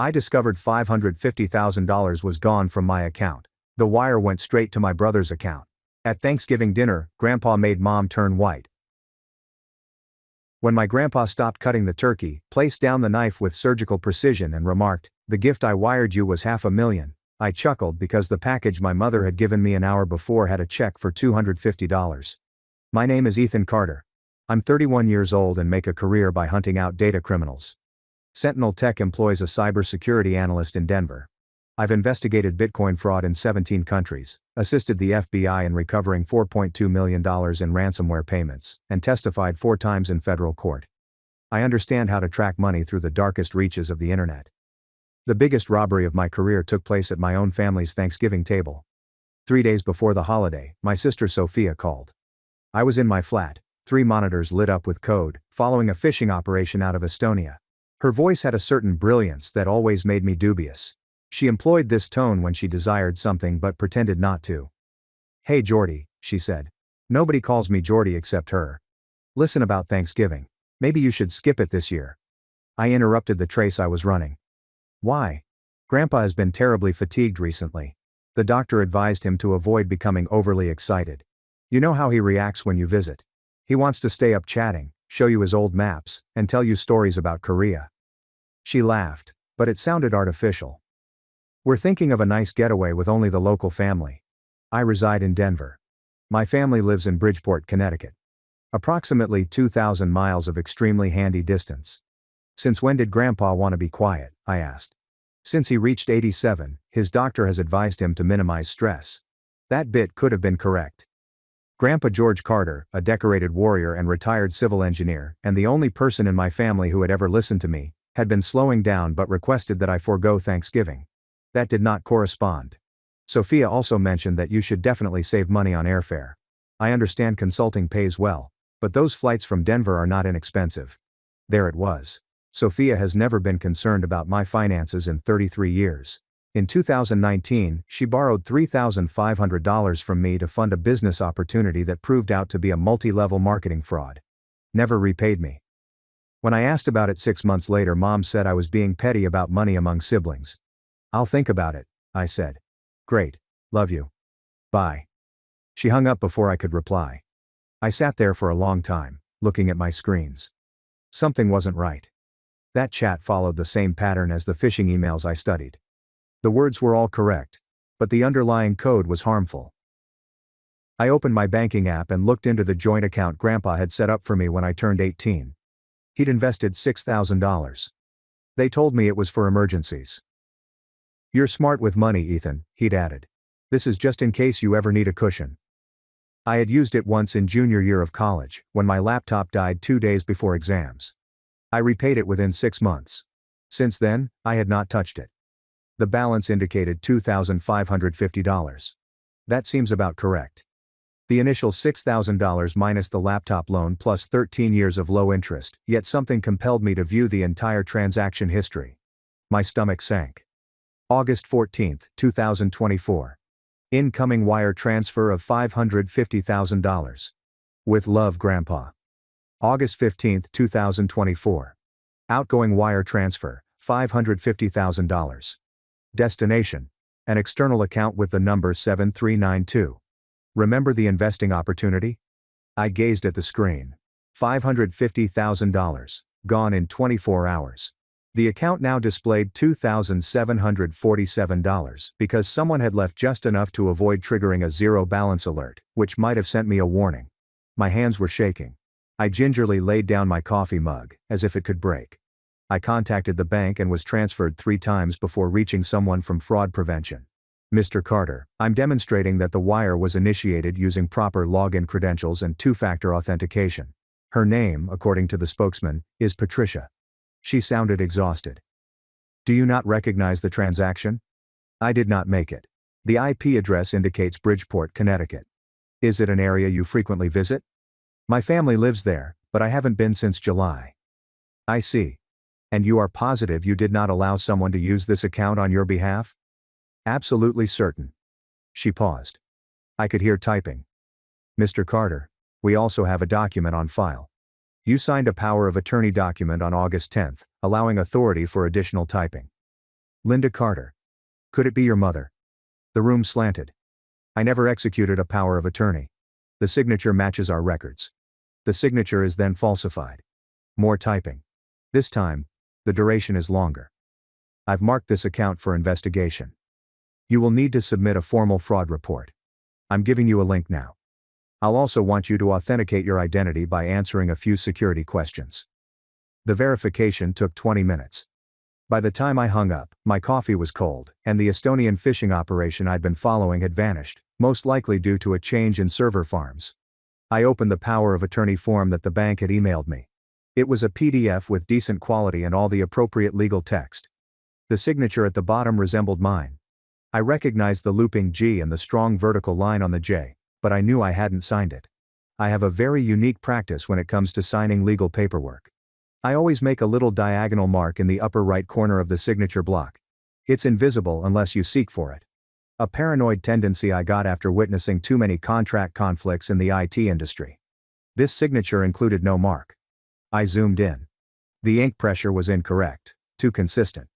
I discovered $550,000 was gone from my account. The wire went straight to my brother's account. At Thanksgiving dinner, Grandpa made Mom turn white. When my grandpa stopped cutting the turkey, placed down the knife with surgical precision and remarked, "The gift I wired you was $500,000, I chuckled because the package my mother had given me an hour before had a check for $250. My name is Ethan Carter. I'm 31 years old and make a career by hunting out data criminals. Sentinel Tech employs a cybersecurity analyst in Denver. I've investigated Bitcoin fraud in 17 countries, assisted the FBI in recovering $4.2 million in ransomware payments, and testified 4 times in federal court. I understand how to track money through the darkest reaches of the internet. The biggest robbery of my career took place at my own family's Thanksgiving table. 3 days before the holiday, my sister Sophia called. I was in my flat, 3 monitors lit up with code, following a phishing operation out of Estonia. Her voice had a certain brilliance that always made me dubious. She employed this tone when she desired something but pretended not to. "Hey Jordy," she said. "Nobody calls me Jordy except her. Listen about Thanksgiving. Maybe you should skip it this year." I interrupted the trace I was running. "Why?" "Grandpa has been terribly fatigued recently. The doctor advised him to avoid becoming overly excited. You know how he reacts when you visit. He wants to stay up chatting, show you his old maps, and tell you stories about Korea." She laughed, but it sounded artificial. "We're thinking of a nice getaway with only the local family. I reside in Denver. My family lives in Bridgeport, Connecticut. Approximately 2,000 miles of extremely handy distance." "Since when did Grandpa want to be quiet?" I asked. "Since he reached 87, his doctor has advised him to minimize stress." That bit could have been correct. Grandpa George Carter, a decorated warrior and retired civil engineer, and the only person in my family who had ever listened to me, had been slowing down but requested that I forego Thanksgiving. That did not correspond. Sophia also mentioned that you should definitely save money on airfare. I understand consulting pays well, but those flights from Denver are not inexpensive. There it was. Sophia has never been concerned about my finances in 33 years. In 2019, she borrowed $3,500 from me to fund a business opportunity that proved out to be a multi-level marketing fraud. Never repaid me. When I asked about it 6 months later, Mom said I was being petty about money among siblings. "I'll think about it," I said. "Great. Love you. Bye." She hung up before I could reply. I sat there for a long time, looking at my screens. Something wasn't right. That chat followed the same pattern as the phishing emails I studied. The words were all correct, but the underlying code was harmful. I opened my banking app and looked into the joint account Grandpa had set up for me when I turned 18. He'd invested $6,000. They told me it was for emergencies. "You're smart with money, Ethan," he'd added. "This is just in case you ever need a cushion." I had used it once in junior year of college, when my laptop died 2 days before exams. I repaid it within 6 months. Since then, I had not touched it. The balance indicated $2,550. That seems about correct. The initial $6,000 minus the laptop loan plus 13 years of low interest, yet something compelled me to view the entire transaction history. My stomach sank. August 14, 2024. Incoming wire transfer of $550,000. With love, Grandpa. August 15, 2024. Outgoing wire transfer, $550,000. Destination: an external account with the number 7392. Remember the investing opportunity? I gazed at the screen. $550,000, gone in 24 hours. The account now displayed $2,747 because someone had left just enough to avoid triggering a zero balance alert, which might have sent me a warning. My hands were shaking. I gingerly laid down my coffee mug, as if it could break. I contacted the bank and was transferred 3 times before reaching someone from fraud prevention. "Mr. Carter, I'm demonstrating that the wire was initiated using proper login credentials and 2-factor authentication. Her name, according to the spokesman, is Patricia." She sounded exhausted. "Do you not recognize the transaction?" "I did not make it. The IP address indicates Bridgeport, Connecticut. Is it an area you frequently visit?" "My family lives there, but I haven't been since July." "I see. And you are positive you did not allow someone to use this account on your behalf?" "Absolutely certain." She paused. I could hear typing. "Mr. Carter, we also have a document on file. You signed a power of attorney document on August 10th, allowing authority for additional typing. Linda Carter. Could it be your mother? The room slanted. I never executed a power of attorney. The signature matches our records. The signature is then falsified. More typing. This time, the duration is longer. I've marked this account for investigation. You will need to submit a formal fraud report. I'm giving you a link now. I'll also want you to authenticate your identity by answering a few security questions. The verification took 20 minutes. By the time I hung up, my coffee was cold, and the Estonian phishing operation I'd been following had vanished, most likely due to a change in server farms. I opened the power of attorney form that the bank had emailed me. It was a PDF with decent quality and all the appropriate legal text. The signature at the bottom resembled mine. I recognized the looping G and the strong vertical line on the J, but I knew I hadn't signed it. I have a very unique practice when it comes to signing legal paperwork. I always make a little diagonal mark in the upper right corner of the signature block. It's invisible unless you seek for it. A paranoid tendency I got after witnessing too many contract conflicts in the IT industry. This signature included no mark. I zoomed in. The ink pressure was incorrect, too consistent.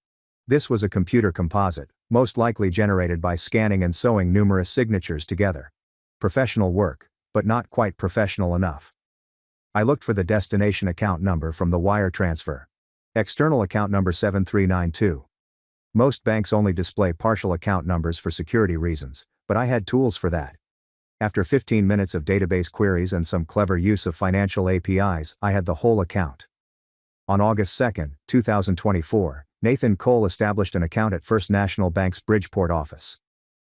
This was a computer composite, most likely generated by scanning and sewing numerous signatures together. Professional work, but not quite professional enough. I looked for the destination account number from the wire transfer. External account number 7392. Most banks only display partial account numbers for security reasons, but I had tools for that. After 15 minutes of database queries and some clever use of financial APIs, I had the whole account. On August 2, 2024, Nathan Cole established an account at First National Bank's Bridgeport office.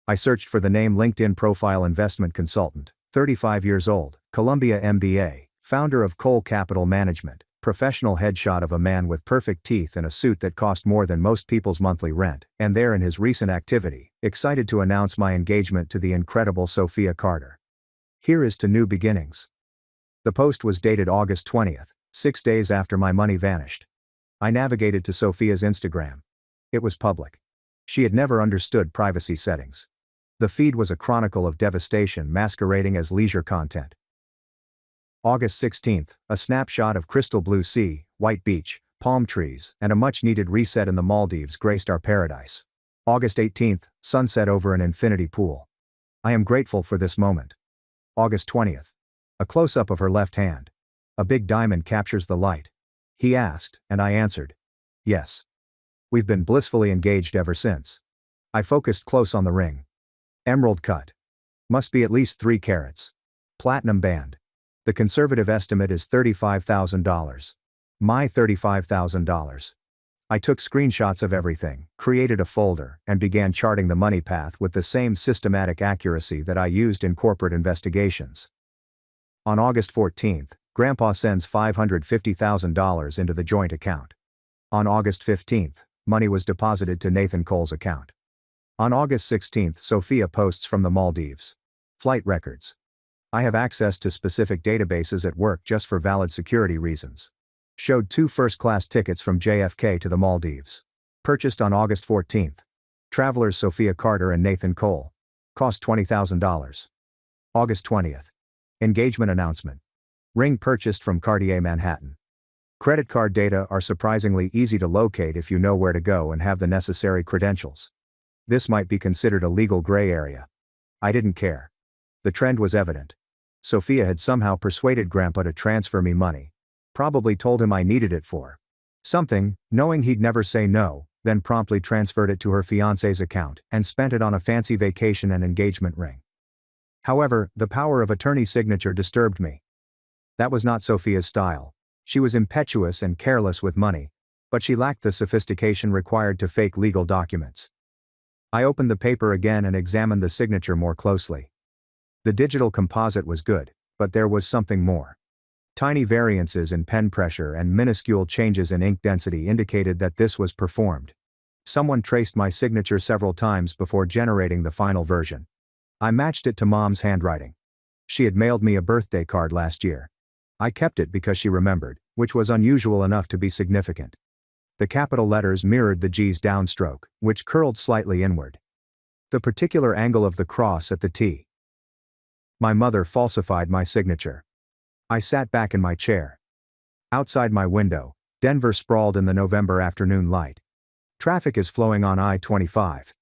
I searched for the name LinkedIn profile investment consultant, 35 years old, Columbia MBA. Founder of Cole Capital Management, professional headshot of a man with perfect teeth and a suit that cost more than most people's monthly rent, and there in his recent activity, excited to announce my engagement to the incredible Sophia Carter. Here is to new beginnings. The post was dated August 20th, 6 days after my money vanished. I navigated to Sophia's Instagram. It was public. She had never understood privacy settings. The feed was a chronicle of devastation masquerading as leisure content. August 16, a snapshot of crystal blue sea, white beach, palm trees, and a much-needed reset in the Maldives graced our paradise. August 18, sunset over an infinity pool. I am grateful for this moment. August 20, a close-up of her left hand. A big diamond captures the light. He asked, and I answered. Yes. We've been blissfully engaged ever since. I focused close on the ring. Emerald cut. Must be at least 3 carats. Platinum band. The conservative estimate is $35,000. My $35,000. I took screenshots of everything, created a folder, and began charting the money path with the same systematic accuracy that I used in corporate investigations. On August 14, Grandpa sends $550,000 into the joint account. On August 15, money was deposited to Nathan Cole's account. On August 16, Sophia posts from the Maldives. Flight records. I have access to specific databases at work just for valid security reasons. Showed 2 first-class tickets from JFK to the Maldives. Purchased on August 14. Travelers Sophia Carter and Nathan Cole. Cost $20,000. August 20th. Engagement announcement. Ring purchased from Cartier Manhattan. Credit card data are surprisingly easy to locate if you know where to go and have the necessary credentials. This might be considered a legal gray area. I didn't care. The trend was evident. Sophia had somehow persuaded Grandpa to transfer me money. Probably told him I needed it for something, knowing he'd never say no, then promptly transferred it to her fiancé's account and spent it on a fancy vacation and engagement ring. However, the power of attorney signature disturbed me. That was not Sophia's style. She was impetuous and careless with money, but she lacked the sophistication required to fake legal documents. I opened the paper again and examined the signature more closely. The digital composite was good, but there was something more. Tiny variances in pen pressure and minuscule changes in ink density indicated that this was performed. Someone traced my signature several times before generating the final version. I matched it to Mom's handwriting. She had mailed me a birthday card last year. I kept it because she remembered, which was unusual enough to be significant. The capital letters mirrored the G's downstroke, which curled slightly inward. The particular angle of the cross at the T. My mother falsified my signature. I sat back in my chair. Outside my window, Denver sprawled in the November afternoon light. Traffic is flowing on I-25.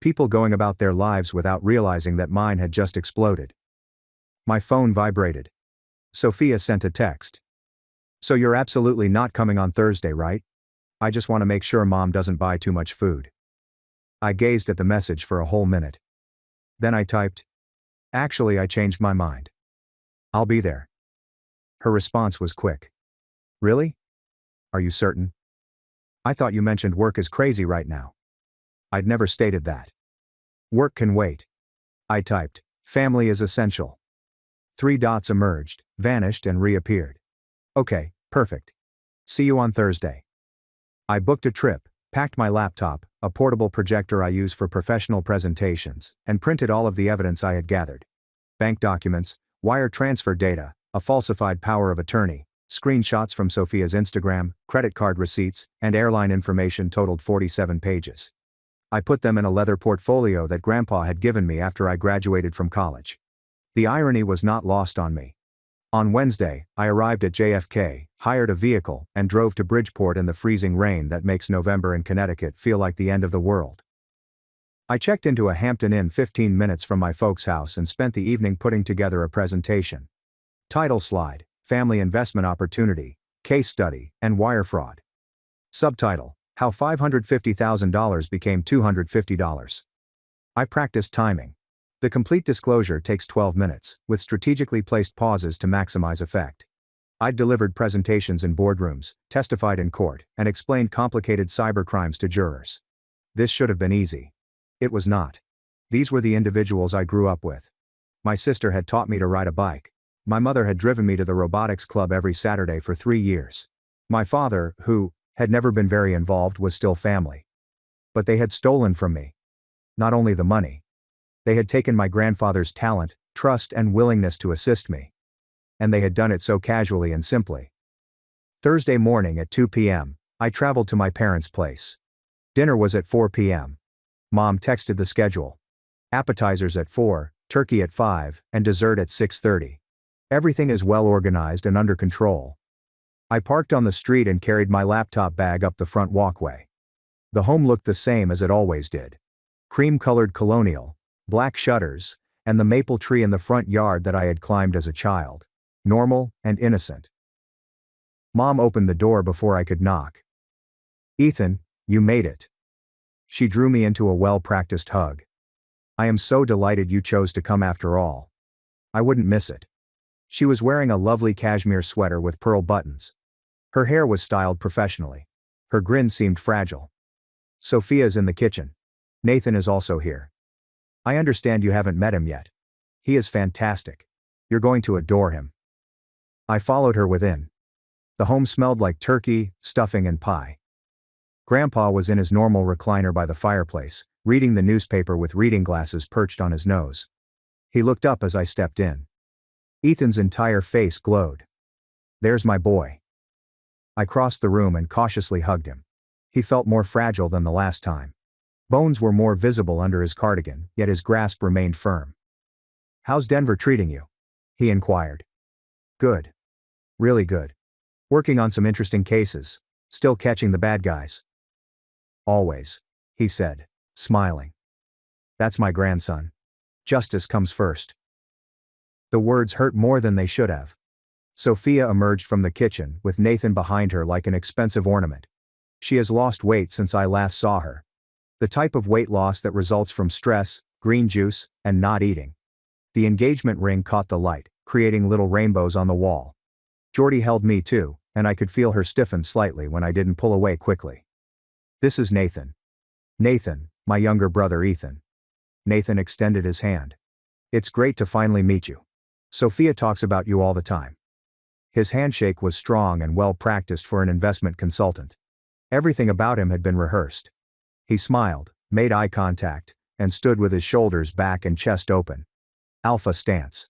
People going about their lives without realizing that mine had just exploded. My phone vibrated. Sophia sent a text. So you're absolutely not coming on Thursday, right? I just want to make sure Mom doesn't buy too much food. I gazed at the message for a whole minute. Then I typed, actually I changed my mind. I'll be there. Her response was quick. Really? Are you certain? I thought you mentioned work is crazy right now. I'd never stated that. Work can wait. I typed, family is essential. 3 dots emerged, vanished and reappeared. Okay, perfect. See you on Thursday. I booked a trip, packed my laptop, a portable projector I use for professional presentations, and printed all of the evidence I had gathered. Bank documents, wire transfer data, a falsified power of attorney, screenshots from Sophia's Instagram, credit card receipts, and airline information totaled 47 pages. I put them in a leather portfolio that Grandpa had given me after I graduated from college. The irony was not lost on me. On Wednesday, I arrived at JFK, hired a vehicle, and drove to Bridgeport in the freezing rain that makes November in Connecticut feel like the end of the world. I checked into a Hampton Inn 15 minutes from my folks' house and spent the evening putting together a presentation. Title slide, Family Investment Opportunity, Case Study, and Wire Fraud. Subtitle, How $550,000 Became $250. I practiced timing. The complete disclosure takes 12 minutes, with strategically placed pauses to maximize effect. I'd delivered presentations in boardrooms, testified in court, and explained complicated cybercrimes to jurors. This should have been easy. It was not. These were the individuals I grew up with. My sister had taught me to ride a bike. My mother had driven me to the robotics club every Saturday for 3 years. My father, who had never been very involved, was still family. But they had stolen from me. Not only the money. They had taken my grandfather's talent, trust, and willingness to assist me. And they had done it so casually and simply. Thursday morning at 2 p.m., I traveled to my parents' place. Dinner was at 4 p.m. Mom texted the schedule. Appetizers at 4, turkey at 5, and dessert at 6:30. Everything is well organized and under control. I parked on the street and carried my laptop bag up the front walkway. The home looked the same as it always did. Cream-colored colonial, black shutters, and the maple tree in the front yard that I had climbed as a child. Normal and innocent. Mom opened the door before I could knock. Ethan, you made it. She drew me into a well-practiced hug. I am so delighted you chose to come after all. I wouldn't miss it. She was wearing a lovely cashmere sweater with pearl buttons. Her hair was styled professionally. Her grin seemed fragile. Sophia's in the kitchen. Nathan is also here. I understand you haven't met him yet. He is fantastic. You're going to adore him. I followed her within. The home smelled like turkey, stuffing, and pie. Grandpa was in his normal recliner by the fireplace, reading the newspaper with reading glasses perched on his nose. He looked up as I stepped in. Ethan's entire face glowed. There's my boy. I crossed the room and cautiously hugged him. He felt more fragile than the last time. Bones were more visible under his cardigan, yet his grasp remained firm. How's Denver treating you? He inquired. Good. Really good. Working on some interesting cases. Still catching the bad guys. Always, he said, smiling. That's my grandson. Justice comes first. The words hurt more than they should have. Sophia emerged from the kitchen, with Nathan behind her like an expensive ornament. She has lost weight since I last saw her. The type of weight loss that results from stress, green juice, and not eating. The engagement ring caught the light, creating little rainbows on the wall. Jordy held me too, and I could feel her stiffen slightly when I didn't pull away quickly. This is Nathan. Nathan, my younger brother Ethan. Nathan extended his hand. It's great to finally meet you. Sophia talks about you all the time. His handshake was strong and well practiced for an investment consultant. Everything about him had been rehearsed. He smiled, made eye contact, and stood with his shoulders back and chest open. Alpha stance.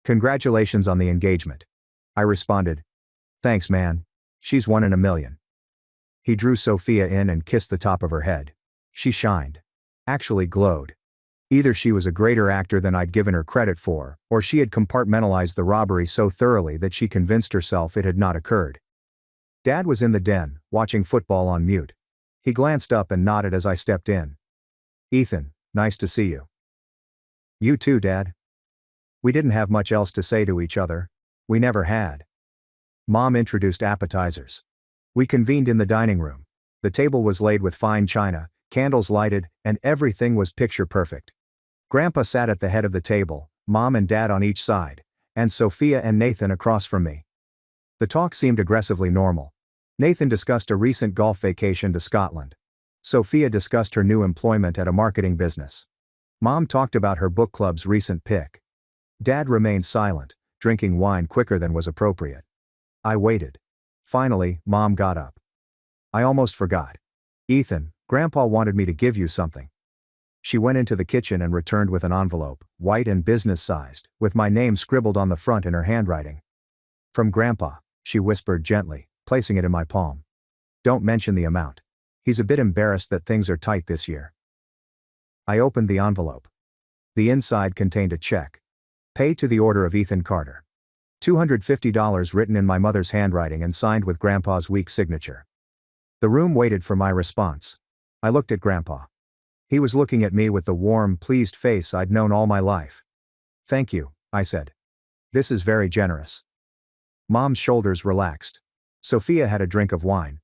Congratulations on the engagement. I responded. Thanks, man. She's 1 in a million. He drew Sophia in and kissed the top of her head. She shined. Actually glowed. Either she was a greater actor than I'd given her credit for, or she had compartmentalized the robbery so thoroughly that she convinced herself it had not occurred. Dad was in the den, watching football on mute. He glanced up and nodded as I stepped in. Ethan, nice to see you. You too, Dad. We didn't have much else to say to each other. We never had. Mom introduced appetizers. We convened in the dining room. The table was laid with fine china, candles lighted, and everything was picture perfect. Grandpa sat at the head of the table, Mom and Dad on each side, and Sophia and Nathan across from me. The talk seemed aggressively normal. Nathan discussed a recent golf vacation to Scotland. Sophia discussed her new employment at a marketing business. Mom talked about her book club's recent pick. Dad remained silent, drinking wine quicker than was appropriate. I waited. Finally, Mom got up. I almost forgot. Ethan, Grandpa wanted me to give you something. She went into the kitchen and returned with an envelope, white and business-sized, with my name scribbled on the front in her handwriting. From Grandpa, she whispered gently, placing it in my palm. Don't mention the amount. He's a bit embarrassed that things are tight this year. I opened the envelope. The inside contained a check. Pay to the order of Ethan Carter. $250 written in my mother's handwriting and signed with Grandpa's weak signature. The room waited for my response. I looked at Grandpa. He was looking at me with the warm, pleased face I'd known all my life. Thank you, I said. This is very generous. Mom's shoulders relaxed. Sophia had a drink of wine.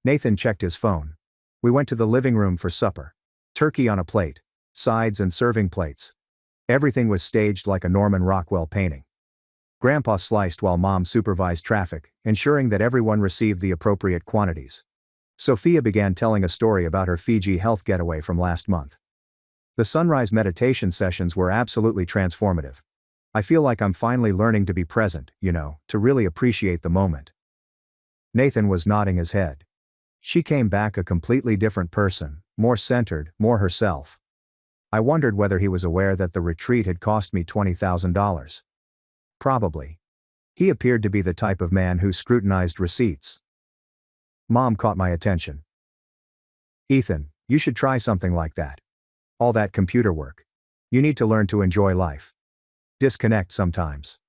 Nathan checked his phone. We went to the living room for supper. Turkey on a plate, sides and serving plates. Everything was staged like a Norman Rockwell painting. Grandpa sliced while Mom supervised traffic, ensuring that everyone received the appropriate quantities. Sophia began telling a story about her Fiji health getaway from last month. The sunrise meditation sessions were absolutely transformative. I feel like I'm finally learning to be present, to really appreciate the moment. Nathan was nodding his head. She came back a completely different person, more centered, more herself. I wondered whether he was aware that the retreat had cost me $20,000. Probably. He appeared to be the type of man who scrutinized receipts. Mom caught my attention. Ethan, you should try something like that. All that computer work. You need to learn to enjoy life. Disconnect sometimes.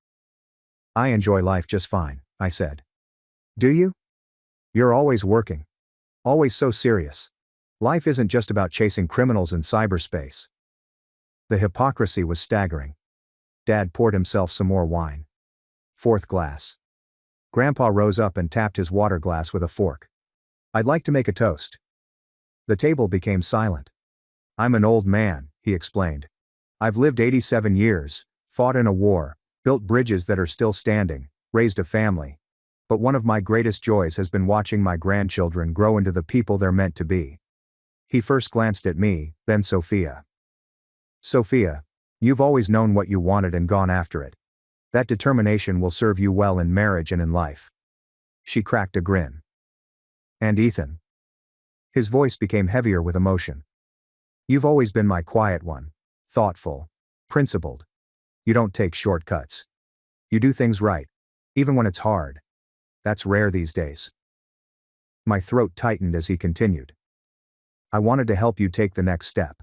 I enjoy life just fine, I said. Do you? You're always working. Always so serious. Life isn't just about chasing criminals in cyberspace. The hypocrisy was staggering. Dad poured himself some more wine. Fourth glass. Grandpa rose up and tapped his water glass with a fork. I'd like to make a toast. The table became silent. I'm an old man, he explained. I've lived 87 years, fought in a war, built bridges that are still standing, raised a family. But one of my greatest joys has been watching my grandchildren grow into the people they're meant to be. He first glanced at me, then Sophia. Sophia, you've always known what you wanted and gone after it. That determination will serve you well in marriage and in life. She cracked a grin. And Ethan. His voice became heavier with emotion. You've always been my quiet one, thoughtful, principled. You don't take shortcuts. You do things right, even when it's hard. That's rare these days. My throat tightened as he continued. I wanted to help you take the next step.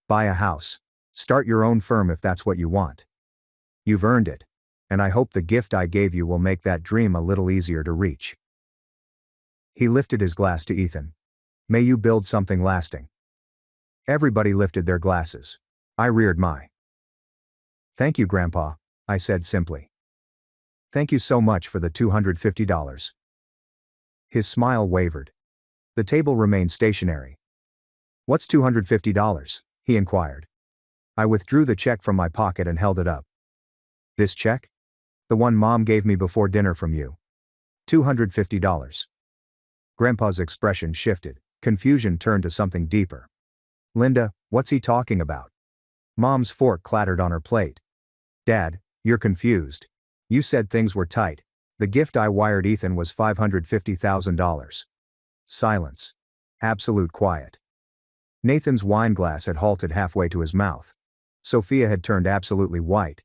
Buy a house. Start your own firm if that's what you want. You've earned it, and I hope the gift I gave you will make that dream a little easier to reach. He lifted his glass to Ethan. May you build something lasting. Everybody lifted their glasses. I reared mine. Thank you, Grandpa, I said simply. Thank you so much for the $250. His smile wavered. The table remained stationary. What's $250? He inquired. I withdrew the check from my pocket and held it up. This check? The one Mom gave me before dinner from you. $250. Grandpa's expression shifted, confusion turned to something deeper. Linda, what's he talking about? Mom's fork clattered on her plate. Dad, you're confused. You said things were tight. The gift I wired Ethan was $550,000. Silence. Absolute quiet. Nathan's wine glass had halted halfway to his mouth. Sophia had turned absolutely white.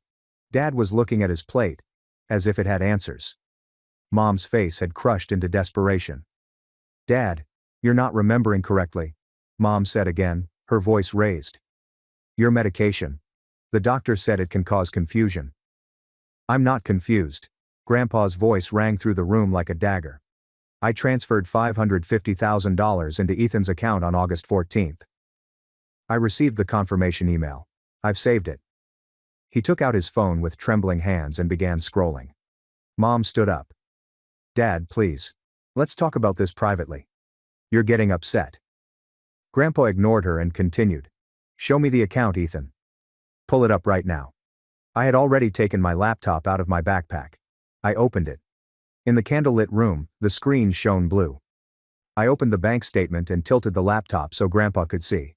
Dad was looking at his plate, as if it had answers. Mom's face had crushed into desperation. Dad, you're not remembering correctly, Mom said again, her voice raised. Your medication. The doctor said it can cause confusion. I'm not confused. Grandpa's voice rang through the room like a dagger. I transferred $550,000 into Ethan's account on August 14th. I received the confirmation email. I've saved it. He took out his phone with trembling hands and began scrolling. Mom stood up. Dad, please. Let's talk about this privately. You're getting upset. Grandpa ignored her and continued. Show me the account, Ethan. Pull it up right now. I had already taken my laptop out of my backpack. I opened it. In the candlelit room, the screen shone blue. I opened the bank statement and tilted the laptop so Grandpa could see.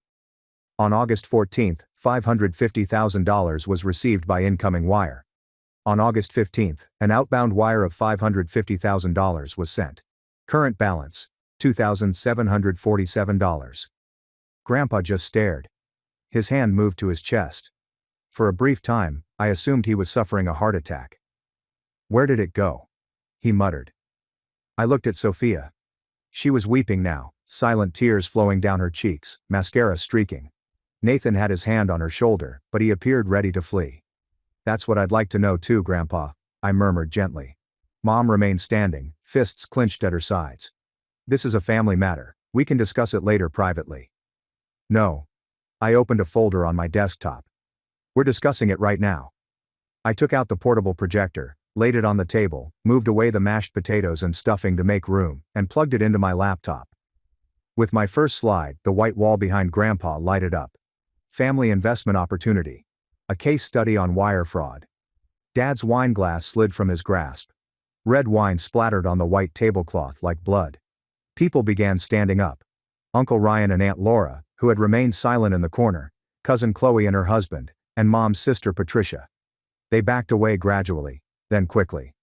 On August 14th, $550,000 was received by incoming wire. On August 15th, an outbound wire of $550,000 was sent. Current balance, $2,747. Grandpa just stared. His hand moved to his chest. For a brief time, I assumed he was suffering a heart attack. Where did it go? He muttered. I looked at Sophia. She was weeping now, silent tears flowing down her cheeks, mascara streaking. Nathan had his hand on her shoulder, but he appeared ready to flee. That's what I'd like to know too, Grandpa, I murmured gently. Mom remained standing, fists clenched at her sides. This is a family matter. We can discuss it later privately. No. I opened a folder on my desktop. We're discussing it right now. I took out the portable projector, laid it on the table, moved away the mashed potatoes and stuffing to make room, and plugged it into my laptop. With my first slide, the white wall behind Grandpa lighted up. Family investment opportunity. A case study on wire fraud. Dad's wine glass slid from his grasp. Red wine splattered on the white tablecloth like blood. People began standing up. Uncle Ryan and Aunt Laura, who had remained silent in the corner, Cousin Chloe and her husband, and Mom's sister Patricia. They backed away gradually, then quickly.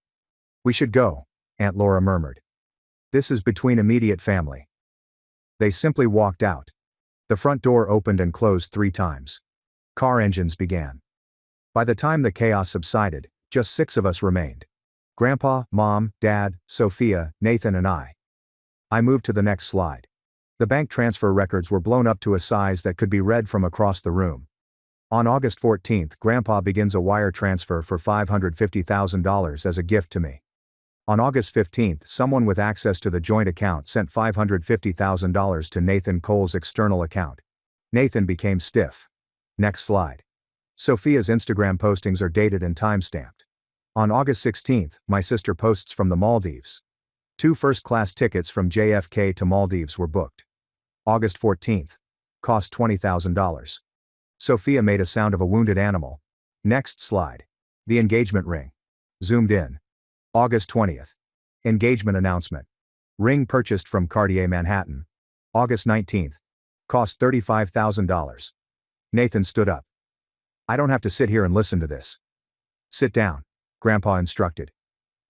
We should go, Aunt Laura murmured. This is between immediate family. They simply walked out. The front door opened and closed 3 times. Car engines began. By the time the chaos subsided, just 6 of us remained. Grandpa, Mom, Dad, Sophia, Nathan and I. I moved to the next slide. The bank transfer records were blown up to a size that could be read from across the room. On August 14th, Grandpa begins a wire transfer for $550,000 as a gift to me. On August 15th, someone with access to the joint account sent $550,000 to Nathan Cole's external account. Nathan became stiff. Next slide. Sophia's Instagram postings are dated and time-stamped. On August 16th, my sister posts from the Maldives. 2 first-class tickets from JFK to Maldives were booked. August 14th. Cost $20,000. Sophia made a sound of a wounded animal. Next slide. The engagement ring. Zoomed in. August 20th. Engagement announcement. Ring purchased from Cartier Manhattan. August 19th. Cost $35,000. Nathan stood up. I don't have to sit here and listen to this. Sit down, Grandpa instructed.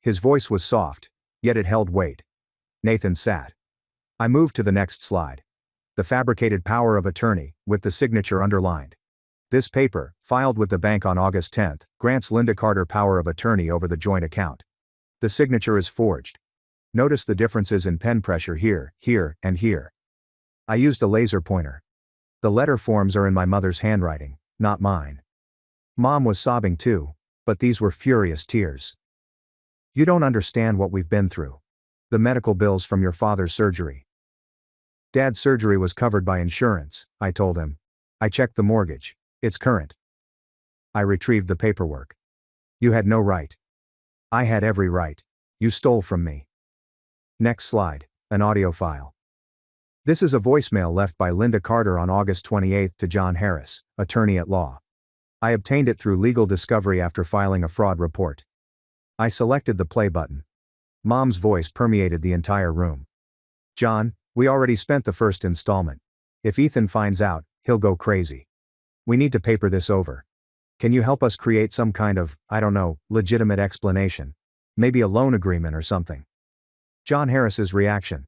His voice was soft, yet it held weight. Nathan sat. I moved to the next slide. The fabricated power of attorney, with the signature underlined. This paper, filed with the bank on August 10th, grants Linda Carter power of attorney over the joint account. The signature is forged. Notice the differences in pen pressure here, here, and here. I used a laser pointer. The letter forms are in my mother's handwriting, not mine. Mom was sobbing too, but these were furious tears. You don't understand what we've been through. The medical bills from your father's surgery. Dad's surgery was covered by insurance, I told him. I checked the mortgage. It's current. I retrieved the paperwork. You had no right. I had every right. You stole from me. Next slide, an audio file. This is a voicemail left by Linda Carter on August 28th to John Harris, attorney at law. I obtained it through legal discovery after filing a fraud report. I selected the play button. Mom's voice permeated the entire room. John, we already spent the first installment. If Ethan finds out, he'll go crazy. We need to paper this over. Can you help us create some kind of, legitimate explanation? Maybe a loan agreement or something. John Harris's reaction.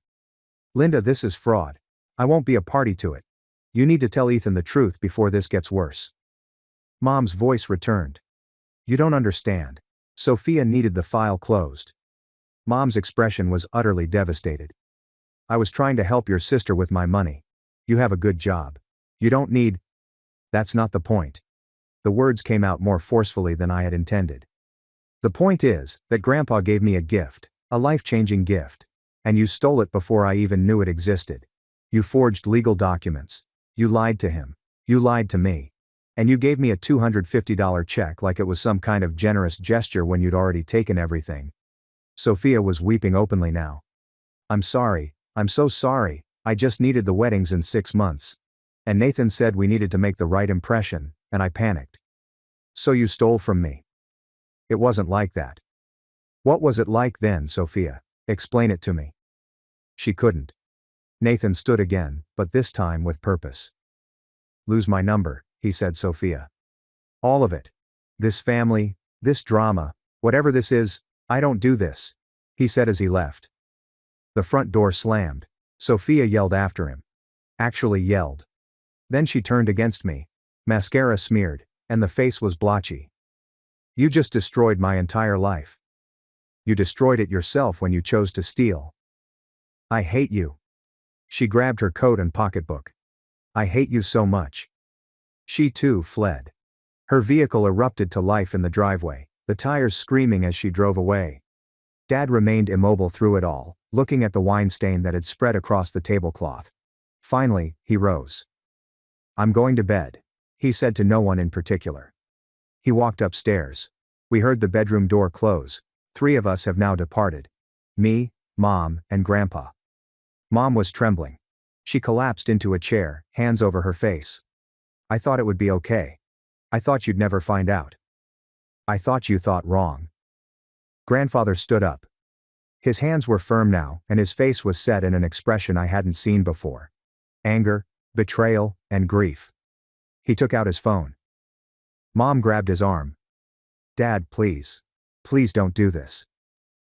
Linda, this is fraud. I won't be a party to it. You need to tell Ethan the truth before this gets worse. Mom's voice returned. You don't understand. Sophia needed the file closed. Mom's expression was utterly devastated. I was trying to help your sister with my money. You have a good job. You don't need. That's not the point. The words came out more forcefully than I had intended. The point is that Grandpa gave me a gift, a life-changing gift. And you stole it before I even knew it existed. You forged legal documents. You lied to him. You lied to me. And you gave me a $250 check like it was some kind of generous gesture when you'd already taken everything. Sophia was weeping openly now. I'm sorry, I'm so sorry, I just needed the weddings in 6 months. And Nathan said we needed to make the right impression, and I panicked. So you stole from me. It wasn't like that. What was it like then, Sophia? Explain it to me. She couldn't. Nathan stood again, but this time with purpose. Lose my number, he said, Sophia. All of it. This family, this drama, whatever this is, I don't do this, he said as he left. The front door slammed. Sophia yelled after him. Actually yelled. Then she turned against me. Mascara smeared, and the face was blotchy. You just destroyed my entire life. You destroyed it yourself when you chose to steal. I hate you. She grabbed her coat and pocketbook. I hate you so much. She too fled. Her vehicle erupted to life in the driveway, the tires screaming as she drove away. Dad remained immobile through it all, looking at the wine stain that had spread across the tablecloth. Finally, he rose. I'm going to bed, he said to no one in particular. He walked upstairs. We heard the bedroom door close. 3 of us have now departed. Me, Mom, and Grandpa. Mom was trembling. She collapsed into a chair, hands over her face. I thought it would be okay. I thought you'd never find out. I thought you thought wrong. Grandfather stood up. His hands were firm now, and his face was set in an expression I hadn't seen before. Anger, betrayal, and grief. He took out his phone. Mom grabbed his arm. Dad, please. Please don't do this.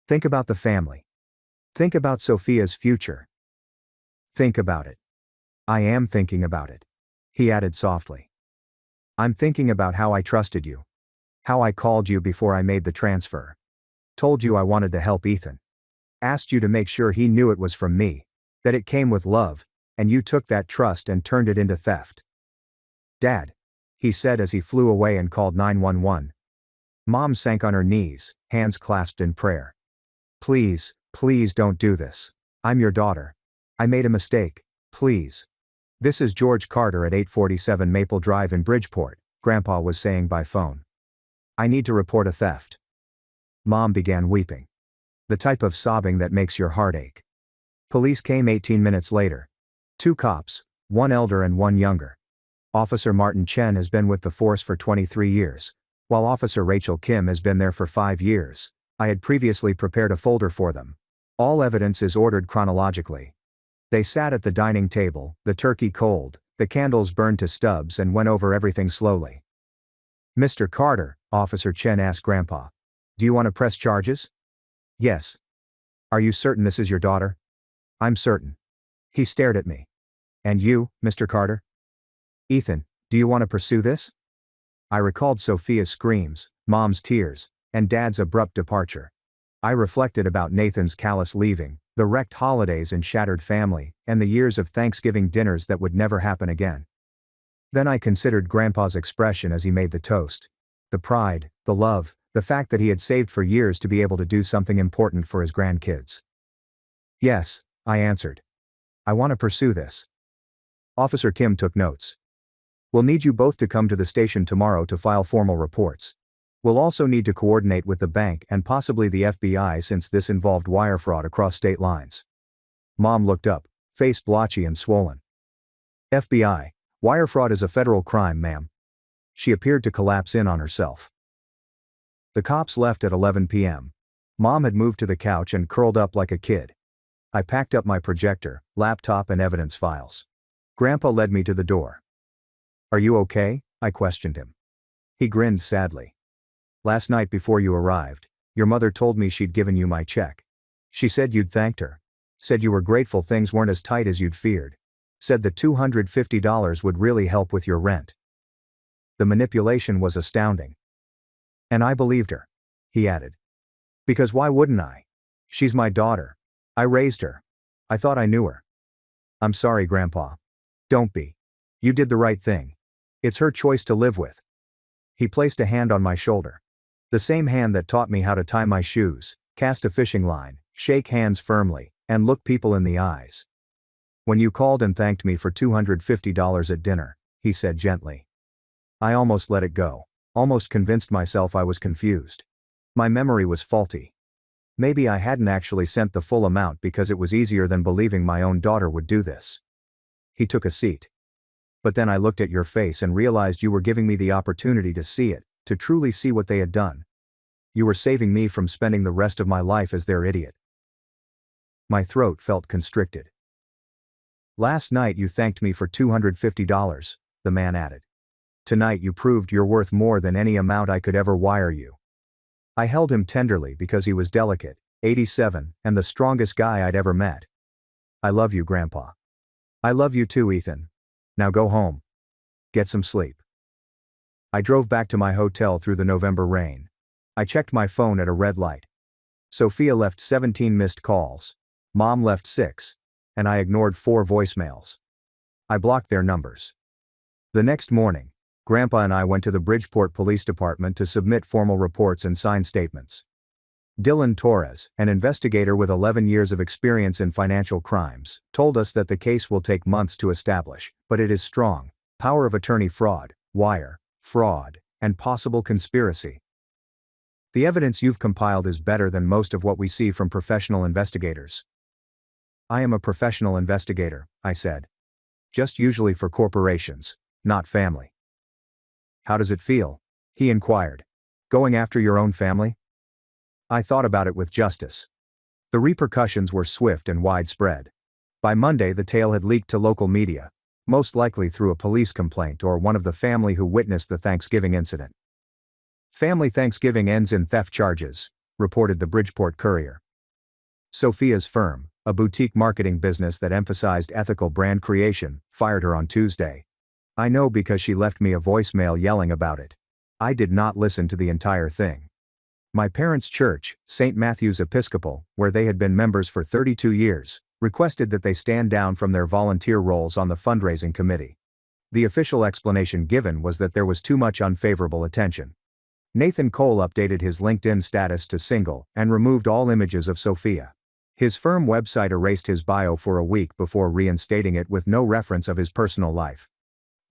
Think about the family. Think about Sophia's future. Think about it. I am thinking about it, he added softly. I'm thinking about how I trusted you. How I called you before I made the transfer. Told you I wanted to help Ethan. Asked you to make sure he knew it was from me, that it came with love, and you took that trust and turned it into theft. Dad, he said as he flew away and called 911. Mom sank on her knees, hands clasped in prayer. Please, please don't do this. I'm your daughter. I made a mistake, please. This is George Carter at 847 Maple Drive in Bridgeport, Grandpa was saying by phone. I need to report a theft. Mom began weeping. The type of sobbing that makes your heart ache. Police came 18 minutes later. 2 cops, 1 elder and 1 younger. Officer Martin Chen has been with the force for 23 years, while Officer Rachel Kim has been there for 5 years. I had previously prepared a folder for them. All evidence is ordered chronologically. They sat at the dining table, the turkey cold, the candles burned to stubs, and went over everything slowly. Mr. Carter, Officer Chen asked Grandpa. Do you want to press charges? Yes. Are you certain this is your daughter? I'm certain. He stared at me. And you, Mr. Carter? Ethan, do you want to pursue this? I recalled Sophia's screams, Mom's tears, and Dad's abrupt departure. I reflected about Nathan's callous leaving, the wrecked holidays and shattered family, and the years of Thanksgiving dinners that would never happen again. Then I considered Grandpa's expression as he made the toast. The pride, the love, the fact that he had saved for years to be able to do something important for his grandkids. Yes, I answered. I want to pursue this. Officer Kim took notes. We'll need you both to come to the station tomorrow to file formal reports. We'll also need to coordinate with the bank and possibly the FBI since this involved wire fraud across state lines. Mom looked up, face blotchy and swollen. FBI, wire fraud is a federal crime, ma'am. She appeared to collapse in on herself. The cops left at 11 p.m. Mom had moved to the couch and curled up like a kid. I packed up my projector, laptop and evidence files. Grandpa led me to the door. Are you okay? I questioned him. He grinned sadly. Last night before you arrived, your mother told me she'd given you my check. She said you'd thanked her. Said you were grateful things weren't as tight as you'd feared. Said the $250 would really help with your rent. The manipulation was astounding. And I believed her, he added. Because why wouldn't I? She's my daughter. I raised her. I thought I knew her. I'm sorry, Grandpa. Don't be. You did the right thing. It's her choice to live with. He placed a hand on my shoulder. The same hand that taught me how to tie my shoes, cast a fishing line, shake hands firmly, And look people in the eyes. When you called and thanked me for $250 at dinner, he said gently. I almost let it go. Almost convinced myself I was confused. My memory was faulty. Maybe I hadn't actually sent the full amount because it was easier than believing my own daughter would do this. He took a seat. But then I looked at your face and realized you were giving me the opportunity to see it, to truly see what they had done. You were saving me from spending the rest of my life as their idiot. My throat felt constricted. Last night you thanked me for $250, the man added. Tonight you proved you're worth more than any amount I could ever wire you. I held him tenderly because he was delicate, 87, and the strongest guy I'd ever met. I love you, Grandpa. I love you too, Ethan. Now go home. Get some sleep. I drove back to my hotel through the November rain. I checked my phone at a red light. Sophia left 17 missed calls. Mom left 6. And I ignored 4 voicemails. I blocked their numbers. The next morning, Grandpa and I went to the Bridgeport Police Department to submit formal reports and sign statements. Dylan Torres, an investigator with 11 years of experience in financial crimes, told us that the case will take months to establish, but it is strong. Power of attorney fraud, wire fraud, and possible conspiracy. The evidence you've compiled is better than most of what we see from professional investigators. I am a professional investigator, I said. Just usually for corporations, not family. How does it feel? He inquired. Going after your own family? I thought about it with justice. The repercussions were swift and widespread. By Monday the tale had leaked to local media, most likely through a police complaint or one of the family who witnessed the Thanksgiving incident. Family Thanksgiving ends in theft charges, reported the Bridgeport Courier. Sophia's firm, a boutique marketing business that emphasized ethical brand creation, fired her on Tuesday. I know because she left me a voicemail yelling about it. I did not listen to the entire thing. My parents' church, St. Matthew's Episcopal, where they had been members for 32 years, requested that they stand down from their volunteer roles on the fundraising committee. The official explanation given was that there was too much unfavorable attention. Nathan Cole updated his LinkedIn status to single and removed all images of Sophia. His firm website erased his bio for a week before reinstating it with no reference of his personal life.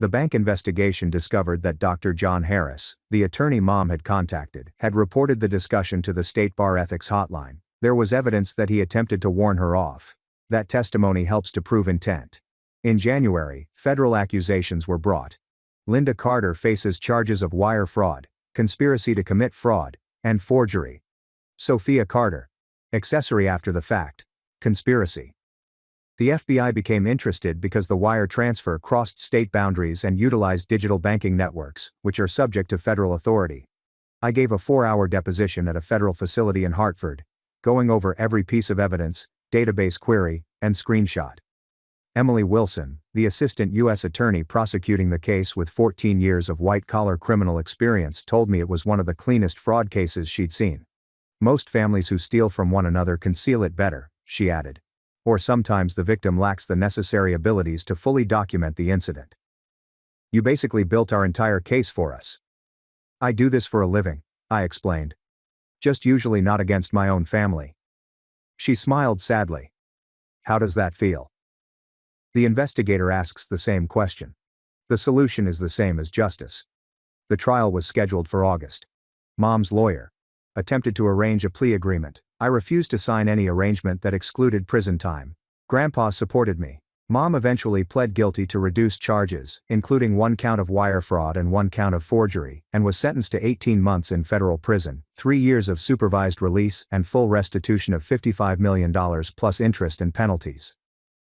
The bank investigation discovered that Dr. John Harris, the attorney Mom had contacted, had reported the discussion to the State Bar Ethics Hotline. There was evidence that he attempted to warn her off. That testimony helps to prove intent. In January, federal accusations were brought. Linda Carter faces charges of wire fraud, conspiracy to commit fraud, and forgery. Sophia Carter. Accessory after the fact. Conspiracy. The FBI became interested because the wire transfer crossed state boundaries and utilized digital banking networks, which are subject to federal authority. I gave a 4-hour deposition at a federal facility in Hartford, going over every piece of evidence, database query, and screenshot. Emily Wilson, the assistant U.S. attorney prosecuting the case with 14 years of white-collar criminal experience, told me it was one of the cleanest fraud cases she'd seen. Most families who steal from one another conceal it better, she added. Or sometimes the victim lacks the necessary abilities to fully document the incident. You basically built our entire case for us. I do this for a living, I explained. Just usually not against my own family. She smiled sadly. How does that feel? The investigator asks the same question. The solution is the same as justice. The trial was scheduled for August. Mom's lawyer attempted to arrange a plea agreement. I refused to sign any arrangement that excluded prison time. Grandpa supported me. Mom eventually pled guilty to reduced charges, including 1 count of wire fraud and 1 count of forgery, and was sentenced to 18 months in federal prison, 3 years of supervised release and full restitution of $55 million plus interest and penalties.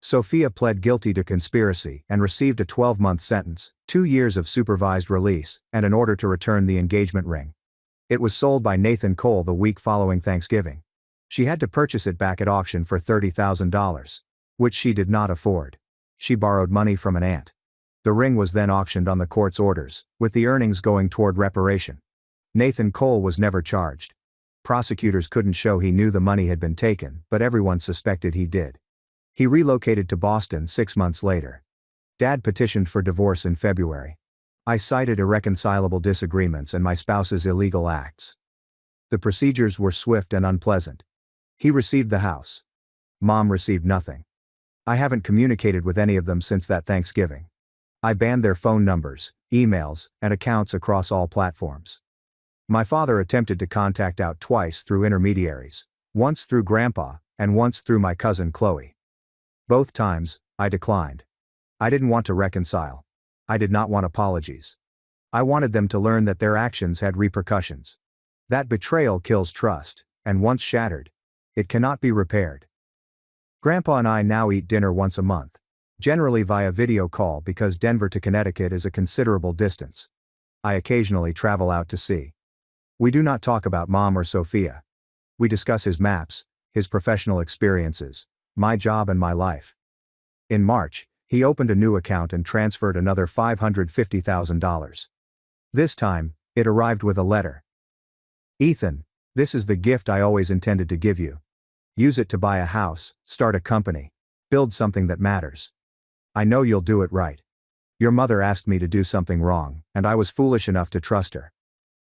Sophia pled guilty to conspiracy and received a 12-month sentence, 2 years of supervised release, and an order to return the engagement ring. It was sold by Nathan Cole the week following Thanksgiving. She had to purchase it back at auction for $30,000, which she did not afford. She borrowed money from an aunt. The ring was then auctioned on the court's orders, with the earnings going toward reparation. Nathan Cole was never charged. Prosecutors couldn't show he knew the money had been taken, but everyone suspected he did. He relocated to Boston 6 months later. Dad petitioned for divorce in February. I cited irreconcilable disagreements and my spouse's illegal acts. The procedures were swift and unpleasant. He received the house. Mom received nothing. I haven't communicated with any of them since that Thanksgiving. I banned their phone numbers, emails, and accounts across all platforms. My father attempted to contact out twice through intermediaries, once through Grandpa, and once through my cousin Chloe. Both times, I declined. I didn't want to reconcile. I did not want apologies. I wanted them to learn that their actions had repercussions. That betrayal kills trust, and once shattered, it cannot be repaired. Grandpa and I now eat dinner once a month, generally via video call because Denver to Connecticut is a considerable distance. I occasionally travel out to sea. We do not talk about Mom or Sophia. We discuss his maps, his professional experiences, my job and my life. In March, he opened a new account and transferred another $550,000. This time, it arrived with a letter. Ethan, this is the gift I always intended to give you. Use it to buy a house, start a company, build something that matters. I know you'll do it right. Your mother asked me to do something wrong, and I was foolish enough to trust her.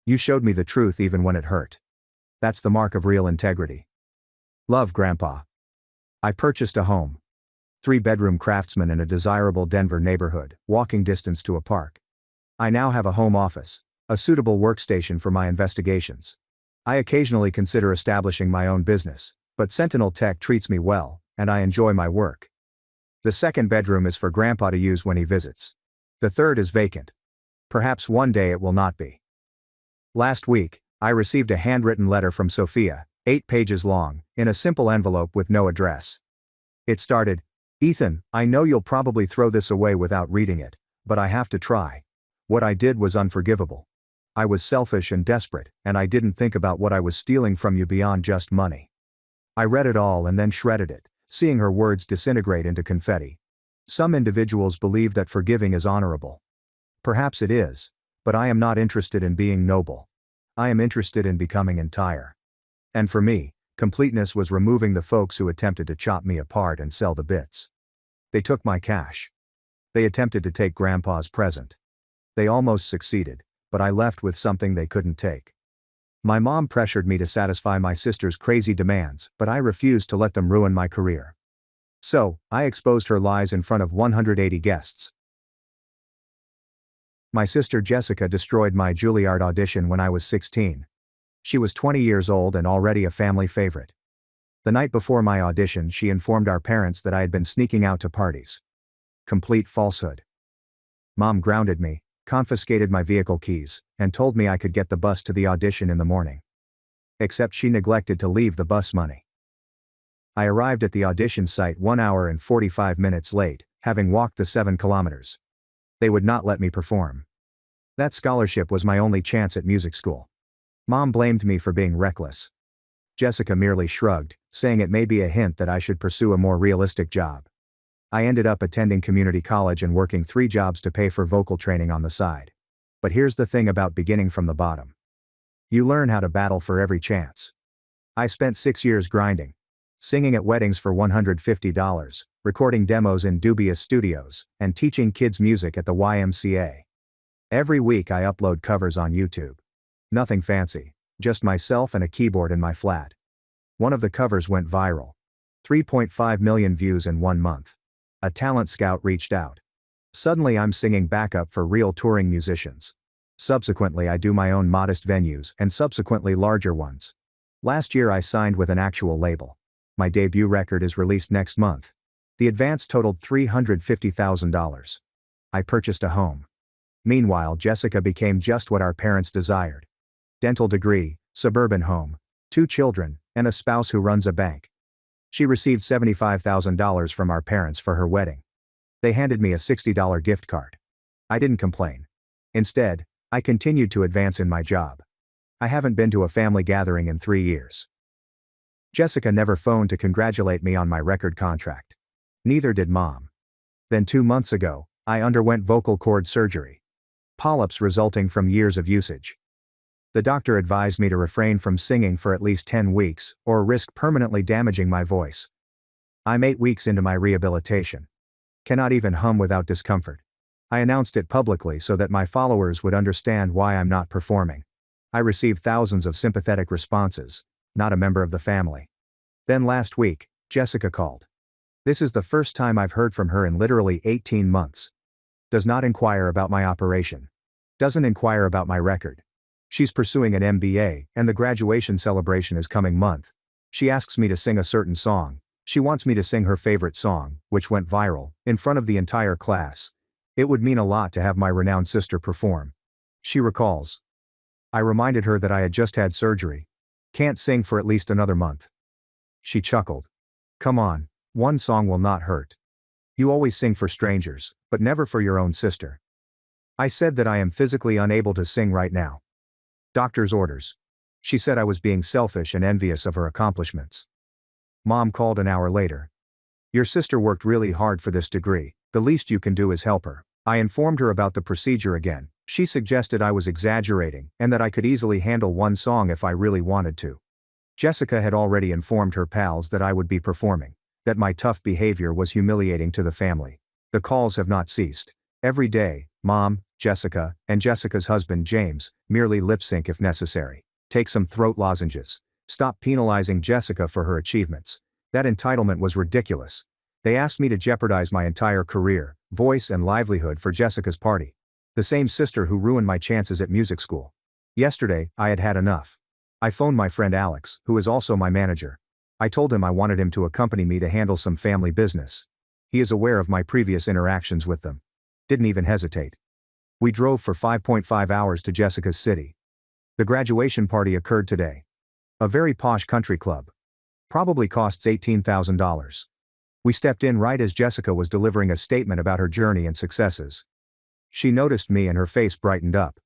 You showed me the truth even when it hurt. That's the mark of real integrity. Love, Grandpa. I purchased a home. 3-bedroom craftsman in a desirable Denver neighborhood, walking distance to a park. I now have a home office, a suitable workstation for my investigations. I occasionally consider establishing my own business, but Sentinel Tech treats me well, and I enjoy my work. The 2nd bedroom is for Grandpa to use when he visits. The 3rd is vacant. Perhaps one day it will not be. Last week, I received a handwritten letter from Sophia, 8 pages long, in a simple envelope with no address. It started, "Ethan, I know you'll probably throw this away without reading it, but I have to try. What I did was unforgivable. I was selfish and desperate, and I didn't think about what I was stealing from you beyond just money." I read it all and then shredded it, seeing her words disintegrate into confetti. Some individuals believe that forgiving is honorable. Perhaps it is, but I am not interested in being noble. I am interested in becoming entire. And for me, completeness was removing the folks who attempted to chop me apart and sell the bits. They took my cash. They attempted to take Grandpa's present. They almost succeeded, but I left with something they couldn't take. My mom pressured me to satisfy my sister's crazy demands, but I refused to let them ruin my career. So, I exposed her lies in front of 180 guests. My sister Jessica destroyed my Juilliard audition when I was 16. She was 20 years old and already a family favorite. The night before my audition, she informed our parents that I had been sneaking out to parties. Complete falsehood. Mom grounded me, confiscated my vehicle keys, and told me I could get the bus to the audition in the morning. Except she neglected to leave the bus money. I arrived at the audition site 1 hour and 45 minutes late, having walked the 7 kilometers. They would not let me perform. That scholarship was my only chance at music school. Mom blamed me for being reckless. Jessica merely shrugged, saying it may be a hint that I should pursue a more realistic job. I ended up attending community college and working 3 jobs to pay for vocal training on the side. But here's the thing about beginning from the bottom. You learn how to battle for every chance. I spent 6 years grinding. Singing at weddings for $150, recording demos in dubious studios, and teaching kids music at the YMCA. Every week I upload covers on YouTube. Nothing fancy, just myself and a keyboard in my flat. One of the covers went viral. 3.5 million views in 1 month. A talent scout reached out. Suddenly I'm singing backup for real touring musicians. Subsequently I do my own modest venues and subsequently larger ones. Last year I signed with an actual label. My debut record is released next month. The advance totaled $350,000. I purchased a home. Meanwhile, Jessica became just what our parents desired. Dental degree, suburban home, 2 children, and a spouse who runs a bank. She received $75,000 from our parents for her wedding. They handed me a $60 gift card. I didn't complain. Instead, I continued to advance in my job. I haven't been to a family gathering in 3 years. Jessica never phoned to congratulate me on my record contract. Neither did Mom. Then 2 months ago, I underwent vocal cord surgery. Polyps resulting from years of usage. The doctor advised me to refrain from singing for at least 10 weeks, or risk permanently damaging my voice. I'm 8 weeks into my rehabilitation. Cannot even hum without discomfort. I announced it publicly so that my followers would understand why I'm not performing. I received thousands of sympathetic responses, not a member of the family. Then last week, Jessica called. This is the first time I've heard from her in literally 18 months. Does not inquire about my operation. Doesn't inquire about my record. She's pursuing an MBA, and the graduation celebration is coming month. She asks me to sing a certain song. She wants me to sing her favorite song, which went viral, in front of the entire class. It would mean a lot to have my renowned sister perform. She recalls. I reminded her that I had just had surgery. Can't sing for at least another month. She chuckled. Come on, one song will not hurt. You always sing for strangers, but never for your own sister. I said that I am physically unable to sing right now. Doctor's orders. She said I was being selfish and envious of her accomplishments. Mom called an hour later. Your sister worked really hard for this degree, the least you can do is help her. I informed her about the procedure again. She suggested I was exaggerating and that I could easily handle one song if I really wanted to. Jessica had already informed her pals that I would be performing, that my tough behavior was humiliating to the family. The calls have not ceased. Every day, Mom, Jessica, and Jessica's husband James merely lip sync if necessary. Take some throat lozenges. Stop penalizing Jessica for her achievements. That entitlement was ridiculous. They asked me to jeopardize my entire career, voice and livelihood for Jessica's party. The same sister who ruined my chances at music school. Yesterday, I had had enough. I phoned my friend Alex, who is also my manager. I told him I wanted him to accompany me to handle some family business. He is aware of my previous interactions with them. Didn't even hesitate. We drove for 5.5 hours to Jessica's city. The graduation party occurred today. A very posh country club. Probably costs $18,000. We stepped in right as Jessica was delivering a statement about her journey and successes. She noticed me and her face brightened up.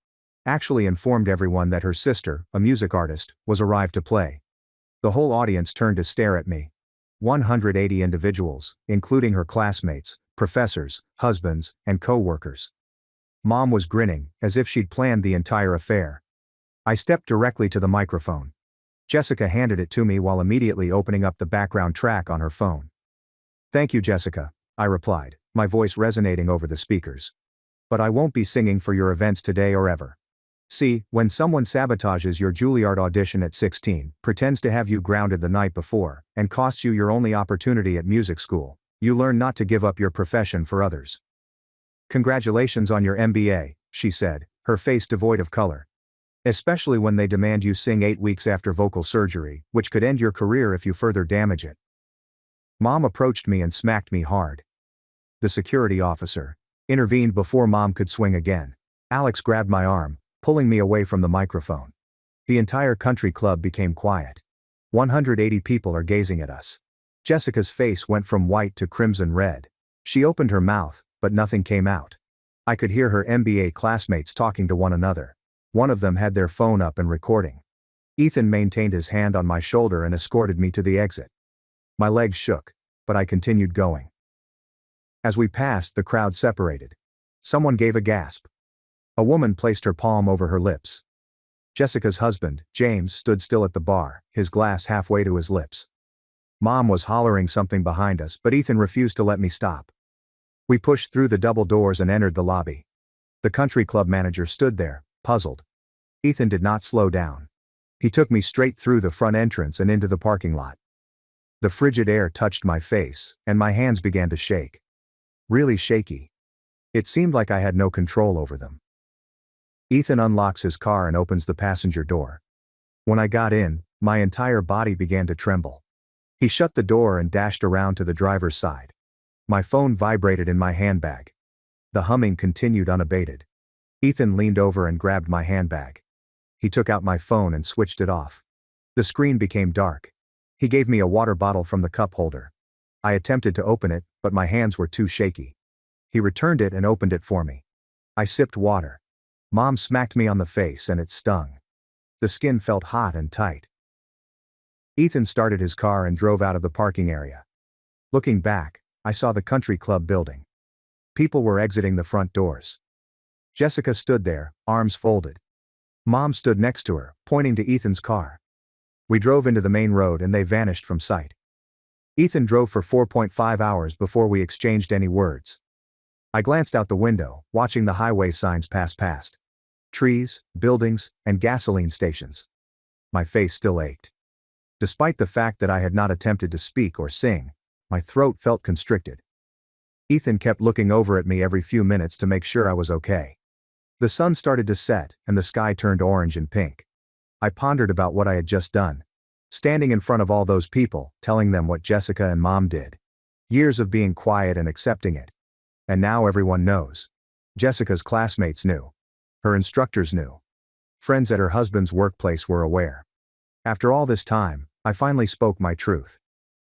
Actually informed everyone that her sister, a music artist, was arrived to play. The whole audience turned to stare at me. 180 individuals, including her classmates, professors, husbands, and co-workers. Mom was grinning, as if she'd planned the entire affair. I stepped directly to the microphone. Jessica handed it to me while immediately opening up the background track on her phone. Thank you, Jessica, I replied, my voice resonating over the speakers. But I won't be singing for your events today or ever. See, when someone sabotages your Juilliard audition at 16, pretends to have you grounded the night before, and costs you your only opportunity at music school, you learn not to give up your profession for others. Congratulations on your MBA, she said, her face devoid of color. Especially when they demand you sing 8 weeks after vocal surgery, which could end your career if you further damage it. Mom approached me and smacked me hard. The security officer intervened before Mom could swing again. Alex grabbed my arm, pulling me away from the microphone. The entire country club became quiet. 180 people are gazing at us. Jessica's face went from white to crimson red. She opened her mouth, but nothing came out. I could hear her MBA classmates talking to one another. One of them had their phone up and recording. Ethan maintained his hand on my shoulder and escorted me to the exit. My legs shook, but I continued going. As we passed, the crowd separated. Someone gave a gasp. A woman placed her palm over her lips. Jessica's husband, James, stood still at the bar, his glass halfway to his lips. Mom was hollering something behind us, but Ethan refused to let me stop. We pushed through the double doors and entered the lobby. The country club manager stood there, puzzled. Ethan did not slow down. He took me straight through the front entrance and into the parking lot. The frigid air touched my face, and my hands began to shake. Really shaky. It seemed like I had no control over them. Ethan unlocks his car and opens the passenger door. When I got in, my entire body began to tremble. He shut the door and dashed around to the driver's side. My phone vibrated in my handbag. The humming continued unabated. Ethan leaned over and grabbed my handbag. He took out my phone and switched it off. The screen became dark. He gave me a water bottle from the cup holder. I attempted to open it, but my hands were too shaky. He returned it and opened it for me. I sipped water. Mom smacked me on the face and it stung. The skin felt hot and tight. Ethan started his car and drove out of the parking area. Looking back, I saw the country club building. People were exiting the front doors. Jessica stood there, arms folded. Mom stood next to her, pointing to Ethan's car. We drove into the main road and they vanished from sight. Ethan drove for 4.5 hours before we exchanged any words. I glanced out the window, watching the highway signs pass past. Trees, buildings, and gasoline stations. My face still ached. Despite the fact that I had not attempted to speak or sing, my throat felt constricted. Ethan kept looking over at me every few minutes to make sure I was okay. The sun started to set, and the sky turned orange and pink. I pondered about what I had just done. Standing in front of all those people, telling them what Jessica and Mom did. Years of being quiet and accepting it. And now everyone knows. Jessica's classmates knew. Her instructors knew. Friends at her husband's workplace were aware. After all this time, I finally spoke my truth.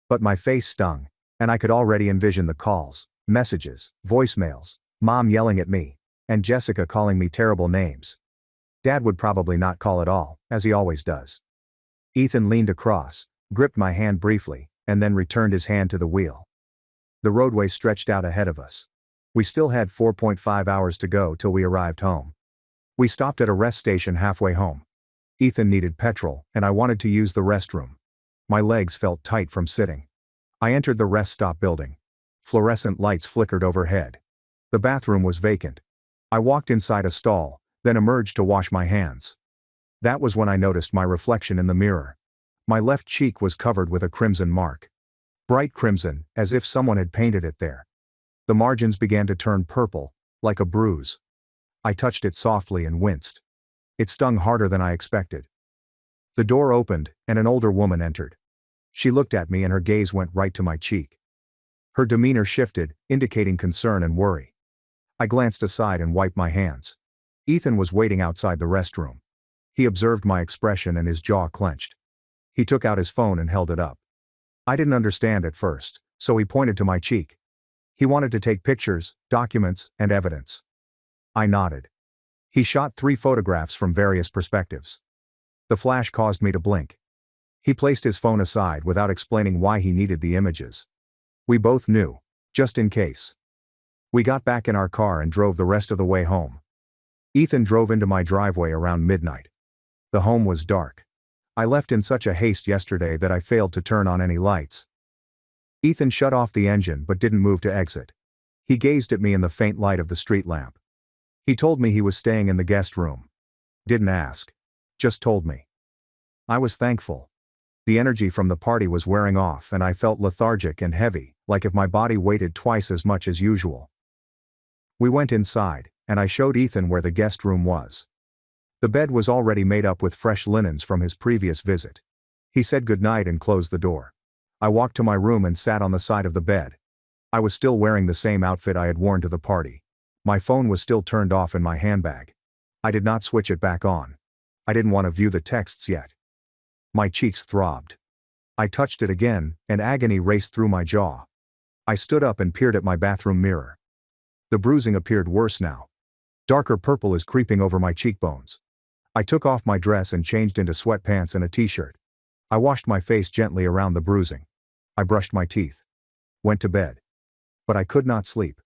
But my face stung, and I could already envision the calls, messages, voicemails, Mom yelling at me, and Jessica calling me terrible names. Dad would probably not call at all, as he always does. Ethan leaned across, gripped my hand briefly, and then returned his hand to the wheel. The roadway stretched out ahead of us. We still had 4.5 hours to go till we arrived home. We stopped at a rest station halfway home. Ethan needed petrol, and I wanted to use the restroom. My legs felt tight from sitting. I entered the rest stop building. Fluorescent lights flickered overhead. The bathroom was vacant. I walked inside a stall, then emerged to wash my hands. That was when I noticed my reflection in the mirror. My left cheek was covered with a crimson mark. Bright crimson, as if someone had painted it there. The margins began to turn purple, like a bruise. I touched it softly and winced. It stung harder than I expected. The door opened, and an older woman entered. She looked at me and her gaze went right to my cheek. Her demeanor shifted, indicating concern and worry. I glanced aside and wiped my hands. Ethan was waiting outside the restroom. He observed my expression and his jaw clenched. He took out his phone and held it up. I didn't understand at first, so he pointed to my cheek. He wanted to take pictures, documents, and evidence. I nodded. He shot 3 photographs from various perspectives. The flash caused me to blink. He placed his phone aside without explaining why he needed the images. We both knew, just in case. We got back in our car and drove the rest of the way home. Ethan drove into my driveway around midnight. The home was dark. I left in such a haste yesterday that I failed to turn on any lights. Ethan shut off the engine but didn't move to exit. He gazed at me in the faint light of the street lamp. He told me he was staying in the guest room. Didn't ask. Just told me. I was thankful. The energy from the party was wearing off and I felt lethargic and heavy, like if my body weighted twice as much as usual. We went inside, and I showed Ethan where the guest room was. The bed was already made up with fresh linens from his previous visit. He said goodnight and closed the door. I walked to my room and sat on the side of the bed. I was still wearing the same outfit I had worn to the party. My phone was still turned off in my handbag. I did not switch it back on. I didn't want to view the texts yet. My cheeks throbbed. I touched it again, and agony raced through my jaw. I stood up and peered at my bathroom mirror. The bruising appeared worse now. Darker purple is creeping over my cheekbones. I took off my dress and changed into sweatpants and a t-shirt. I washed my face gently around the bruising. I brushed my teeth. Went to bed. But I could not sleep.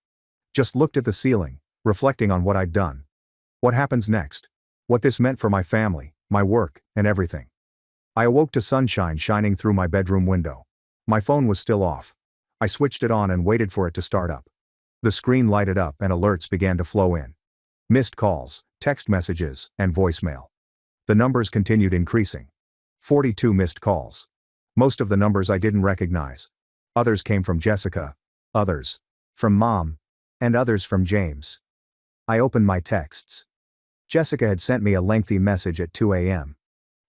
Just looked at the ceiling, reflecting on what I'd done. What happens next? What this meant for my family, my work, and everything. I awoke to sunshine shining through my bedroom window. My phone was still off. I switched it on and waited for it to start up. The screen lighted up and alerts began to flow in. Missed calls, text messages, and voicemail. The numbers continued increasing. 42 missed calls. Most of the numbers I didn't recognize. Others came from Jessica. Others from Mom. And others from James. I opened my texts. Jessica had sent me a lengthy message at 2 a.m.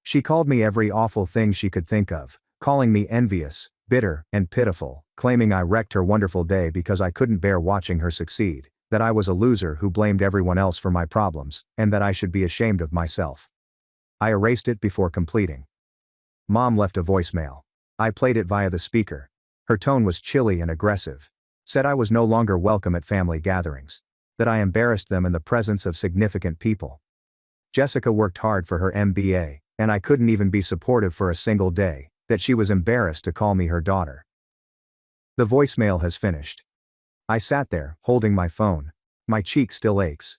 She called me every awful thing she could think of, calling me envious, bitter, and pitiful, claiming I wrecked her wonderful day because I couldn't bear watching her succeed, that I was a loser who blamed everyone else for my problems, and that I should be ashamed of myself. I erased it before completing. Mom left a voicemail. I played it via the speaker. Her tone was chilly and aggressive. Said I was no longer welcome at family gatherings. That I embarrassed them in the presence of significant people. Jessica worked hard for her MBA, and I couldn't even be supportive for a single day, that she was embarrassed to call me her daughter. The voicemail has finished. I sat there, holding my phone. My cheek still aches.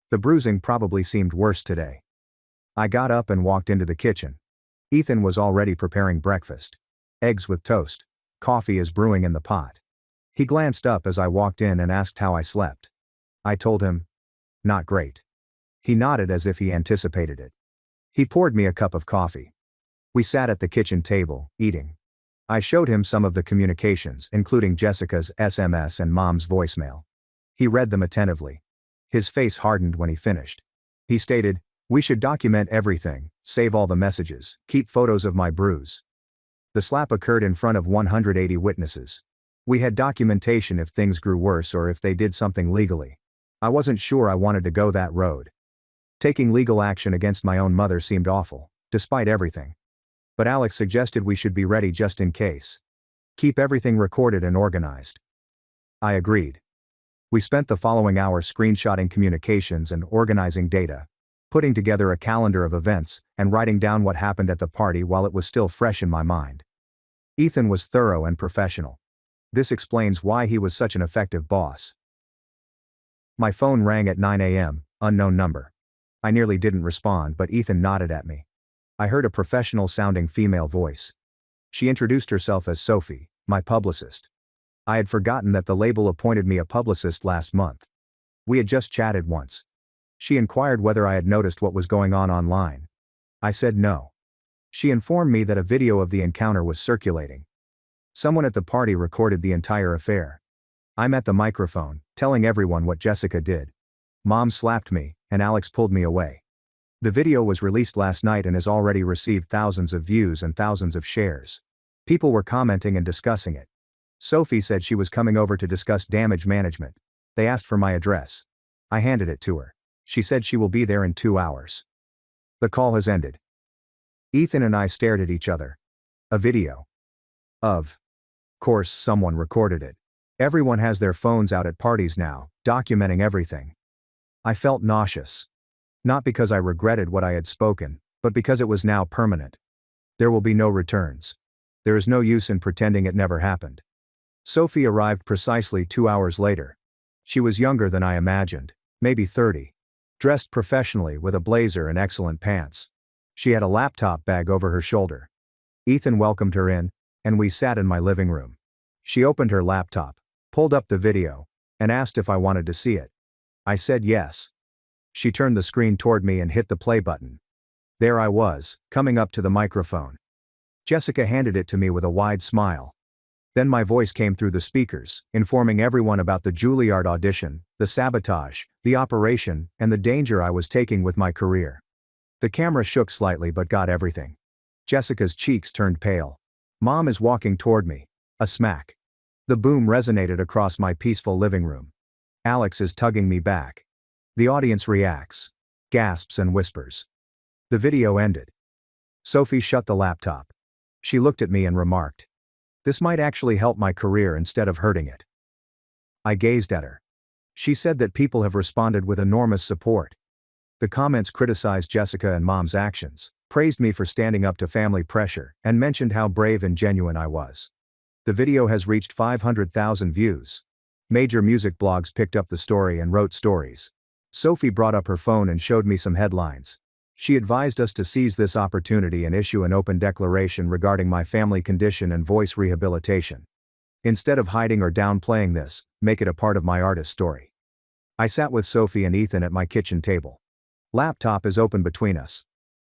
The bruising probably seemed worse today. I got up and walked into the kitchen. Ethan was already preparing breakfast. Eggs with toast. Coffee is brewing in the pot. He glanced up as I walked in and asked how I slept. I told him, "Not great." He nodded as if he anticipated it. He poured me a cup of coffee. We sat at the kitchen table, eating. I showed him some of the communications, including Jessica's SMS and Mom's voicemail. He read them attentively. His face hardened when he finished. He stated, "We should document everything, save all the messages, keep photos of my bruise." The slap occurred in front of 180 witnesses. We had documentation if things grew worse or if they did something legally. I wasn't sure I wanted to go that road. Taking legal action against my own mother seemed awful, despite everything. But Alex suggested we should be ready just in case. Keep everything recorded and organized. I agreed. We spent the following hour screenshotting communications and organizing data, putting together a calendar of events, and writing down what happened at the party while it was still fresh in my mind. Ethan was thorough and professional. This explains why he was such an effective boss. My phone rang at 9 a.m., unknown number. I nearly didn't respond, but Ethan nodded at me. I heard a professional-sounding female voice. She introduced herself as Sophie, my publicist. I had forgotten that the label appointed me a publicist last month. We had just chatted once. She inquired whether I had noticed what was going on online. I said no. She informed me that a video of the encounter was circulating. Someone at the party recorded the entire affair. I'm at the microphone, telling everyone what Jessica did. Mom slapped me, and Alex pulled me away. The video was released last night and has already received thousands of views and thousands of shares. People were commenting and discussing it. Sophie said she was coming over to discuss damage management. They asked for my address. I handed it to her. She said she will be there in 2 hours. The call has ended. Ethan and I stared at each other. A video. Of course, someone recorded it. Everyone has their phones out at parties now, documenting everything. I felt nauseous. Not because I regretted what I had spoken, but because it was now permanent. There will be no returns. There is no use in pretending it never happened. Sophie arrived precisely 2 hours later. She was younger than I imagined, maybe 30. Dressed professionally with a blazer and excellent pants. She had a laptop bag over her shoulder. Ethan welcomed her in, and we sat in my living room. She opened her laptop, pulled up the video, and asked if I wanted to see it. I said yes. She turned the screen toward me and hit the play button. There I was, coming up to the microphone. Jessica handed it to me with a wide smile. Then my voice came through the speakers, informing everyone about the Juilliard audition, the sabotage, the operation, and the danger I was taking with my career. The camera shook slightly but got everything. Jessica's cheeks turned pale. Mom is walking toward me. A smack. The boom resonated across my peaceful living room. Alex is tugging me back. The audience reacts. Gasps and whispers. The video ended. Sophie shut the laptop. She looked at me and remarked, "This might actually help my career instead of hurting it." I gazed at her. She said that people have responded with enormous support. The comments criticized Jessica and Mom's actions, praised me for standing up to family pressure, and mentioned how brave and genuine I was. The video has reached 500,000 views. Major music blogs picked up the story and wrote stories. Sophie brought up her phone and showed me some headlines. She advised us to seize this opportunity and issue an open declaration regarding my family condition and voice rehabilitation. Instead of hiding or downplaying this, make it a part of my artist story. I sat with Sophie and Ethan at my kitchen table. Laptop is open between us.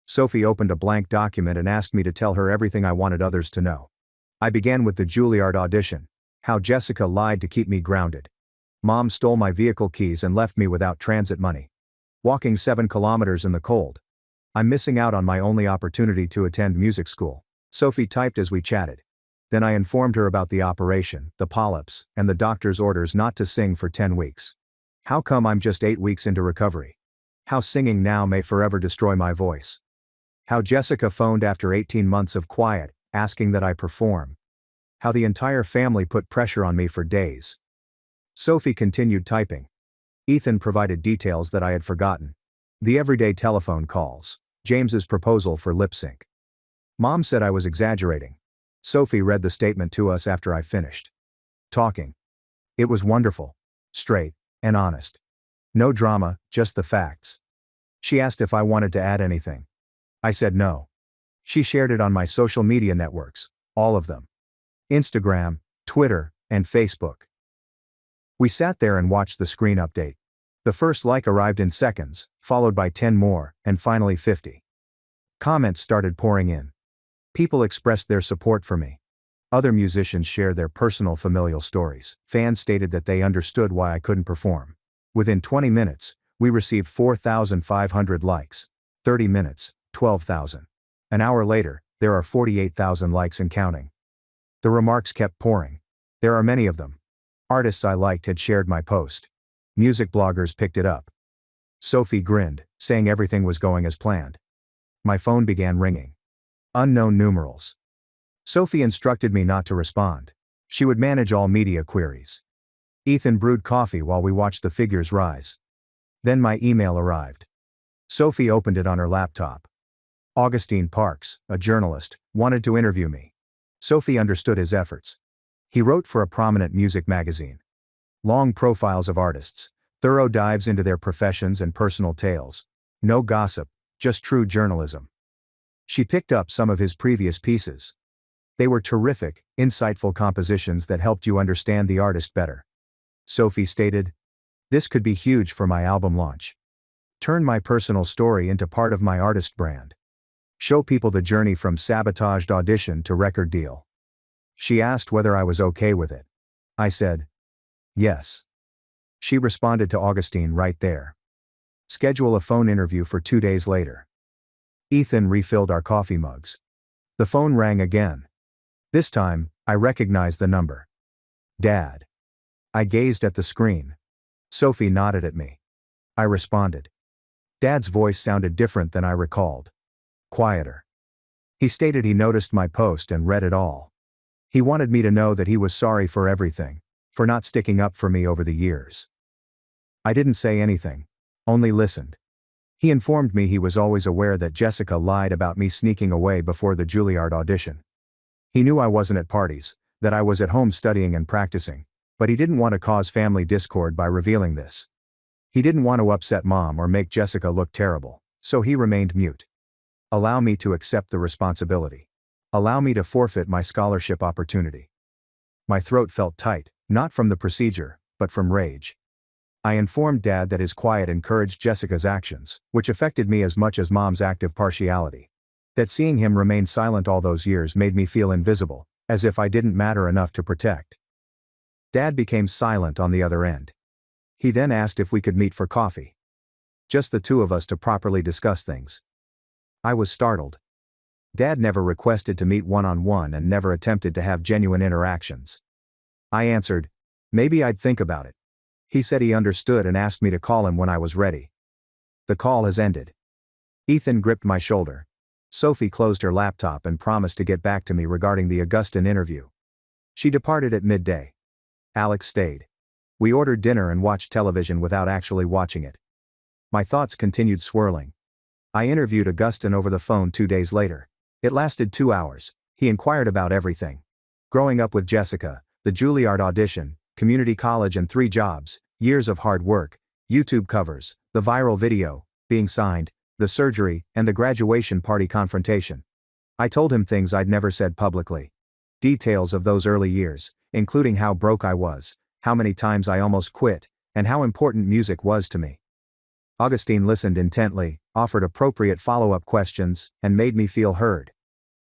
Sophie opened a blank document and asked me to tell her everything I wanted others to know. I began with the Juilliard audition, how Jessica lied to keep me grounded. Mom stole my vehicle keys and left me without transit money. Walking 7 kilometers in the cold. I'm missing out on my only opportunity to attend music school. Sophie typed as we chatted. Then I informed her about the operation, the polyps, and the doctor's orders not to sing for 10 weeks. How come I'm just 8 weeks into recovery? How singing now may forever destroy my voice. How Jessica phoned after 18 months of quiet, asking that I perform. How the entire family put pressure on me for days. Sophie continued typing. Ethan provided details that I had forgotten. The everyday telephone calls. James's proposal for lip sync. Mom said I was exaggerating. Sophie read the statement to us after I finished talking. It was wonderful. Straight and honest. No drama, just the facts. She asked if I wanted to add anything. I said no. She shared it on my social media networks, all of them. Instagram, Twitter, and Facebook. We sat there and watched the screen update. The first like arrived in seconds, followed by 10 more, and finally 50. Comments started pouring in. People expressed their support for me. Other musicians shared their personal familial stories. Fans stated that they understood why I couldn't perform. Within 20 minutes, we received 4,500 likes. 30 minutes, 12,000. An hour later, there are 48,000 likes and counting. The remarks kept pouring. There are many of them. Artists I liked had shared my post. Music bloggers picked it up. Sophie grinned, saying everything was going as planned. My phone began ringing. Unknown numerals. Sophie instructed me not to respond. She would manage all media queries. Ethan brewed coffee while we watched the figures rise. Then my email arrived. Sophie opened it on her laptop. Augustine Parks, a journalist, wanted to interview me. Sophie understood his efforts. He wrote for a prominent music magazine. Long profiles of artists, thorough dives into their professions and personal tales. No gossip, just true journalism. She picked up some of his previous pieces. They were terrific, insightful compositions that helped you understand the artist better. Sophie stated, "This could be huge for my album launch. Turn my personal story into part of my artist brand. Show people the journey from sabotaged audition to record deal." She asked whether I was okay with it. I said, yes. She responded to Augustine right there. Schedule a phone interview for 2 days later. Ethan refilled our coffee mugs. The phone rang again. This time, I recognized the number. Dad. I gazed at the screen. Sophie nodded at me. I responded. Dad's voice sounded different than I recalled. Quieter. He stated he noticed my post and read it all. He wanted me to know that he was sorry for everything, for not sticking up for me over the years. I didn't say anything, only listened. He informed me he was always aware that Jessica lied about me sneaking away before the Juilliard audition. He knew I wasn't at parties, that I was at home studying and practicing, but he didn't want to cause family discord by revealing this. He didn't want to upset Mom or make Jessica look terrible, so he remained mute. Allow me to accept the responsibility. Allow me to forfeit my scholarship opportunity. My throat felt tight, not from the procedure, but from rage. I informed Dad that his quiet encouraged Jessica's actions, which affected me as much as Mom's active partiality. That seeing him remain silent all those years made me feel invisible, as if I didn't matter enough to protect. Dad became silent on the other end. He then asked if we could meet for coffee. Just the two of us to properly discuss things. I was startled. Dad never requested to meet one-on-one and never attempted to have genuine interactions. I answered, maybe I'd think about it. He said he understood and asked me to call him when I was ready. The call has ended. Ethan gripped my shoulder. Sophie closed her laptop and promised to get back to me regarding the Augustine interview. She departed at midday. Alex stayed. We ordered dinner and watched television without actually watching it. My thoughts continued swirling. I interviewed Augustine over the phone 2 days later. It lasted 2 hours. He inquired about everything. Growing up with Jessica, the Juilliard audition, community college and 3 jobs, years of hard work, YouTube covers, the viral video, being signed, the surgery, and the graduation party confrontation. I told him things I'd never said publicly. Details of those early years, including how broke I was, how many times I almost quit, and how important music was to me. Augustine listened intently, offered appropriate follow-up questions, and made me feel heard.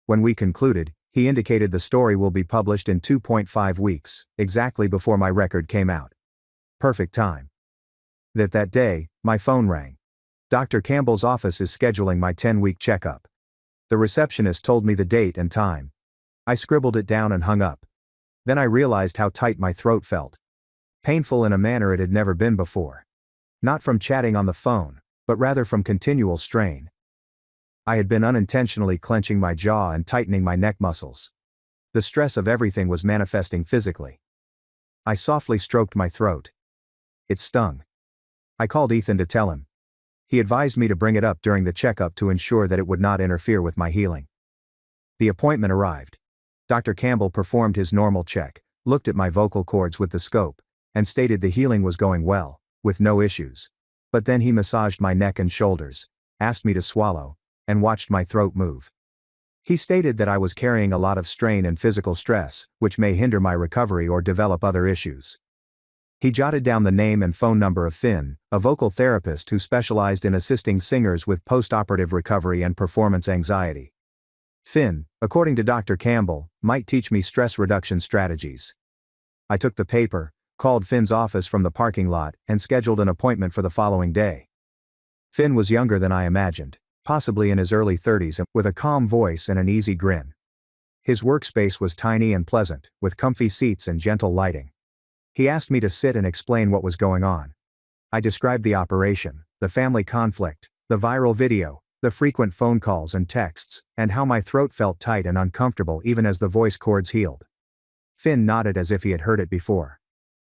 When we concluded, he indicated the story will be published in 2.5 weeks, exactly before my record came out. Perfect time. That day, my phone rang. Dr. Campbell's office is scheduling my 10-week checkup. The receptionist told me the date and time. I scribbled it down and hung up. Then I realized how tight my throat felt. Painful in a manner it had never been before. Not from chatting on the phone, but rather from continual strain. I had been unintentionally clenching my jaw and tightening my neck muscles. The stress of everything was manifesting physically. I softly stroked my throat. It stung. I called Ethan to tell him. He advised me to bring it up during the checkup to ensure that it would not interfere with my healing. The appointment arrived. Dr. Campbell performed his normal check, looked at my vocal cords with the scope, and stated the healing was going well, with no issues. But then he massaged my neck and shoulders, asked me to swallow, and watched my throat move. He stated that I was carrying a lot of strain and physical stress, which may hinder my recovery or develop other issues. He jotted down the name and phone number of Finn, a vocal therapist who specialized in assisting singers with post-operative recovery and performance anxiety. Finn, according to Dr. Campbell, might teach me stress reduction strategies. I took the paper, called Finn's office from the parking lot, and scheduled an appointment for the following day. Finn was younger than I imagined, possibly in his early 30s, and with a calm voice and an easy grin. His workspace was tiny and pleasant, with comfy seats and gentle lighting. He asked me to sit and explain what was going on. I described the operation, the family conflict, the viral video, the frequent phone calls and texts, and how my throat felt tight and uncomfortable even as the voice cords healed. Finn nodded as if he had heard it before.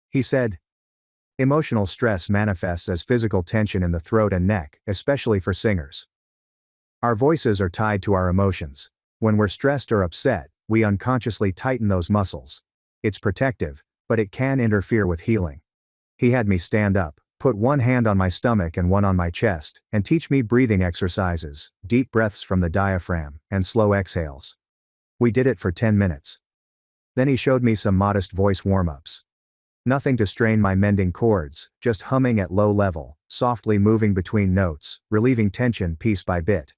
He said, "Emotional stress manifests as physical tension in the throat and neck, especially for singers. Our voices are tied to our emotions. When we're stressed or upset, we unconsciously tighten those muscles. It's protective, but it can interfere with healing." He had me stand up, put one hand on my stomach and one on my chest, and teach me breathing exercises, deep breaths from the diaphragm, and slow exhales. We did it for 10 minutes. Then he showed me some modest voice warm-ups. Nothing to strain my mending chords, just humming at low level, softly moving between notes, relieving tension piece by bit.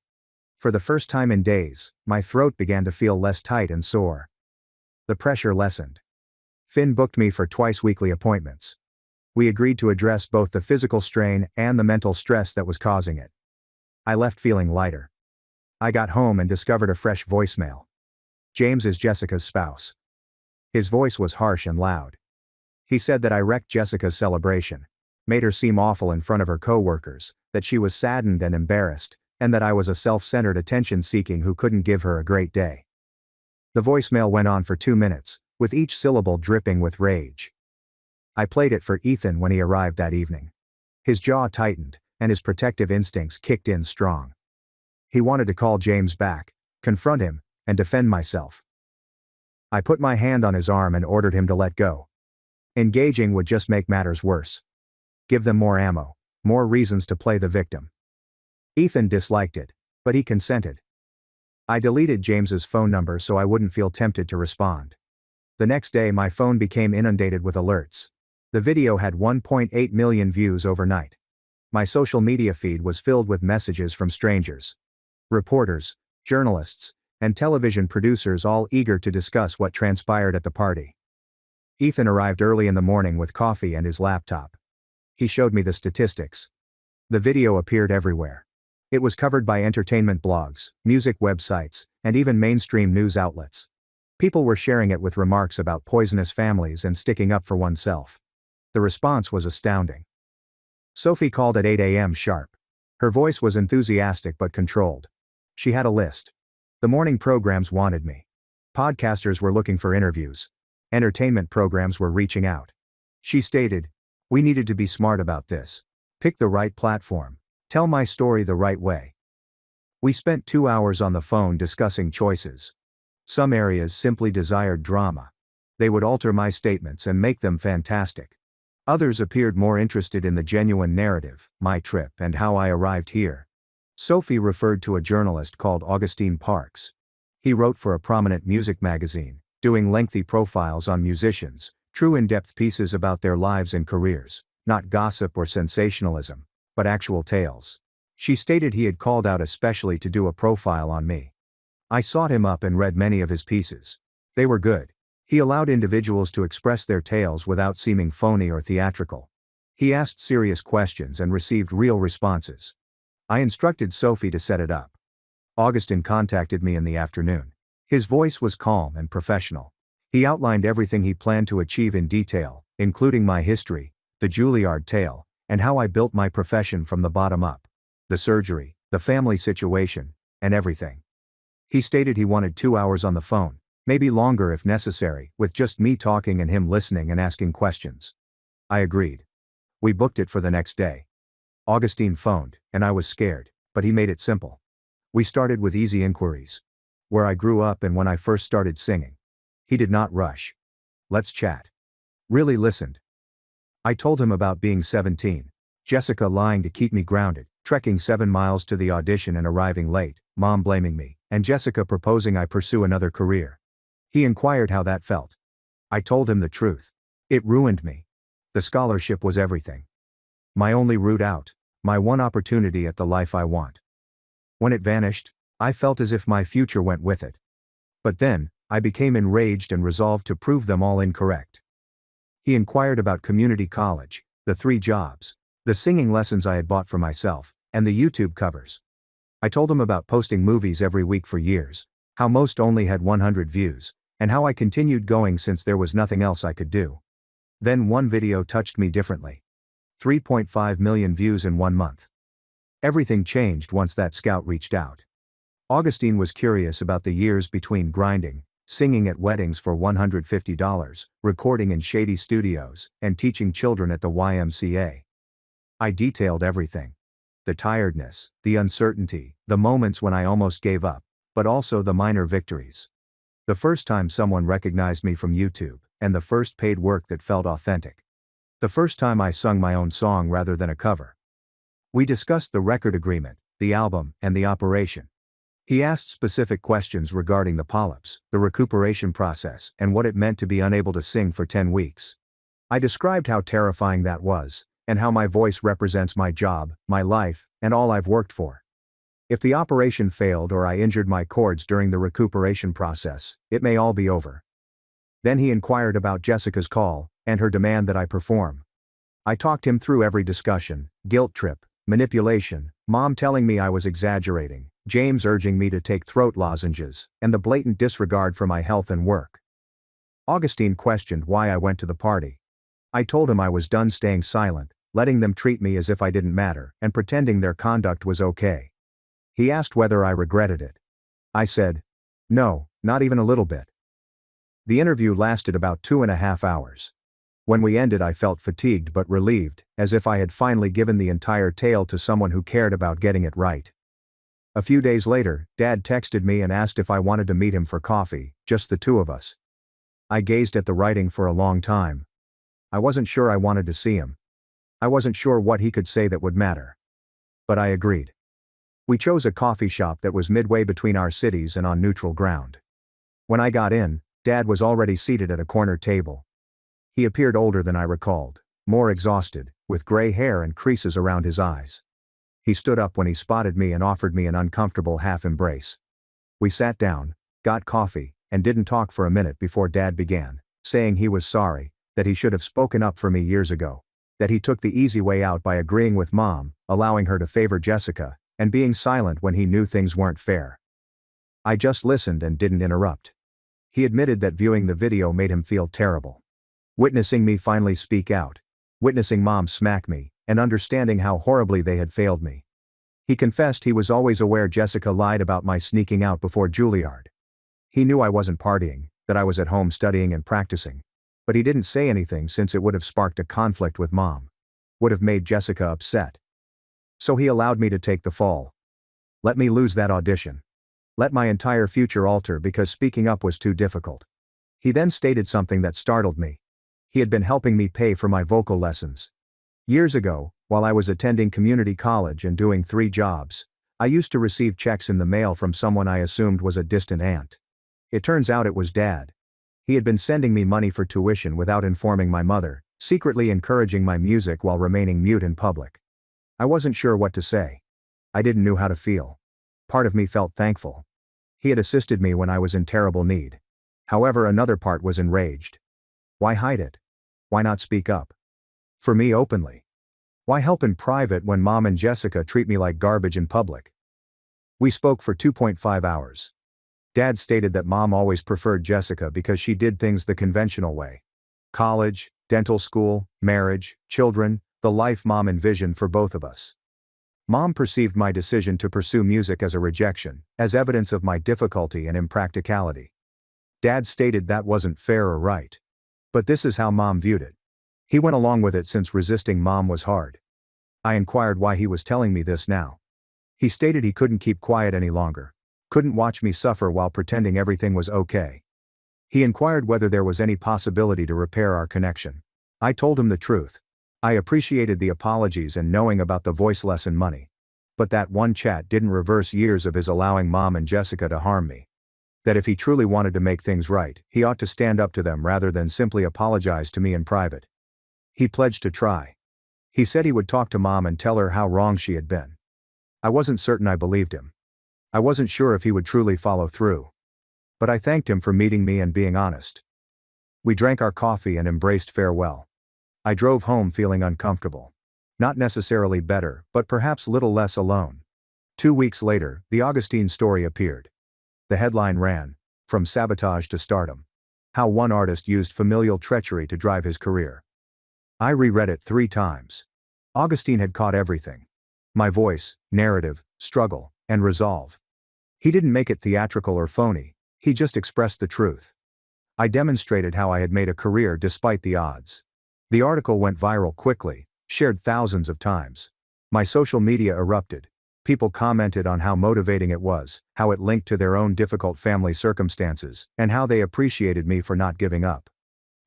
For the first time in days, my throat began to feel less tight and sore. The pressure lessened. Finn booked me for twice-weekly appointments. We agreed to address both the physical strain and the mental stress that was causing it. I left feeling lighter. I got home and discovered a fresh voicemail. James is Jessica's spouse. His voice was harsh and loud. He said that I wrecked Jessica's celebration, made her seem awful in front of her co-workers, that she was saddened and embarrassed, and that I was a self-centered attention-seeking who couldn't give her a great day. The voicemail went on for 2 minutes, with each syllable dripping with rage. I played it for Ethan when he arrived that evening. His jaw tightened, and his protective instincts kicked in strong. He wanted to call James back, confront him, and defend myself. I put my hand on his arm and ordered him to let go. Engaging would just make matters worse. Give them more ammo, more reasons to play the victim. Ethan disliked it, but he consented. I deleted James's phone number so I wouldn't feel tempted to respond. The next day my phone became inundated with alerts. The video had 1.8 million views overnight. My social media feed was filled with messages from strangers. Reporters, journalists, and television producers all eager to discuss what transpired at the party. Ethan arrived early in the morning with coffee and his laptop. He showed me the statistics. The video appeared everywhere. It was covered by entertainment blogs, music websites, and even mainstream news outlets. People were sharing it with remarks about poisonous families and sticking up for oneself. The response was astounding. Sophie called at 8 a.m. sharp. Her voice was enthusiastic but controlled. She had a list. The morning programs wanted me. Podcasters were looking for interviews. Entertainment programs were reaching out. She stated, "We needed to be smart about this. Pick the right platform. Tell my story the right way." We spent 2 hours on the phone discussing choices. Some areas simply desired drama. They would alter my statements and make them fantastic. Others appeared more interested in the genuine narrative, my trip and how I arrived here. Sophie referred to a journalist called Augustine Parks. He wrote for a prominent music magazine, doing lengthy profiles on musicians, true in-depth pieces about their lives and careers, not gossip or sensationalism, but actual tales. She stated he had called out especially to do a profile on me. I sought him up and read many of his pieces. They were good. He allowed individuals to express their tales without seeming phony or theatrical. He asked serious questions and received real responses. I instructed Sophie to set it up. Augustine contacted me in the afternoon. His voice was calm and professional. He outlined everything he planned to achieve in detail, including my history, the Juilliard tale, and how I built my profession from the bottom up. The surgery, the family situation, and everything. He stated he wanted 2 hours on the phone, maybe longer if necessary, with just me talking and him listening and asking questions. I agreed. We booked it for the next day. Augustine phoned, and I was scared, but he made it simple. We started with easy inquiries. Where I grew up and when I first started singing. He did not rush. Let's chat. Really listened. I told him about being 17, Jessica lying to keep me grounded, trekking 7 miles to the audition and arriving late, Mom blaming me, and Jessica proposing I pursue another career. He inquired how that felt. I told him the truth. It ruined me. The scholarship was everything. My only route out, my one opportunity at the life I want. When it vanished, I felt as if my future went with it. But then, I became enraged and resolved to prove them all incorrect. He inquired about community college, the 3 jobs, the singing lessons I had bought for myself, and the YouTube covers. I told him about posting movies every week for years, how most only had 100 views, and how I continued going since there was nothing else I could do. Then one video touched me differently. 3.5 million views in 1 month. Everything changed once that scout reached out. Augustine was curious about the years between grinding, singing at weddings for $150, recording in shady studios, and teaching children at the YMCA. I detailed everything. The tiredness, the uncertainty, the moments when I almost gave up, but also the minor victories. The first time someone recognized me from YouTube, and the first paid work that felt authentic. The first time I sung my own song rather than a cover. We discussed the record agreement, the album, and the operation. He asked specific questions regarding the polyps, the recuperation process, and what it meant to be unable to sing for 10 weeks. I described how terrifying that was, and how my voice represents my job, my life, and all I've worked for. If the operation failed or I injured my cords during the recuperation process, it may all be over. Then he inquired about Jessica's call, and her demand that I perform. I talked him through every discussion, guilt trip, manipulation, Mom telling me I was exaggerating, James urging me to take throat lozenges, and the blatant disregard for my health and work. Augustine questioned why I went to the party. I told him I was done staying silent, letting them treat me as if I didn't matter, and pretending their conduct was okay. He asked whether I regretted it. I said, no, not even a little bit. The interview lasted about 2.5 hours. When we ended, I felt fatigued but relieved, as if I had finally given the entire tale to someone who cared about getting it right. A few days later, Dad texted me and asked if I wanted to meet him for coffee, just the 2 of us. I gazed at the writing for a long time. I wasn't sure I wanted to see him. I wasn't sure what he could say that would matter. But I agreed. We chose a coffee shop that was midway between our cities and on neutral ground. When I got in, Dad was already seated at a corner table. He appeared older than I recalled, more exhausted, with gray hair and creases around his eyes. He stood up when he spotted me and offered me an uncomfortable half-embrace. We sat down, got coffee, and didn't talk for a minute before Dad began, saying he was sorry, that he should have spoken up for me years ago, that he took the easy way out by agreeing with Mom, allowing her to favor Jessica, and being silent when he knew things weren't fair. I just listened and didn't interrupt. He admitted that viewing the video made him feel terrible. Witnessing me finally speak out, witnessing Mom smack me, and understanding how horribly they had failed me. He confessed he was always aware Jessica lied about my sneaking out before Juilliard. He knew I wasn't partying, that I was at home studying and practicing. But he didn't say anything since it would have sparked a conflict with Mom. Would have made Jessica upset. So he allowed me to take the fall. Let me lose that audition. Let my entire future alter because speaking up was too difficult. He then stated something that startled me. He had been helping me pay for my vocal lessons. Years ago, while I was attending community college and doing 3 jobs, I used to receive checks in the mail from someone I assumed was a distant aunt. It turns out it was Dad. He had been sending me money for tuition without informing my mother, secretly encouraging my music while remaining mute in public. I wasn't sure what to say. I didn't know how to feel. Part of me felt thankful. He had assisted me when I was in terrible need. However, another part was enraged. Why hide it? Why not speak up? For me openly. Why help in private when Mom and Jessica treat me like garbage in public? We spoke for 2.5 hours. Dad stated that Mom always preferred Jessica because she did things the conventional way. College, dental school, marriage, children, the life Mom envisioned for both of us. Mom perceived my decision to pursue music as a rejection, as evidence of my difficulty and impracticality. Dad stated that wasn't fair or right. But this is how Mom viewed it. He went along with it since resisting Mom was hard. I inquired why he was telling me this now. He stated he couldn't keep quiet any longer. Couldn't watch me suffer while pretending everything was okay. He inquired whether there was any possibility to repair our connection. I told him the truth. I appreciated the apologies and knowing about the voice lesson money. But that one chat didn't reverse years of his allowing Mom and Jessica to harm me. That if he truly wanted to make things right, he ought to stand up to them rather than simply apologize to me in private. He pledged to try. He said he would talk to Mom and tell her how wrong she had been. I wasn't certain I believed him. I wasn't sure if he would truly follow through. But I thanked him for meeting me and being honest. We drank our coffee and embraced farewell. I drove home feeling uncomfortable. Not necessarily better, but perhaps little less alone. 2 weeks later, the Augustine story appeared. The headline ran, "From Sabotage to Stardom. How one artist used familial treachery to drive his career." I reread it 3 times. Augustine had caught everything. My voice, narrative, struggle, and resolve. He didn't make it theatrical or phony, he just expressed the truth. I demonstrated how I had made a career despite the odds. The article went viral quickly, shared thousands of times. My social media erupted. People commented on how motivating it was, how it linked to their own difficult family circumstances, and how they appreciated me for not giving up.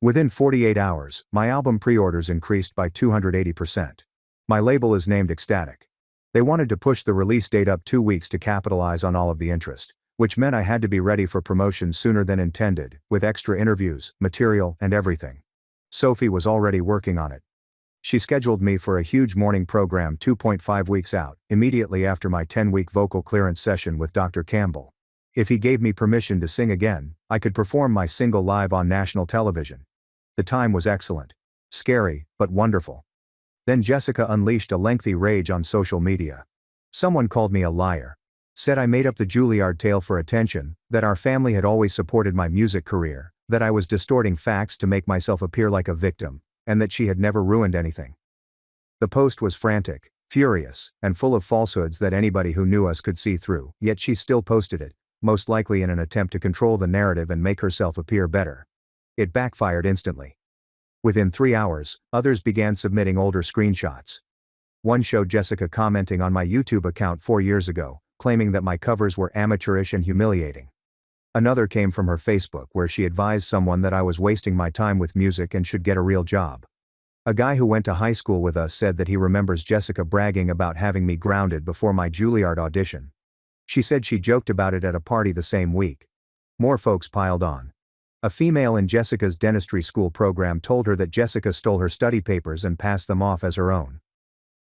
Within 48 hours, my album pre-orders increased by 280%. My label is named Ecstatic. They wanted to push the release date up 2 weeks to capitalize on all of the interest, which meant I had to be ready for promotion sooner than intended, with extra interviews, material, and everything. Sophie was already working on it. She scheduled me for a huge morning program 2.5 weeks out, immediately after my 10-week vocal clearance session with Dr. Campbell. If he gave me permission to sing again, I could perform my single live on national television. The time was excellent. Scary, but wonderful. Then Jessica unleashed a lengthy rage on social media. Someone called me a liar. Said I made up the Juilliard tale for attention, that our family had always supported my music career, that I was distorting facts to make myself appear like a victim, and that she had never ruined anything. The post was frantic, furious, and full of falsehoods that anybody who knew us could see through, yet she still posted it, most likely in an attempt to control the narrative and make herself appear better. It backfired instantly. Within 3 hours, others began submitting older screenshots. One showed Jessica commenting on my YouTube account 4 years ago, claiming that my covers were amateurish and humiliating. Another came from her Facebook where she advised someone that I was wasting my time with music and should get a real job. A guy who went to high school with us said that he remembers Jessica bragging about having me grounded before my Juilliard audition. She said she joked about it at a party the same week. More folks piled on. A female in Jessica's dentistry school program told her that Jessica stole her study papers and passed them off as her own.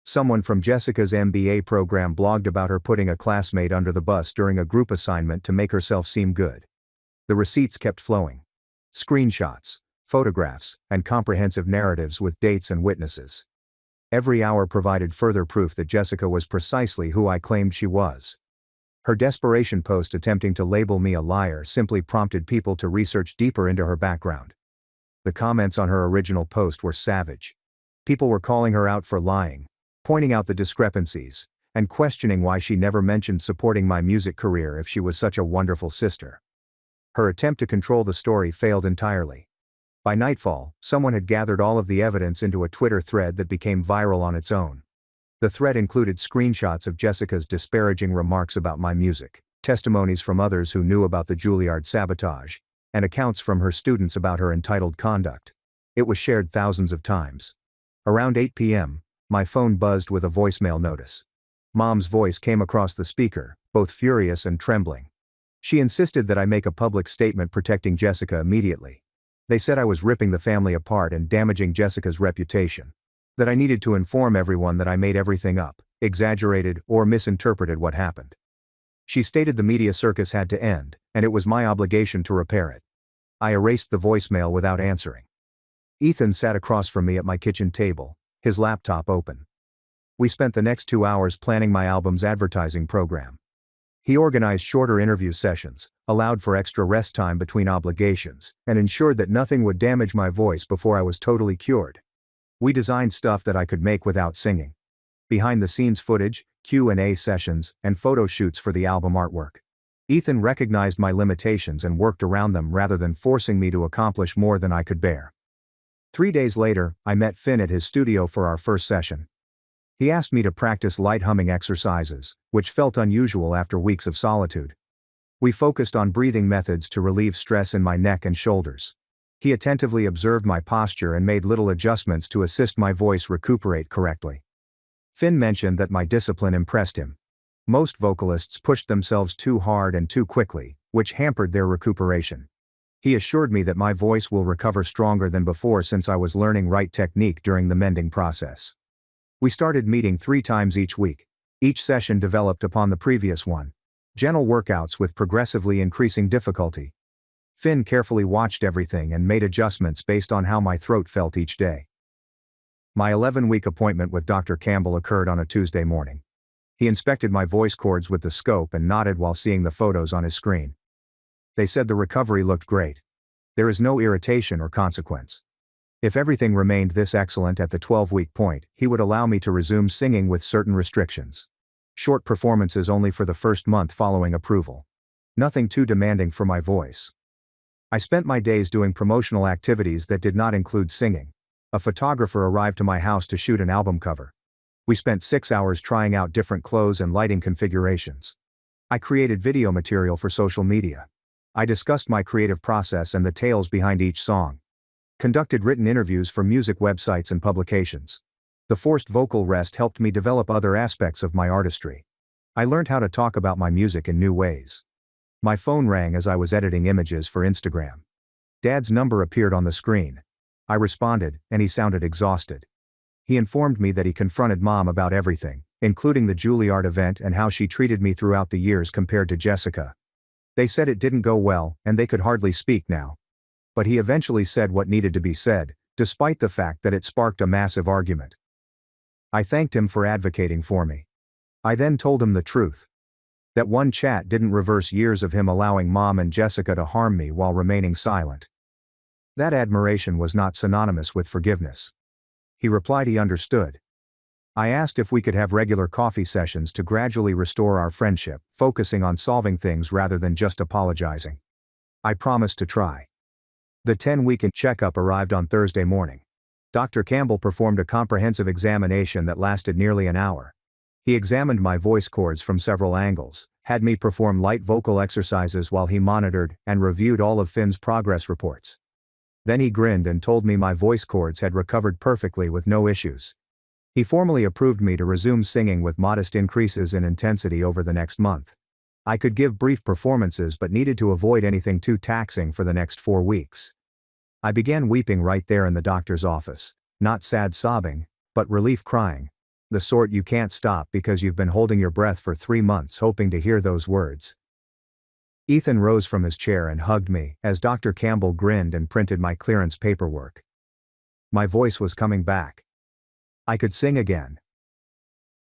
Someone from Jessica's MBA program blogged about her putting a classmate under the bus during a group assignment to make herself seem good. The receipts kept flowing. Screenshots, photographs, and comprehensive narratives with dates and witnesses. Every hour provided further proof that Jessica was precisely who I claimed she was. Her desperation post attempting to label me a liar simply prompted people to research deeper into her background. The comments on her original post were savage. People were calling her out for lying, pointing out the discrepancies, and questioning why she never mentioned supporting my music career if she was such a wonderful sister. Her attempt to control the story failed entirely. By nightfall, someone had gathered all of the evidence into a Twitter thread that became viral on its own. The thread included screenshots of Jessica's disparaging remarks about my music, testimonies from others who knew about the Juilliard sabotage, and accounts from her students about her entitled conduct. It was shared thousands of times. Around 8 p.m., my phone buzzed with a voicemail notice. Mom's voice came across the speaker, both furious and trembling. She insisted that I make a public statement protecting Jessica immediately. They said I was ripping the family apart and damaging Jessica's reputation. That I needed to inform everyone that I made everything up, exaggerated, or misinterpreted what happened. She stated the media circus had to end, and it was my obligation to repair it. I erased the voicemail without answering. Ethan sat across from me at my kitchen table, his laptop open. We spent the next 2 hours planning my album's advertising program. He organized shorter interview sessions, allowed for extra rest time between obligations, and ensured that nothing would damage my voice before I was totally cured. We designed stuff that I could make without singing. Behind-the-scenes footage, Q&A sessions, and photo shoots for the album artwork. Ethan recognized my limitations and worked around them rather than forcing me to accomplish more than I could bear. 3 days later, I met Finn at his studio for our first session. He asked me to practice light humming exercises, which felt unusual after weeks of solitude. We focused on breathing methods to relieve stress in my neck and shoulders. He attentively observed my posture and made little adjustments to assist my voice recuperate correctly. Finn mentioned that my discipline impressed him. Most vocalists pushed themselves too hard and too quickly, which hampered their recuperation. He assured me that my voice will recover stronger than before since I was learning right technique during the mending process. We started meeting 3 times each week. Each session developed upon the previous one. Gentle workouts with progressively increasing difficulty. Finn carefully watched everything and made adjustments based on how my throat felt each day. My 11-week appointment with Dr. Campbell occurred on a Tuesday morning. He inspected my voice cords with the scope and nodded while seeing the photos on his screen. They said the recovery looked great. There is no irritation or consequence. If everything remained this excellent at the 12-week point, he would allow me to resume singing with certain restrictions. Short performances only for the first month following approval. Nothing too demanding for my voice. I spent my days doing promotional activities that did not include singing. A photographer arrived to my house to shoot an album cover. We spent 6 hours trying out different clothes and lighting configurations. I created video material for social media. I discussed my creative process and the tales behind each song. Conducted written interviews for music websites and publications. The forced vocal rest helped me develop other aspects of my artistry. I learned how to talk about my music in new ways. My phone rang as I was editing images for Instagram. Dad's number appeared on the screen. I responded, and he sounded exhausted. He informed me that he confronted Mom about everything, including the Juilliard event and how she treated me throughout the years compared to Jessica. They said it didn't go well, and they could hardly speak now. But he eventually said what needed to be said, despite the fact that it sparked a massive argument. I thanked him for advocating for me. I then told him the truth. That one chat didn't reverse years of him allowing Mom and Jessica to harm me while remaining silent. That admiration was not synonymous with forgiveness. He replied he understood. I asked if we could have regular coffee sessions to gradually restore our friendship, focusing on solving things rather than just apologizing. I promised to try. The 10-week checkup arrived on Thursday morning. Dr. Campbell performed a comprehensive examination that lasted nearly an hour. He examined my voice cords from several angles, had me perform light vocal exercises while he monitored and reviewed all of Finn's progress reports. Then he grinned and told me my voice cords had recovered perfectly with no issues. He formally approved me to resume singing with modest increases in intensity over the next month. I could give brief performances but needed to avoid anything too taxing for the next 4 weeks. I began weeping right there in the doctor's office, not sad sobbing, but relief crying. The sort you can't stop because you've been holding your breath for 3 months hoping to hear those words. Ethan rose from his chair and hugged me as Dr. Campbell grinned and printed my clearance paperwork. My voice was coming back. I could sing again.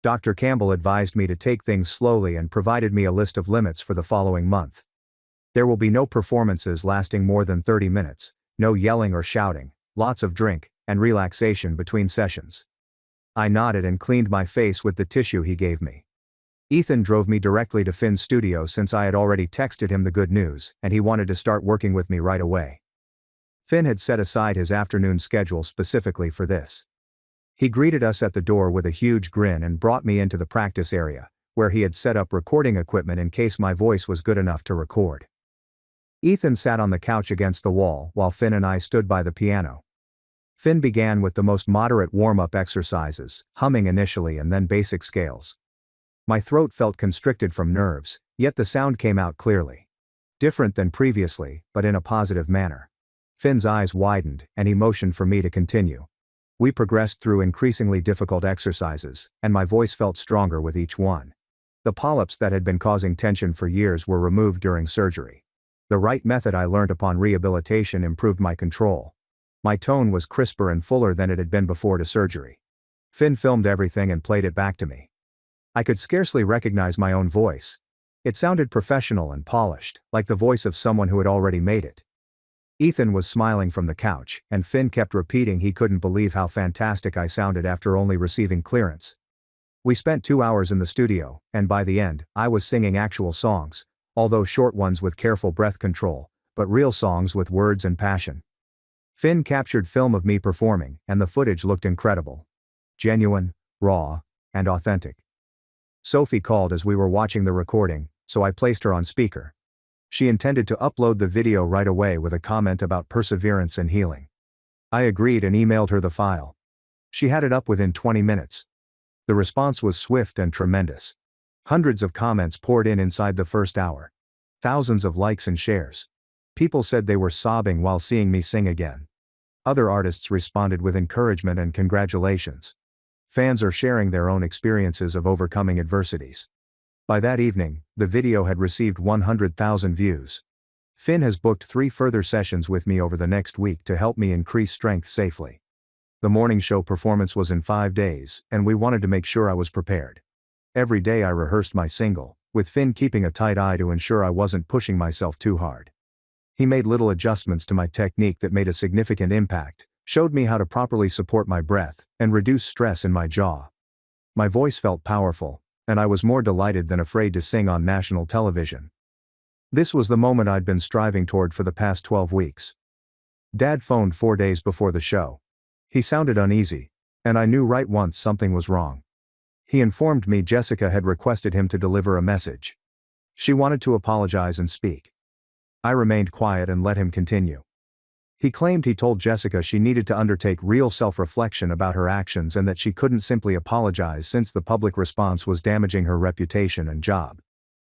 Dr. Campbell advised me to take things slowly and provided me a list of limits for the following month. There will be no performances lasting more than 30 minutes, no yelling or shouting, lots of drink, and relaxation between sessions. I nodded and cleaned my face with the tissue he gave me. Ethan drove me directly to Finn's studio since I had already texted him the good news, and he wanted to start working with me right away. Finn had set aside his afternoon schedule specifically for this. He greeted us at the door with a huge grin and brought me into the practice area, where he had set up recording equipment in case my voice was good enough to record. Ethan sat on the couch against the wall while Finn and I stood by the piano. Finn began with the most moderate warm-up exercises, humming initially and then basic scales. My throat felt constricted from nerves, yet the sound came out clearly. Different than previously, but in a positive manner. Finn's eyes widened, and he motioned for me to continue. We progressed through increasingly difficult exercises, and my voice felt stronger with each one. The polyps that had been causing tension for years were removed during surgery. The right method I learned upon rehabilitation improved my control. My tone was crisper and fuller than it had been before the surgery. Finn filmed everything and played it back to me. I could scarcely recognize my own voice. It sounded professional and polished, like the voice of someone who had already made it. Ethan was smiling from the couch, and Finn kept repeating he couldn't believe how fantastic I sounded after only receiving clearance. We spent 2 hours in the studio, and by the end, I was singing actual songs, although short ones with careful breath control, but real songs with words and passion. Finn captured film of me performing, and the footage looked incredible. Genuine, raw, and authentic. Sophie called as we were watching the recording, so I placed her on speaker. She intended to upload the video right away with a comment about perseverance and healing. I agreed and emailed her the file. She had it up within 20 minutes. The response was swift and tremendous. Hundreds of comments poured in inside the first hour. Thousands of likes and shares. People said they were sobbing while seeing me sing again. Other artists responded with encouragement and congratulations. Fans are sharing their own experiences of overcoming adversities. By that evening, the video had received 100,000 views. Finn has booked 3 further sessions with me over the next week to help me increase strength safely. The morning show performance was in 5 days, and we wanted to make sure I was prepared. Every day I rehearsed my single, with Finn keeping a tight eye to ensure I wasn't pushing myself too hard. He made little adjustments to my technique that made a significant impact, showed me how to properly support my breath, and reduce stress in my jaw. My voice felt powerful, and I was more delighted than afraid to sing on national television. This was the moment I'd been striving toward for the past 12 weeks. Dad phoned 4 days before the show. He sounded uneasy, and I knew right once something was wrong. He informed me Jessica had requested him to deliver a message. She wanted to apologize and speak. I remained quiet and let him continue. He claimed he told Jessica she needed to undertake real self-reflection about her actions and that she couldn't simply apologize since the public response was damaging her reputation and job.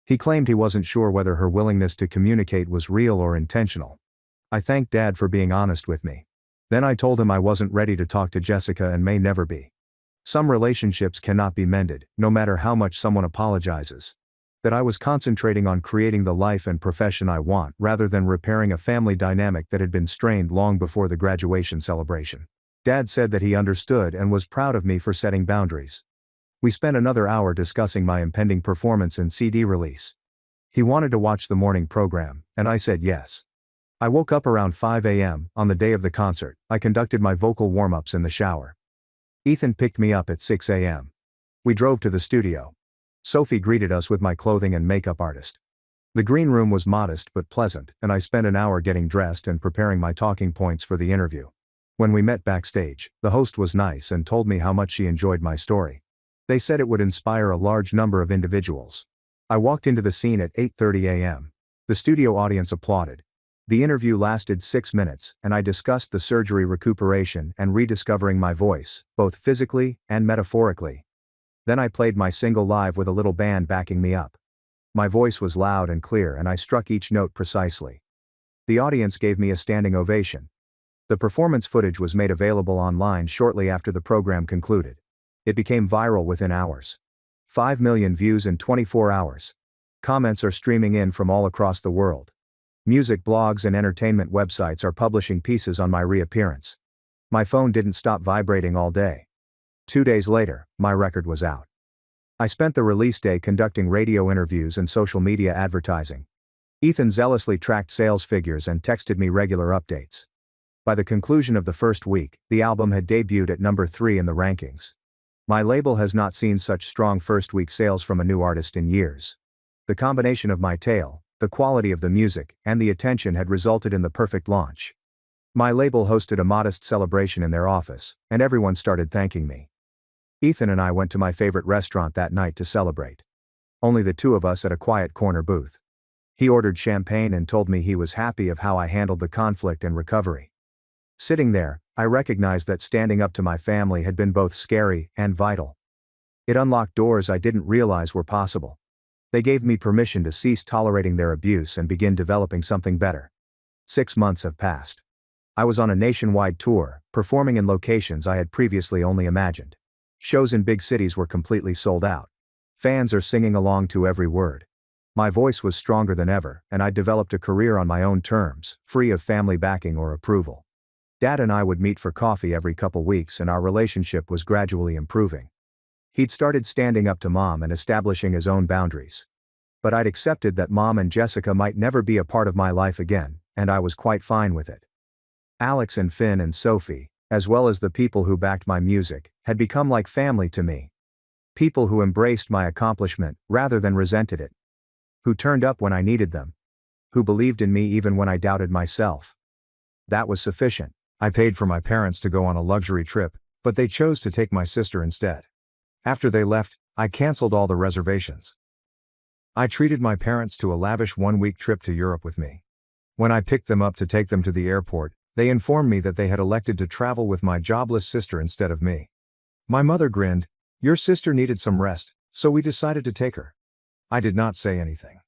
He claimed he wasn't sure whether her willingness to communicate was real or intentional. I thanked Dad for being honest with me. Then I told him I wasn't ready to talk to Jessica and may never be. Some relationships cannot be mended, no matter how much someone apologizes. That I was concentrating on creating the life and profession I want rather than repairing a family dynamic that had been strained long before the graduation celebration. Dad said that he understood and was proud of me for setting boundaries. We spent another hour discussing my impending performance and CD release. He wanted to watch the morning program, and I said yes. I woke up around 5 a.m. on the day of the concert. I conducted my vocal warm-ups in the shower. Ethan picked me up at 6 a.m. We drove to the studio. Sophie greeted us with my clothing and makeup artist. The green room was modest but pleasant, and I spent an hour getting dressed and preparing my talking points for the interview. When we met backstage, the host was nice and told me how much she enjoyed my story. They said it would inspire a large number of individuals. I walked into the scene at 8:30 a.m. The studio audience applauded. The interview lasted 6 minutes, and I discussed the surgery recuperation and rediscovering my voice, both physically and metaphorically. Then I played my single live with a little band backing me up. My voice was loud and clear and I struck each note precisely. The audience gave me a standing ovation. The performance footage was made available online shortly after the program concluded. It became viral within hours. 5 million views in 24 hours. Comments are streaming in from all across the world. Music blogs and entertainment websites are publishing pieces on my reappearance. My phone didn't stop vibrating all day. 2 days later, my record was out. I spent the release day conducting radio interviews and social media advertising. Ethan zealously tracked sales figures and texted me regular updates. By the conclusion of the first week, the album had debuted at number 3 in the rankings. My label has not seen such strong first-week sales from a new artist in years. The combination of my tale, the quality of the music, and the attention had resulted in the perfect launch. My label hosted a modest celebration in their office, and everyone started thanking me. Ethan and I went to my favorite restaurant that night to celebrate. Only the two of us at a quiet corner booth. He ordered champagne and told me he was happy of how I handled the conflict and recovery. Sitting there, I recognized that standing up to my family had been both scary and vital. It unlocked doors I didn't realize were possible. They gave me permission to cease tolerating their abuse and begin developing something better. 6 months have passed. I was on a nationwide tour, performing in locations I had previously only imagined. Shows in big cities were completely sold out. Fans are singing along to every word. My voice was stronger than ever, and I'd developed a career on my own terms, free of family backing or approval. Dad and I would meet for coffee every couple weeks and our relationship was gradually improving. He'd started standing up to Mom and establishing his own boundaries. But I'd accepted that Mom and Jessica might never be a part of my life again, and I was quite fine with it. Alex and Finn and Sophie, as well as the people who backed my music, had become like family to me. People who embraced my accomplishment rather than resented it. Who turned up when I needed them. Who believed in me even when I doubted myself. That was sufficient. I paid for my parents to go on a luxury trip, but they chose to take my sister instead. After they left, I canceled all the reservations. I treated my parents to a lavish 1-week trip to Europe with me. When I picked them up to take them to the airport, they informed me that they had elected to travel with my jobless sister instead of me. My mother grinned, "Your sister needed some rest, so we decided to take her." I did not say anything.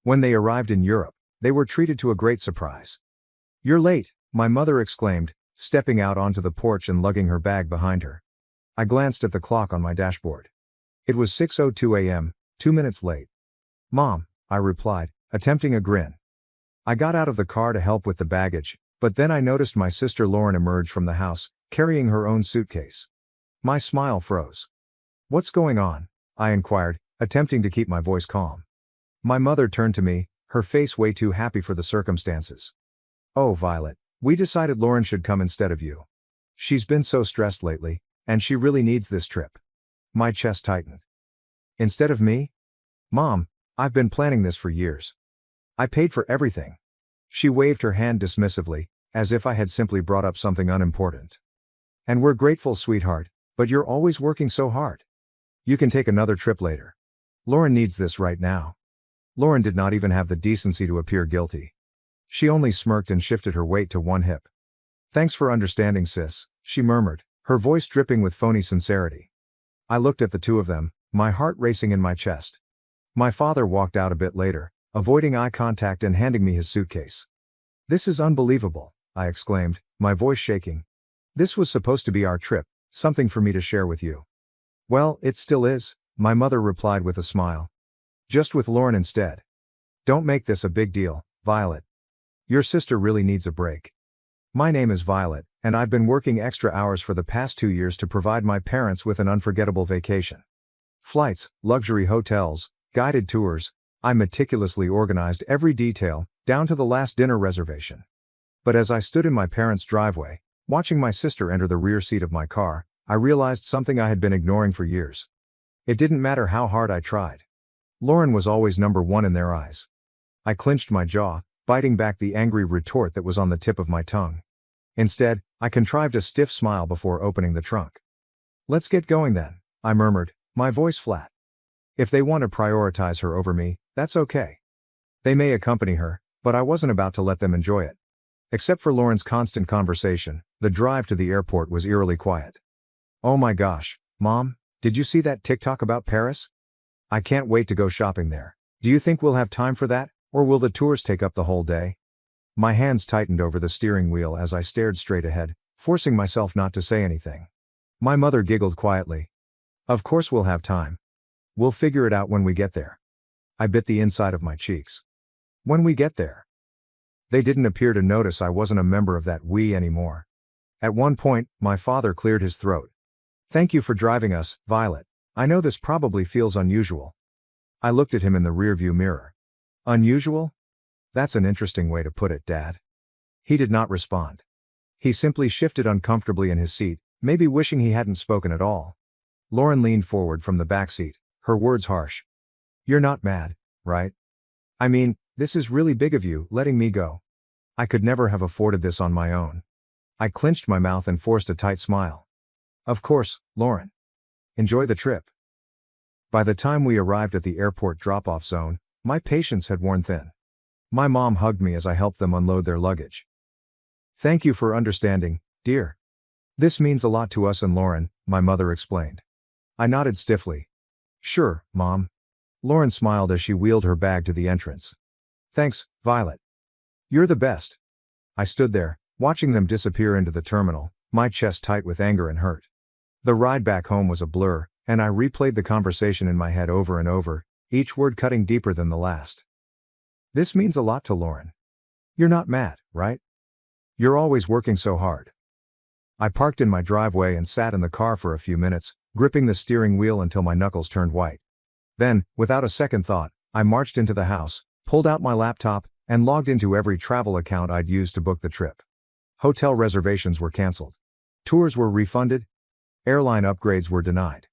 When they arrived in Europe, they were treated to a great surprise. "You're late," my mother exclaimed, stepping out onto the porch and lugging her bag behind her. I glanced at the clock on my dashboard. It was 6:02 a.m., 2 minutes late. Mom, I replied, attempting a grin. I got out of the car to help with the baggage, but then I noticed my sister Lauren emerge from the house, carrying her own suitcase. My smile froze. What's going on? I inquired, attempting to keep my voice calm. My mother turned to me, her face way too happy for the circumstances. Oh, Violet, we decided Lauren should come instead of you. She's been so stressed lately, and she really needs this trip. My chest tightened. Instead of me? Mom, I've been planning this for years. I paid for everything. She waved her hand dismissively, as if I had simply brought up something unimportant. And we're grateful, sweetheart, but you're always working so hard. You can take another trip later. Lauren needs this right now. Lauren did not even have the decency to appear guilty. She only smirked and shifted her weight to one hip. Thanks for understanding, sis, she murmured, her voice dripping with phony sincerity. I looked at the two of them, my heart racing in my chest. My father walked out a bit later, avoiding eye contact and handing me his suitcase. This is unbelievable, I exclaimed, my voice shaking. This was supposed to be our trip, something for me to share with you. Well, it still is, my mother replied with a smile. Just with Lauren instead. Don't make this a big deal, Violet. Your sister really needs a break. My name is Violet, and I've been working extra hours for the past 2 years to provide my parents with an unforgettable vacation. Flights, luxury hotels, guided tours, I meticulously organized every detail, down to the last dinner reservation. But as I stood in my parents' driveway, watching my sister enter the rear seat of my car, I realized something I had been ignoring for years. It didn't matter how hard I tried. Lauren was always number one in their eyes. I clenched my jaw, biting back the angry retort that was on the tip of my tongue. Instead, I contrived a stiff smile before opening the trunk. Let's get going then, I murmured, my voice flat. If they want to prioritize her over me, that's okay. They may accompany her, but I wasn't about to let them enjoy it. Except for Lauren's constant conversation, the drive to the airport was eerily quiet. Oh my gosh, Mom, did you see that TikTok about Paris? I can't wait to go shopping there. Do you think we'll have time for that, or will the tours take up the whole day? My hands tightened over the steering wheel as I stared straight ahead, forcing myself not to say anything. My mother giggled quietly. Of course we'll have time. We'll figure it out when we get there. I bit the inside of my cheeks. When we get there. They didn't appear to notice I wasn't a member of that we anymore. At one point, my father cleared his throat. Thank you for driving us, Violet. I know this probably feels unusual. I looked at him in the rearview mirror. Unusual? That's an interesting way to put it, Dad. He did not respond. He simply shifted uncomfortably in his seat, maybe wishing he hadn't spoken at all. Lauren leaned forward from the back seat, her words harsh. You're not mad, right? I mean, this is really big of you, letting me go. I could never have afforded this on my own. I clenched my mouth and forced a tight smile. Of course, Lauren. Enjoy the trip. By the time we arrived at the airport drop-off zone, my patience had worn thin. My mom hugged me as I helped them unload their luggage. Thank you for understanding, dear. This means a lot to us and Lauren, my mother explained. I nodded stiffly. Sure, Mom. Lauren smiled as she wheeled her bag to the entrance. Thanks, Violet. You're the best. I stood there, watching them disappear into the terminal, my chest tight with anger and hurt. The ride back home was a blur, and I replayed the conversation in my head over and over, each word cutting deeper than the last. This means a lot to Lauren. You're not mad, right? You're always working so hard. I parked in my driveway and sat in the car for a few minutes, gripping the steering wheel until my knuckles turned white. Then, without a second thought, I marched into the house, pulled out my laptop, and logged into every travel account I'd used to book the trip. Hotel reservations were canceled. Tours were refunded. Airline upgrades were denied.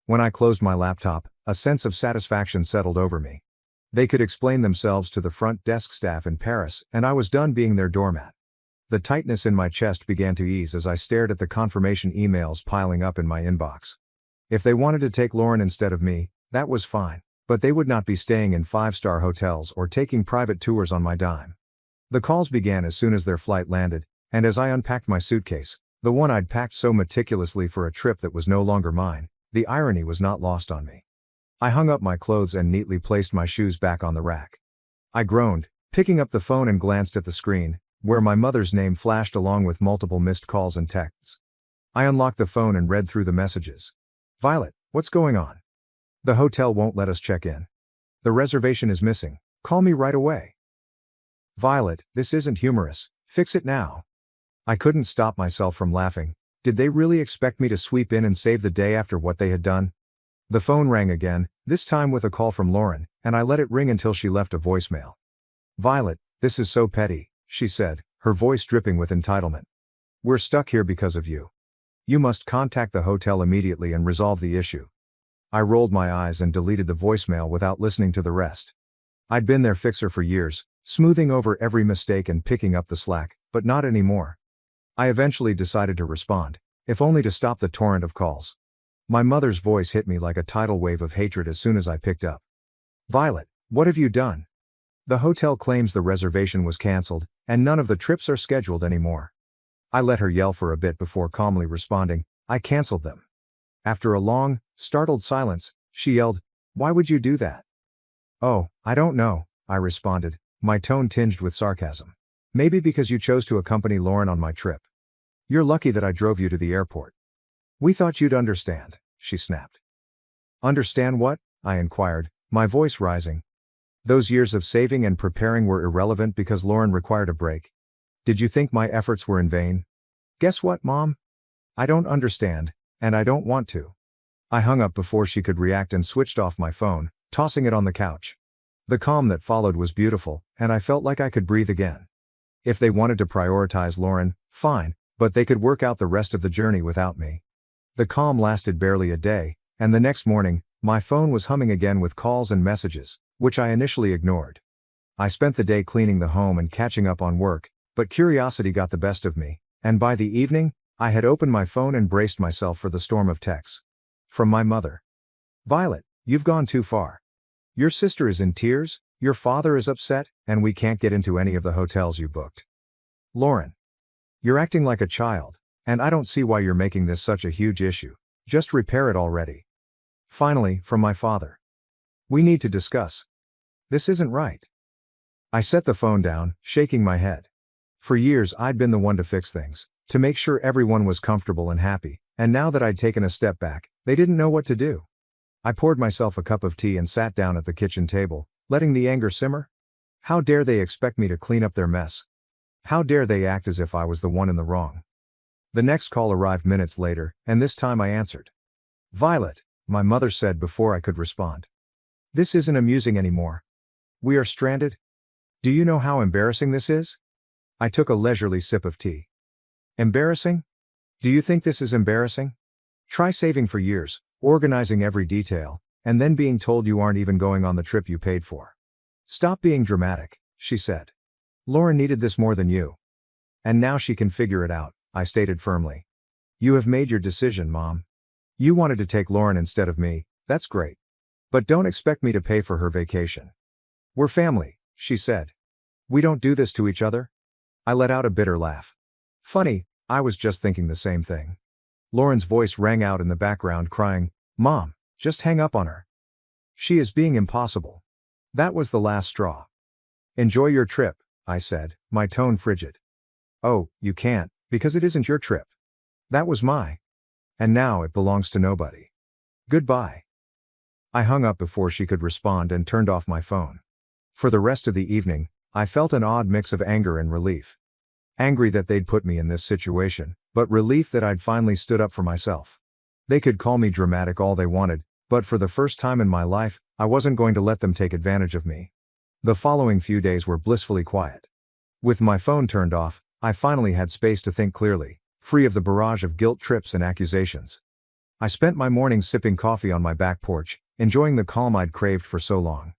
When I closed my laptop, a sense of satisfaction settled over me. They could explain themselves to the front desk staff in Paris, and I was done being their doormat. The tightness in my chest began to ease as I stared at the confirmation emails piling up in my inbox. If they wanted to take Lauren instead of me, that was fine, but they would not be staying in 5-star hotels or taking private tours on my dime. The calls began as soon as their flight landed, and as I unpacked my suitcase, the one I'd packed so meticulously for a trip that was no longer mine, the irony was not lost on me. I hung up my clothes and neatly placed my shoes back on the rack. I groaned, picking up the phone and glanced at the screen, where my mother's name flashed along with multiple missed calls and texts. I unlocked the phone and read through the messages. Violet, what's going on? The hotel won't let us check in. The reservation is missing. Call me right away. Violet, this isn't humorous. Fix it now. I couldn't stop myself from laughing. Did they really expect me to sweep in and save the day after what they had done? The phone rang again, this time with a call from Lauren, and I let it ring until she left a voicemail. Violet, this is so petty, she said, her voice dripping with entitlement. We're stuck here because of you. You must contact the hotel immediately and resolve the issue. I rolled my eyes and deleted the voicemail without listening to the rest. I'd been their fixer for years, smoothing over every mistake and picking up the slack, but not anymore. I eventually decided to respond, if only to stop the torrent of calls. My mother's voice hit me like a tidal wave of hatred as soon as I picked up. Violet, what have you done? The hotel claims the reservation was cancelled, and none of the trips are scheduled anymore. I let her yell for a bit before calmly responding, I cancelled them. After a long, startled silence, she yelled, why would you do that? Oh, I don't know, I responded, my tone tinged with sarcasm. Maybe because you chose to accompany Lauren on my trip. You're lucky that I drove you to the airport. We thought you'd understand, she snapped. Understand what? I inquired, my voice rising. Those years of saving and preparing were irrelevant because Lauren required a break. Did you think my efforts were in vain? Guess what, Mom? I don't understand, and I don't want to. I hung up before she could react and switched off my phone, tossing it on the couch. The calm that followed was beautiful, and I felt like I could breathe again. If they wanted to prioritize Lauren, fine, but they could work out the rest of the journey without me. The calm lasted barely a day, and the next morning, my phone was humming again with calls and messages, which I initially ignored. I spent the day cleaning the home and catching up on work, but curiosity got the best of me, and by the evening, I had opened my phone and braced myself for the storm of texts. From my mother. Violet, you've gone too far. Your sister is in tears, your father is upset, and we can't get into any of the hotels you booked. Lauren. You're acting like a child, and I don't see why you're making this such a huge issue. Just repair it already. Finally, from my father. We need to discuss. This isn't right. I set the phone down, shaking my head. For years I'd been the one to fix things, to make sure everyone was comfortable and happy, and now that I'd taken a step back, they didn't know what to do. I poured myself a cup of tea and sat down at the kitchen table, letting the anger simmer. How dare they expect me to clean up their mess? How dare they act as if I was the one in the wrong? The next call arrived minutes later, and this time I answered. Violet, my mother said before I could respond. This isn't amusing anymore. We are stranded. Do you know how embarrassing this is? I took a leisurely sip of tea. Embarrassing? Do you think this is embarrassing? Try saving for years, organizing every detail, and then being told you aren't even going on the trip you paid for. Stop being dramatic, she said. Lauren needed this more than you. And now she can figure it out, I stated firmly. You have made your decision, Mom. You wanted to take Lauren instead of me, that's great. But don't expect me to pay for her vacation. We're family, she said. We don't do this to each other? I let out a bitter laugh. Funny, I was just thinking the same thing. Lauren's voice rang out in the background crying, Mom, just hang up on her. She is being impossible. That was the last straw. Enjoy your trip, I said, my tone frigid. Oh, you can't, because it isn't your trip. That was mine. And now it belongs to nobody. Goodbye. I hung up before she could respond and turned off my phone. For the rest of the evening, I felt an odd mix of anger and relief. Angry that they'd put me in this situation, but relief that I'd finally stood up for myself. They could call me dramatic all they wanted, but for the first time in my life, I wasn't going to let them take advantage of me. The following few days were blissfully quiet. With my phone turned off, I finally had space to think clearly, free of the barrage of guilt trips and accusations. I spent my mornings sipping coffee on my back porch, enjoying the calm I'd craved for so long.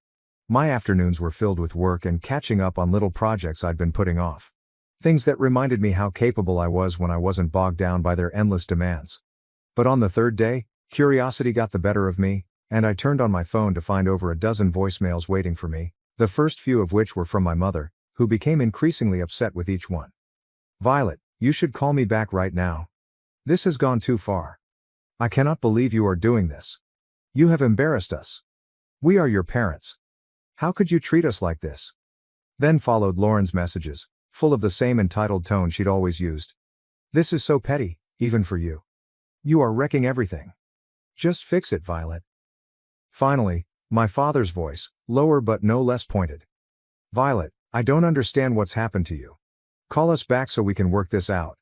My afternoons were filled with work and catching up on little projects I'd been putting off. Things that reminded me how capable I was when I wasn't bogged down by their endless demands. But on the third day, curiosity got the better of me, and I turned on my phone to find over a dozen voicemails waiting for me, the first few of which were from my mother, who became increasingly upset with each one. Violet, you should call me back right now. This has gone too far. I cannot believe you are doing this. You have embarrassed us. We are your parents. How could you treat us like this? Then followed Lauren's messages, full of the same entitled tone she'd always used. This is so petty, even for you. You are wrecking everything. Just fix it, Violet. Finally, my father's voice, lower but no less pointed. Violet, I don't understand what's happened to you. Call us back so we can work this out.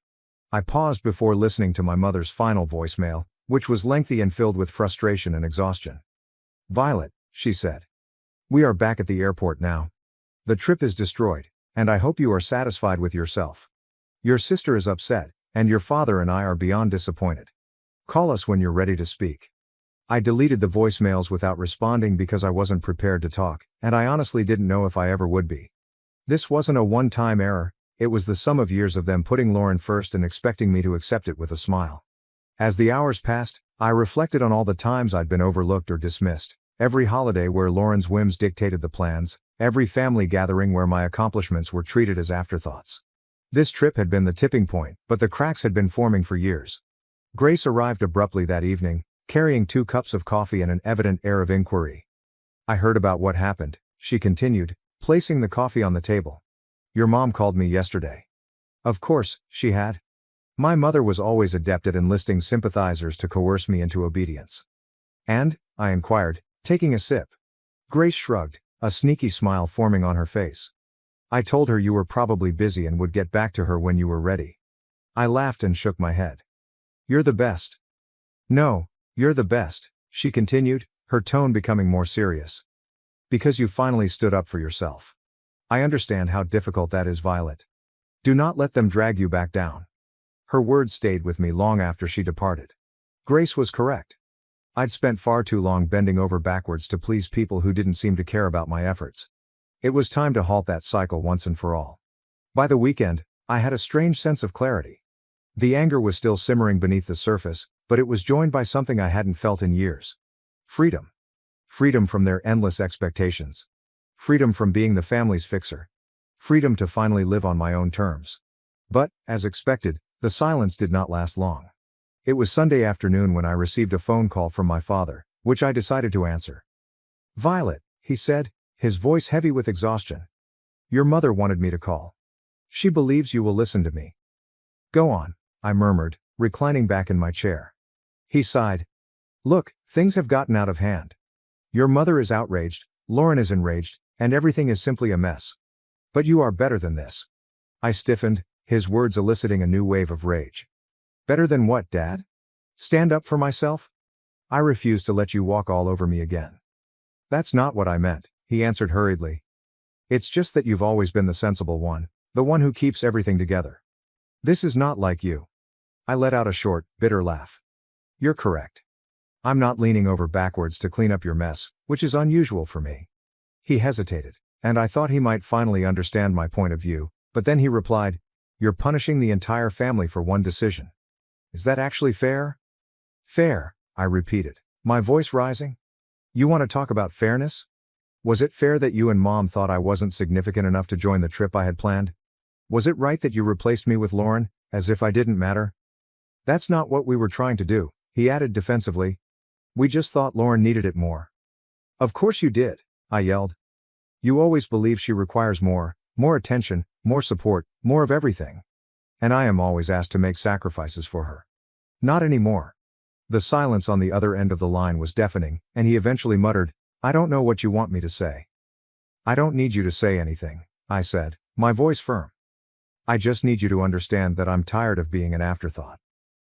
I paused before listening to my mother's final voicemail, which was lengthy and filled with frustration and exhaustion. Violet, she said. We are back at the airport now. The trip is destroyed, and I hope you are satisfied with yourself. Your sister is upset, and your father and I are beyond disappointed. Call us when you're ready to speak. I deleted the voicemails without responding because I wasn't prepared to talk, and I honestly didn't know if I ever would be. This wasn't a one-time error, it was the sum of years of them putting Lauren first and expecting me to accept it with a smile. As the hours passed, I reflected on all the times I'd been overlooked or dismissed, every holiday where Lauren's whims dictated the plans, every family gathering where my accomplishments were treated as afterthoughts. This trip had been the tipping point, but the cracks had been forming for years. Grace arrived abruptly that evening, carrying 2 cups of coffee and an evident air of inquiry. I heard about what happened, she continued, placing the coffee on the table. Your mom called me yesterday. Of course, she had. My mother was always adept at enlisting sympathizers to coerce me into obedience. And? I inquired, taking a sip. Grace shrugged, a sneaky smile forming on her face. I told her you were probably busy and would get back to her when you were ready. I laughed and shook my head. You're the best. No, you're the best, she continued, her tone becoming more serious. Because you finally stood up for yourself. I understand how difficult that is, Violet. Do not let them drag you back down. Her words stayed with me long after she departed. Grace was correct. I'd spent far too long bending over backwards to please people who didn't seem to care about my efforts. It was time to halt that cycle once and for all. By the weekend, I had a strange sense of clarity. The anger was still simmering beneath the surface, but it was joined by something I hadn't felt in years. Freedom. Freedom from their endless expectations. Freedom from being the family's fixer. Freedom to finally live on my own terms. But, as expected, the silence did not last long. It was Sunday afternoon when I received a phone call from my father, which I decided to answer. Violet, he said, his voice heavy with exhaustion. Your mother wanted me to call. She believes you will listen to me. Go on, I murmured, reclining back in my chair. He sighed. Look, things have gotten out of hand. Your mother is outraged, Lauren is enraged, and everything is simply a mess. But you are better than this. I stiffened, his words eliciting a new wave of rage. Better than what, Dad? Stand up for myself? I refuse to let you walk all over me again. That's not what I meant, he answered hurriedly. It's just that you've always been the sensible one, the one who keeps everything together. This is not like you. I let out a short, bitter laugh. You're correct. I'm not leaning over backwards to clean up your mess, which is unusual for me. He hesitated, and I thought he might finally understand my point of view, but then he replied, You're punishing the entire family for one decision. Is that actually fair? Fair, I repeated, my voice rising. You want to talk about fairness? Was it fair that you and Mom thought I wasn't significant enough to join the trip I had planned? Was it right that you replaced me with Lauren, as if I didn't matter? That's not what we were trying to do, he added defensively. We just thought Lauren needed it more. Of course you did, I yelled. You always believe she requires more attention, more support, more of everything. And I am always asked to make sacrifices for her. Not anymore. The silence on the other end of the line was deafening, and he eventually muttered, I don't know what you want me to say. I don't need you to say anything, I said, my voice firm. I just need you to understand that I'm tired of being an afterthought.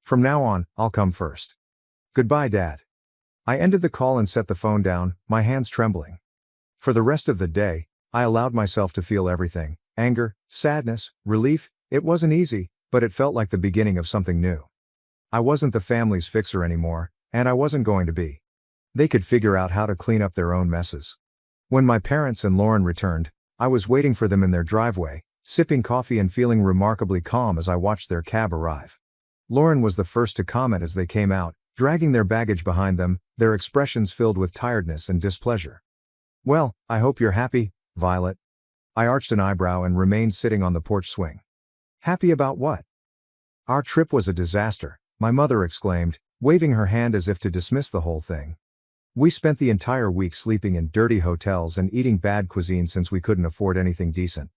From now on, I'll come first. Goodbye, Dad. I ended the call and set the phone down, my hands trembling. For the rest of the day, I allowed myself to feel everything, anger, sadness, relief. It wasn't easy, but it felt like the beginning of something new. I wasn't the family's fixer anymore, and I wasn't going to be. They could figure out how to clean up their own messes. When my parents and Lauren returned, I was waiting for them in their driveway, sipping coffee and feeling remarkably calm as I watched their cab arrive. Lauren was the first to comment as they came out, dragging their baggage behind them, their expressions filled with tiredness and displeasure. Well, I hope you're happy, Violet. I arched an eyebrow and remained sitting on the porch swing. Happy about what? Our trip was a disaster, my mother exclaimed, waving her hand as if to dismiss the whole thing. We spent the entire week sleeping in dirty hotels and eating bad cuisine since we couldn't afford anything decent.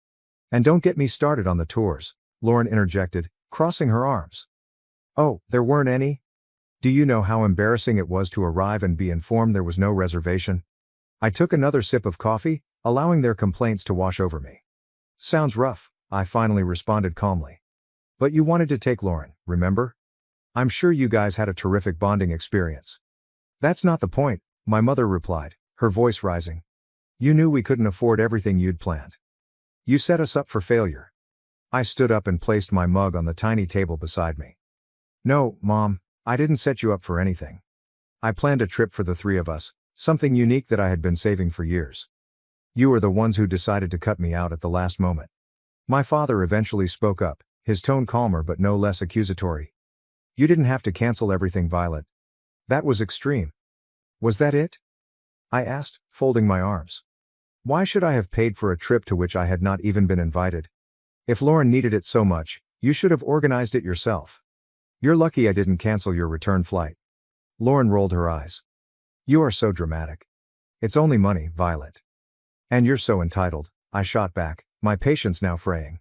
And don't get me started on the tours, Lauren interjected, crossing her arms. Oh, there weren't any? Do you know how embarrassing it was to arrive and be informed there was no reservation? I took another sip of coffee, allowing their complaints to wash over me. Sounds rough, I finally responded calmly. But you wanted to take Lauren, remember? I'm sure you guys had a terrific bonding experience. That's not the point, my mother replied, her voice rising. You knew we couldn't afford everything you'd planned. You set us up for failure. I stood up and placed my mug on the tiny table beside me. No, Mom, I didn't set you up for anything. I planned a trip for the three of us, something unique that I had been saving for years. You were the ones who decided to cut me out at the last moment. My father eventually spoke up, his tone calmer but no less accusatory. You didn't have to cancel everything, Violet. That was extreme. Was that it? I asked, folding my arms. Why should I have paid for a trip to which I had not even been invited? If Lauren needed it so much, you should have organized it yourself. You're lucky I didn't cancel your return flight. Lauren rolled her eyes. You are so dramatic. It's only money, Violet. And you're so entitled, I shot back, my patience now fraying.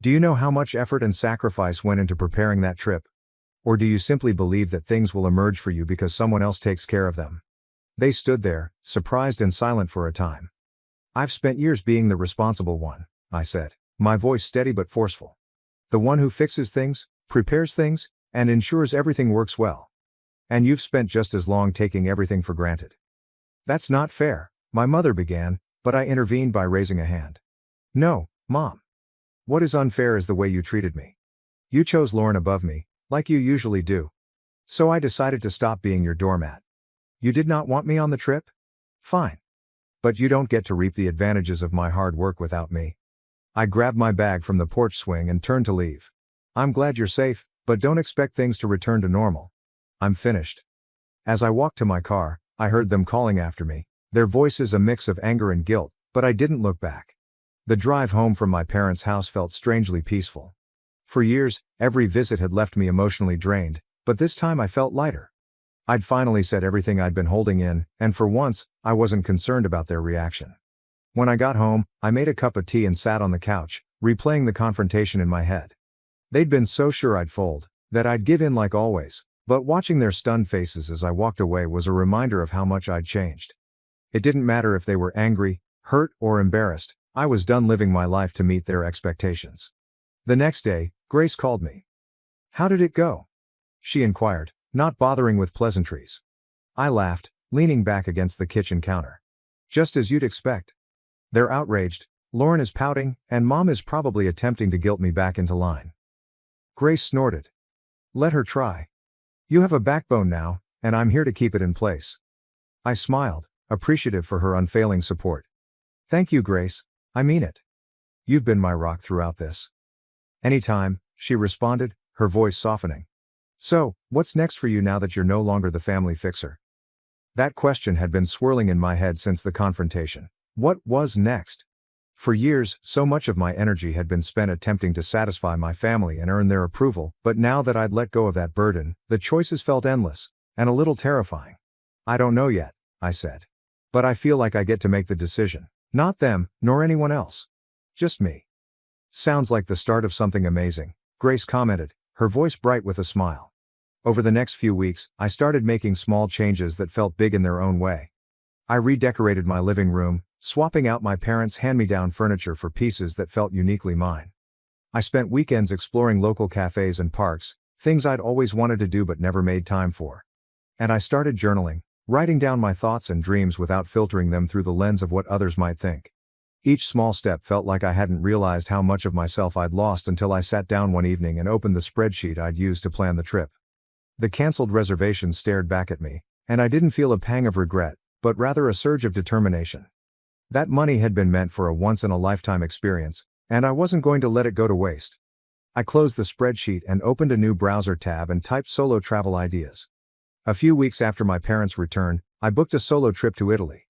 Do you know how much effort and sacrifice went into preparing that trip? Or do you simply believe that things will emerge for you because someone else takes care of them? They stood there, surprised and silent for a time. I've spent years being the responsible one, I said, my voice steady but forceful. The one who fixes things, prepares things, and ensures everything works well. And you've spent just as long taking everything for granted. That's not fair, my mother began, but I intervened by raising a hand. No, Mom. What is unfair is the way you treated me. You chose Lauren above me, like you usually do. So I decided to stop being your doormat. You did not want me on the trip? Fine. But you don't get to reap the advantages of my hard work without me. I grabbed my bag from the porch swing and turned to leave. I'm glad you're safe, but don't expect things to return to normal. I'm finished. As I walked to my car, I heard them calling after me, their voices a mix of anger and guilt, but I didn't look back. The drive home from my parents' house felt strangely peaceful. For years, every visit had left me emotionally drained, but this time I felt lighter. I'd finally said everything I'd been holding in, and for once, I wasn't concerned about their reaction. When I got home, I made a cup of tea and sat on the couch, replaying the confrontation in my head. They'd been so sure I'd fold, that I'd give in like always, but watching their stunned faces as I walked away was a reminder of how much I'd changed. It didn't matter if they were angry, hurt, or embarrassed, I was done living my life to meet their expectations. The next day, Grace called me. How did it go? She inquired, not bothering with pleasantries. I laughed, leaning back against the kitchen counter. Just as you'd expect. They're outraged, Lauren is pouting, and Mom is probably attempting to guilt me back into line. Grace snorted. Let her try. You have a backbone now, and I'm here to keep it in place. I smiled, appreciative for her unfailing support. Thank you, Grace, I mean it. You've been my rock throughout this. Anytime, she responded, her voice softening. So, what's next for you now that you're no longer the family fixer? That question had been swirling in my head since the confrontation. What was next? For years, so much of my energy had been spent attempting to satisfy my family and earn their approval, but now that I'd let go of that burden, the choices felt endless, and a little terrifying. I don't know yet, I said. But I feel like I get to make the decision. Not them, nor anyone else. Just me. Sounds like the start of something amazing, Grace commented, her voice bright with a smile. Over the next few weeks, I started making small changes that felt big in their own way. I redecorated my living room, swapping out my parents' hand-me-down furniture for pieces that felt uniquely mine. I spent weekends exploring local cafes and parks, things I'd always wanted to do but never made time for. And I started journaling, writing down my thoughts and dreams without filtering them through the lens of what others might think. Each small step felt like I hadn't realized how much of myself I'd lost until I sat down one evening and opened the spreadsheet I'd used to plan the trip. The canceled reservations stared back at me, and I didn't feel a pang of regret, but rather a surge of determination. That money had been meant for a once-in-a-lifetime experience, and I wasn't going to let it go to waste. I closed the spreadsheet and opened a new browser tab and typed solo travel ideas. A few weeks after my parents' return, I booked a solo trip to Italy.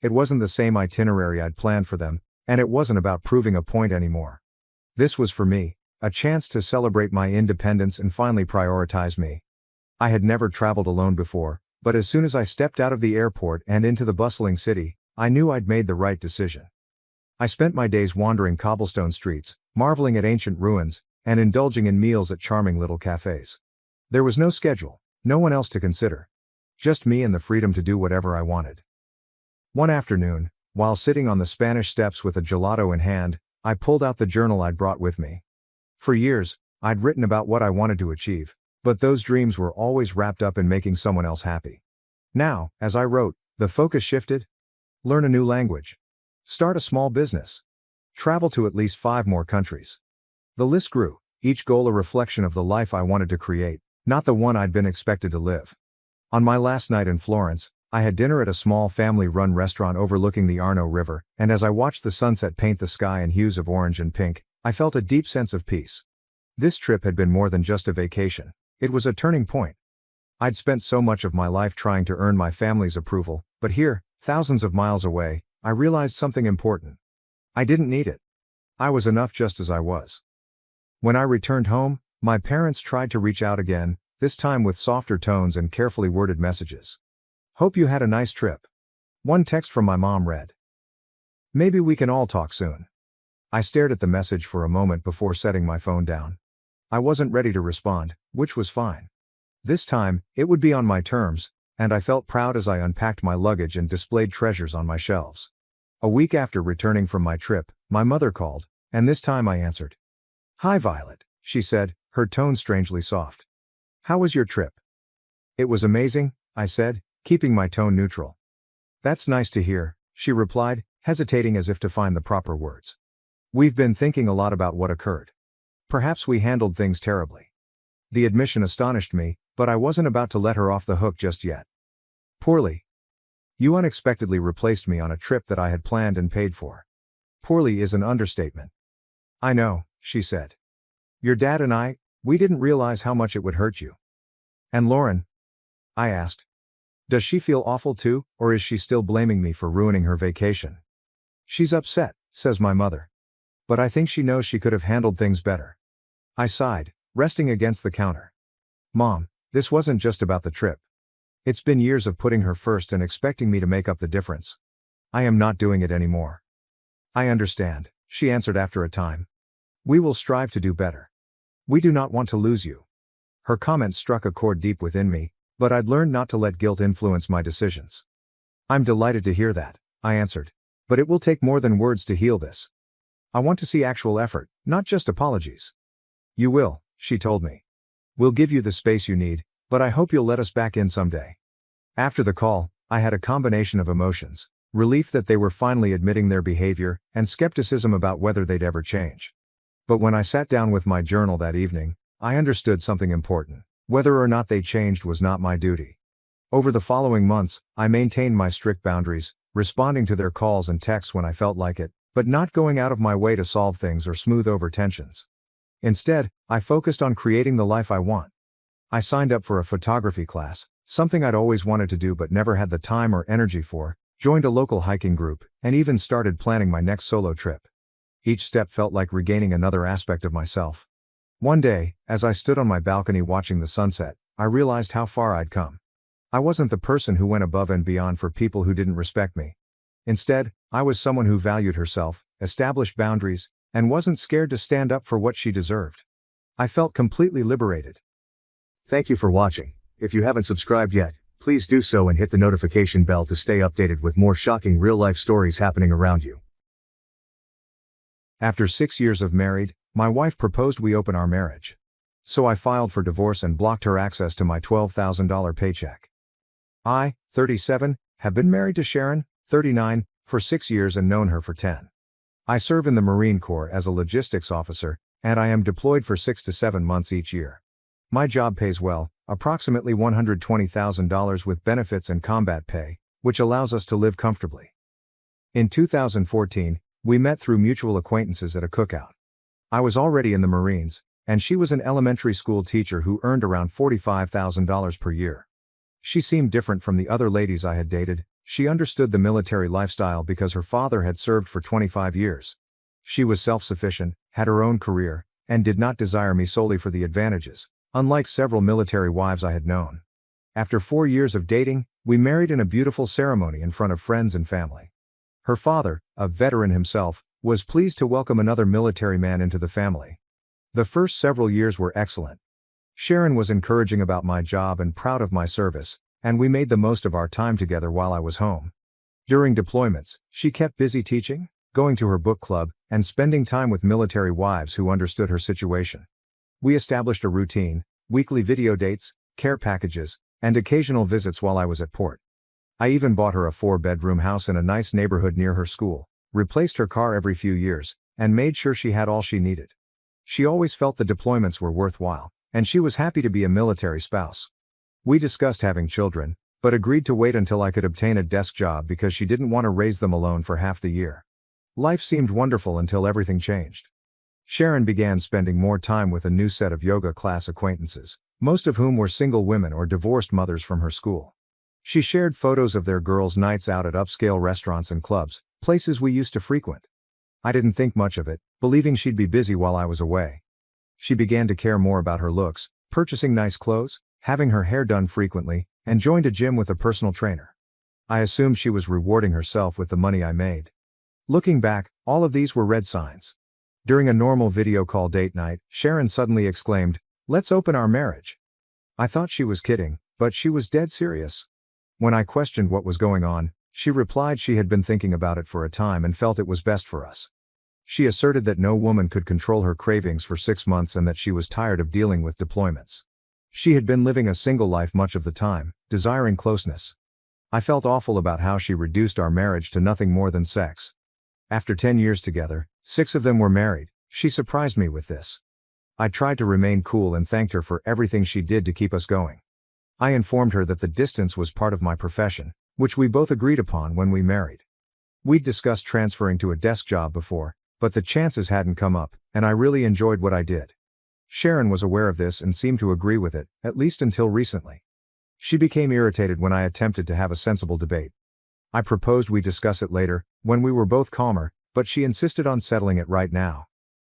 It wasn't the same itinerary I'd planned for them, and it wasn't about proving a point anymore. This was for me, a chance to celebrate my independence and finally prioritize me. I had never traveled alone before, but as soon as I stepped out of the airport and into the bustling city, I knew I'd made the right decision. I spent my days wandering cobblestone streets, marveling at ancient ruins, and indulging in meals at charming little cafes. There was no schedule, No one else to consider. Just me and the freedom to do whatever I wanted. One afternoon, while sitting on the Spanish steps with a gelato in hand, I pulled out the journal I'd brought with me. For years, I'd written about what I wanted to achieve, but those dreams were always wrapped up in making someone else happy. Now, as I wrote, the focus shifted. Learn a new language. Start a small business. Travel to at least 5 more countries. The list grew, each goal a reflection of the life I wanted to create, not the one I'd been expected to live. On my last night in Florence, I had dinner at a small family-run restaurant overlooking the Arno River, and as I watched the sunset paint the sky in hues of orange and pink, I felt a deep sense of peace. This trip had been more than just a vacation. It was a turning point. I'd spent so much of my life trying to earn my family's approval, but here, thousands of miles away, I realized something important. I didn't need it. I was enough just as I was. When I returned home, my parents tried to reach out again, this time with softer tones and carefully worded messages. Hope you had a nice trip. One text from my mom read. Maybe we can all talk soon. I stared at the message for a moment before setting my phone down. I wasn't ready to respond, which was fine. This time, it would be on my terms, and I felt proud as I unpacked my luggage and displayed treasures on my shelves. A week after returning from my trip, my mother called, and this time I answered. Hi Violet, she said, her tone strangely soft. How was your trip? It was amazing, I said, keeping my tone neutral. That's nice to hear, she replied, hesitating as if to find the proper words. We've been thinking a lot about what occurred. Perhaps we handled things terribly. The admission astonished me, but I wasn't about to let her off the hook just yet. Poorly. You unexpectedly replaced me on a trip that I had planned and paid for. Poorly is an understatement. I know, she said. Your dad and we didn't realize how much it would hurt you. And Lauren? I asked. Does she feel awful too, or is she still blaming me for ruining her vacation? She's upset, says my mother. But I think she knows she could have handled things better. I sighed, resting against the counter. Mom, this wasn't just about the trip. It's been years of putting her first and expecting me to make up the difference. I am not doing it anymore. I understand, she answered after a time. We will strive to do better. We do not want to lose you. Her comment struck a chord deep within me, but I'd learned not to let guilt influence my decisions. I'm delighted to hear that, I answered. But it will take more than words to heal this. I want to see actual effort, not just apologies. You will, she told me. We'll give you the space you need, but I hope you'll let us back in someday. After the call, I had a combination of emotions, relief that they were finally admitting their behavior, and skepticism about whether they'd ever change. But when I sat down with my journal that evening, I understood something important. Whether or not they changed was not my duty. Over the following months, I maintained my strict boundaries, responding to their calls and texts when I felt like it, but not going out of my way to solve things or smooth over tensions. Instead, I focused on creating the life I want. I signed up for a photography class, something I'd always wanted to do but never had the time or energy for, joined a local hiking group, and even started planning my next solo trip. Each step felt like regaining another aspect of myself. One day, as I stood on my balcony watching the sunset, I realized how far I'd come. I wasn't the person who went above and beyond for people who didn't respect me. Instead, I was someone who valued herself, established boundaries, and wasn't scared to stand up for what she deserved. I felt completely liberated. Thank you for watching. If you haven't subscribed yet, please do so and hit the notification bell to stay updated with more shocking real-life stories happening around you. After 6 years of married, my wife proposed we open our marriage. So I filed for divorce and blocked her access to my $12,000 paycheck. I, 37, have been married to Sharon, 39, for 6 years and known her for 10. I serve in the Marine Corps as a logistics officer, and I am deployed for 6 to 7 months each year. My job pays well, approximately $120,000 with benefits and combat pay, which allows us to live comfortably. In 2014, we met through mutual acquaintances at a cookout. I was already in the Marines, and she was an elementary school teacher who earned around $45,000 per year. She seemed different from the other ladies I had dated. She understood the military lifestyle because her father had served for 25 years. She was self-sufficient, had her own career, and did not desire me solely for the advantages, unlike several military wives I had known. After 4 years of dating, we married in a beautiful ceremony in front of friends and family. Her father, a veteran himself, was pleased to welcome another military man into the family. The first several years were excellent. Sharon was encouraging about my job and proud of my service, and we made the most of our time together while I was home. During deployments, she kept busy teaching, going to her book club, and spending time with military wives who understood her situation. We established a routine, weekly video dates, care packages, and occasional visits while I was at port. I even bought her a 4-bedroom house in a nice neighborhood near her school, replaced her car every few years, and made sure she had all she needed. She always felt the deployments were worthwhile, and she was happy to be a military spouse. We discussed having children, but agreed to wait until I could obtain a desk job because she didn't want to raise them alone for half the year. Life seemed wonderful until everything changed. Sharon began spending more time with a new set of yoga class acquaintances, most of whom were single women or divorced mothers from her school. She shared photos of their girls' nights out at upscale restaurants and clubs, places we used to frequent. I didn't think much of it, believing she'd be busy while I was away. She began to care more about her looks, purchasing nice clothes, having her hair done frequently, and joined a gym with a personal trainer. I assumed she was rewarding herself with the money I made. Looking back, all of these were red signs. During a normal video call date night, Sharon suddenly exclaimed, "Let's open our marriage." I thought she was kidding, but she was dead serious. When I questioned what was going on, she replied she had been thinking about it for a time and felt it was best for us. She asserted that no woman could control her cravings for 6 months and that she was tired of dealing with deployments. She had been living a single life much of the time, desiring closeness. I felt awful about how she reduced our marriage to nothing more than sex. After 10 years together, 6 of them were married, she surprised me with this. I tried to remain cool and thanked her for everything she did to keep us going. I informed her that the distance was part of my profession, which we both agreed upon when we married. We'd discussed transferring to a desk job before, but the chances hadn't come up, and I really enjoyed what I did. Sharon was aware of this and seemed to agree with it, at least until recently. She became irritated when I attempted to have a sensible debate. I proposed we discuss it later, when we were both calmer, but she insisted on settling it right now.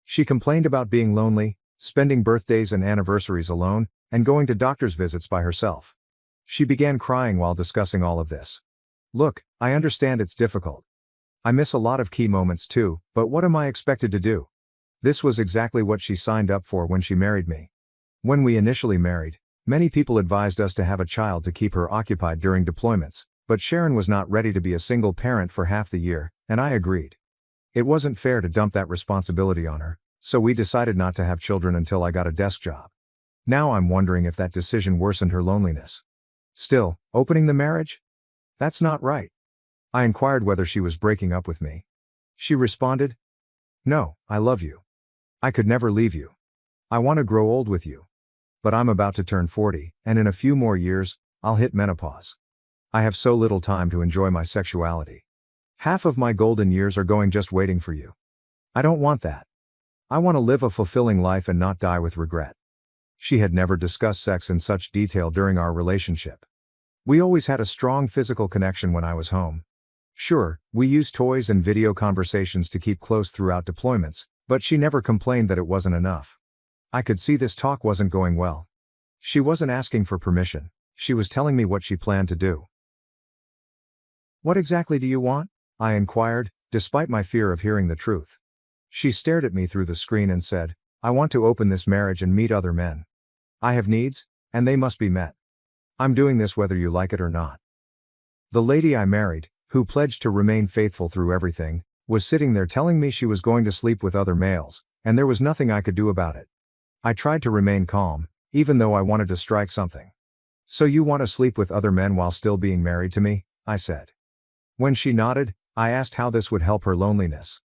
She complained about being lonely, spending birthdays and anniversaries alone, and going to doctor's visits by herself. She began crying while discussing all of this. Look, I understand it's difficult. I miss a lot of key moments too, but what am I expected to do? This was exactly what she signed up for when she married me. When we initially married, many people advised us to have a child to keep her occupied during deployments, but Sharon was not ready to be a single parent for half the year, and I agreed. It wasn't fair to dump that responsibility on her, so we decided not to have children until I got a desk job. Now I'm wondering if that decision worsened her loneliness. Still, opening the marriage? That's not right. I inquired whether she was breaking up with me. She responded, "No, I love you. I could never leave you. I want to grow old with you. But I'm about to turn 40, and in a few more years, I'll hit menopause. I have so little time to enjoy my sexuality. Half of my golden years are going just waiting for you. I don't want that. I want to live a fulfilling life and not die with regret." She had never discussed sex in such detail during our relationship. We always had a strong physical connection when I was home. Sure, we used toys and video conversations to keep close throughout deployments, but she never complained that it wasn't enough. I could see this talk wasn't going well. She wasn't asking for permission, she was telling me what she planned to do. "What exactly do you want?" I inquired, despite my fear of hearing the truth. She stared at me through the screen and said, "I want to open this marriage and meet other men. I have needs, and they must be met. I'm doing this whether you like it or not." The lady I married, who pledged to remain faithful through everything, was sitting there telling me she was going to sleep with other males, and there was nothing I could do about it. I tried to remain calm, even though I wanted to strike something. "So you want to sleep with other men while still being married to me?" I said. When she nodded, I asked how this would help her loneliness.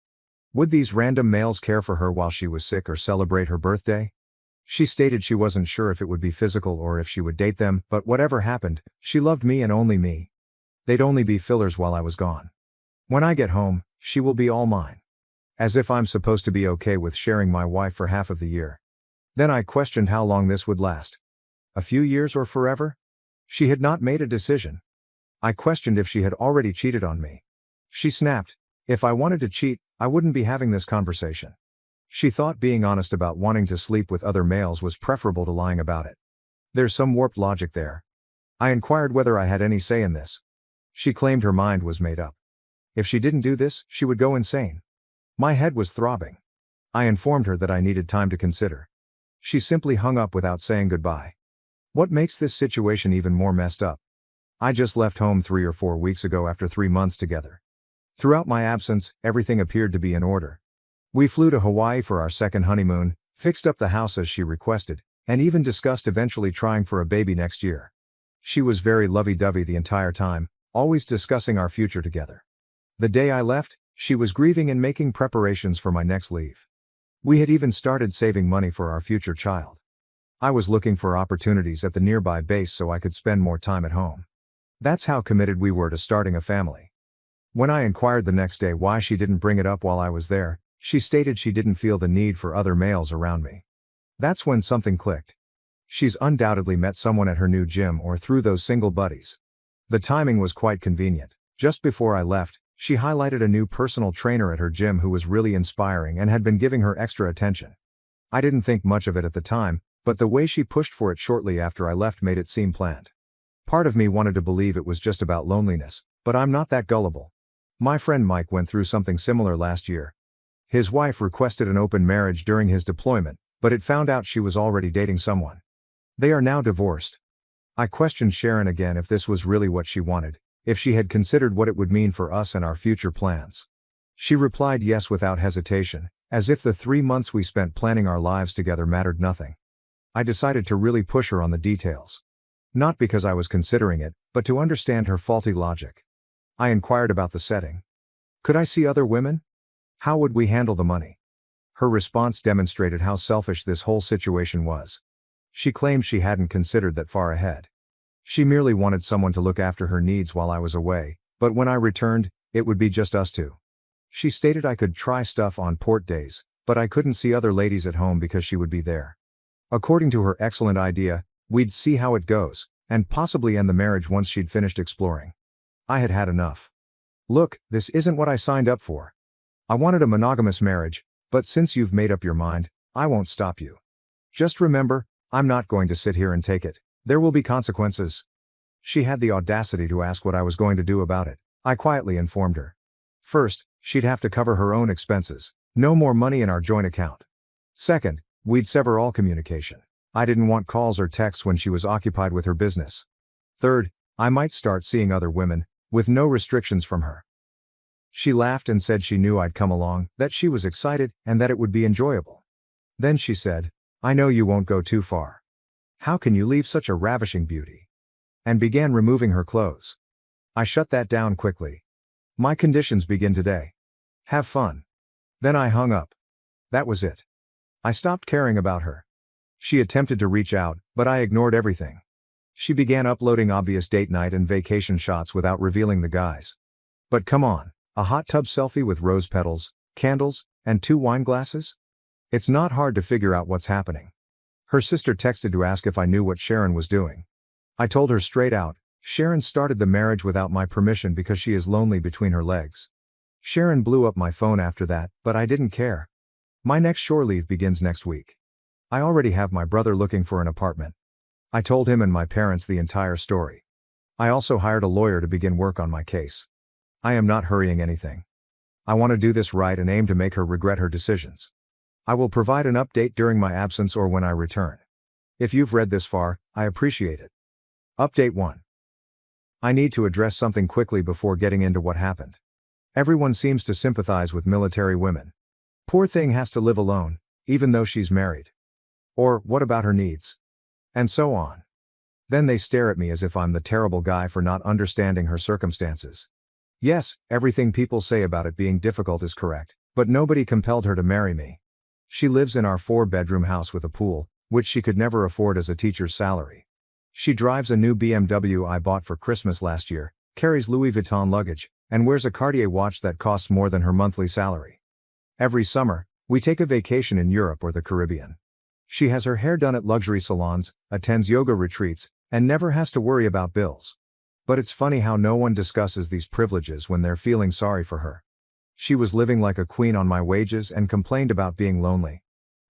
Would these random males care for her while she was sick or celebrate her birthday? She stated she wasn't sure if it would be physical or if she would date them, but whatever happened, she loved me and only me. They'd only be fillers while I was gone. When I get home, she will be all mine. As if I'm supposed to be okay with sharing my wife for half of the year. Then I questioned how long this would last. A few years or forever? She had not made a decision. I questioned if she had already cheated on me. She snapped, "If I wanted to cheat, I wouldn't be having this conversation." She thought being honest about wanting to sleep with other males was preferable to lying about it. There's some warped logic there. I inquired whether I had any say in this. She claimed her mind was made up. If she didn't do this, she would go insane. My head was throbbing. I informed her that I needed time to consider. She simply hung up without saying goodbye. What makes this situation even more messed up? I just left home 3 or 4 weeks ago after 3 months together. Throughout my absence, everything appeared to be in order. We flew to Hawaii for our second honeymoon, fixed up the house as she requested, and even discussed eventually trying for a baby next year. She was very lovey-dovey the entire time, always discussing our future together. The day I left, she was grieving and making preparations for my next leave. We had even started saving money for our future child. I was looking for opportunities at the nearby base so I could spend more time at home. That's how committed we were to starting a family. When I inquired the next day why she didn't bring it up while I was there, she stated she didn't feel the need for other males around me. That's when something clicked. She's undoubtedly met someone at her new gym or through those single buddies. The timing was quite convenient. Just before I left, she highlighted a new personal trainer at her gym who was really inspiring and had been giving her extra attention. I didn't think much of it at the time, but the way she pushed for it shortly after I left made it seem planned. Part of me wanted to believe it was just about loneliness, but I'm not that gullible. My friend Mike went through something similar last year. His wife requested an open marriage during his deployment, but it found out she was already dating someone. They are now divorced. I questioned Sharon again if this was really what she wanted, if she had considered what it would mean for us and our future plans. She replied yes without hesitation, as if the 3 months we spent planning our lives together mattered nothing. I decided to really push her on the details. Not because I was considering it, but to understand her faulty logic. I inquired about the setting. Could I see other women? How would we handle the money? Her response demonstrated how selfish this whole situation was. She claimed she hadn't considered that far ahead. She merely wanted someone to look after her needs while I was away, but when I returned, it would be just us two. She stated I could try stuff on port days, but I couldn't see other ladies at home because she would be there. According to her excellent idea, we'd see how it goes, and possibly end the marriage once she'd finished exploring. I had had enough. Look, this isn't what I signed up for. I wanted a monogamous marriage, but since you've made up your mind, I won't stop you. Just remember, I'm not going to sit here and take it. There will be consequences. She had the audacity to ask what I was going to do about it. I quietly informed her. First, she'd have to cover her own expenses. No more money in our joint account. Second, we'd sever all communication. I didn't want calls or texts when she was occupied with her business. Third, I might start seeing other women, with no restrictions from her. She laughed and said she knew I'd come along, that she was excited, and that it would be enjoyable. Then she said, I know you won't go too far. How can you leave such a ravishing beauty? And began removing her clothes. I shut that down quickly. My conditions begin today. Have fun. Then I hung up. That was it. I stopped caring about her. She attempted to reach out, but I ignored everything. She began uploading obvious date night and vacation shots without revealing the guys. But come on, a hot tub selfie with rose petals, candles, and 2 wine glasses? It's not hard to figure out what's happening. Her sister texted to ask if I knew what Sharon was doing. I told her straight out, Sharon started the marriage without my permission because she is lonely between her legs. Sharon blew up my phone after that, but I didn't care. My next shore leave begins next week. I already have my brother looking for an apartment. I told him and my parents the entire story. I also hired a lawyer to begin work on my case. I am not hurrying anything. I want to do this right and aim to make her regret her decisions. I will provide an update during my absence or when I return. If you've read this far, I appreciate it. Update 1. I need to address something quickly before getting into what happened. Everyone seems to sympathize with military women. Poor thing has to live alone, even though she's married. Or, what about her needs? And so on. Then they stare at me as if I'm the terrible guy for not understanding her circumstances. Yes, everything people say about it being difficult is correct, but nobody compelled her to marry me. She lives in our 4-bedroom house with a pool, which she could never afford as a teacher's salary. She drives a new BMW I bought for Christmas last year, carries Louis Vuitton luggage, and wears a Cartier watch that costs more than her monthly salary. Every summer, we take a vacation in Europe or the Caribbean. She has her hair done at luxury salons, attends yoga retreats, and never has to worry about bills. But it's funny how no one discusses these privileges when they're feeling sorry for her. She was living like a queen on my wages and complained about being lonely.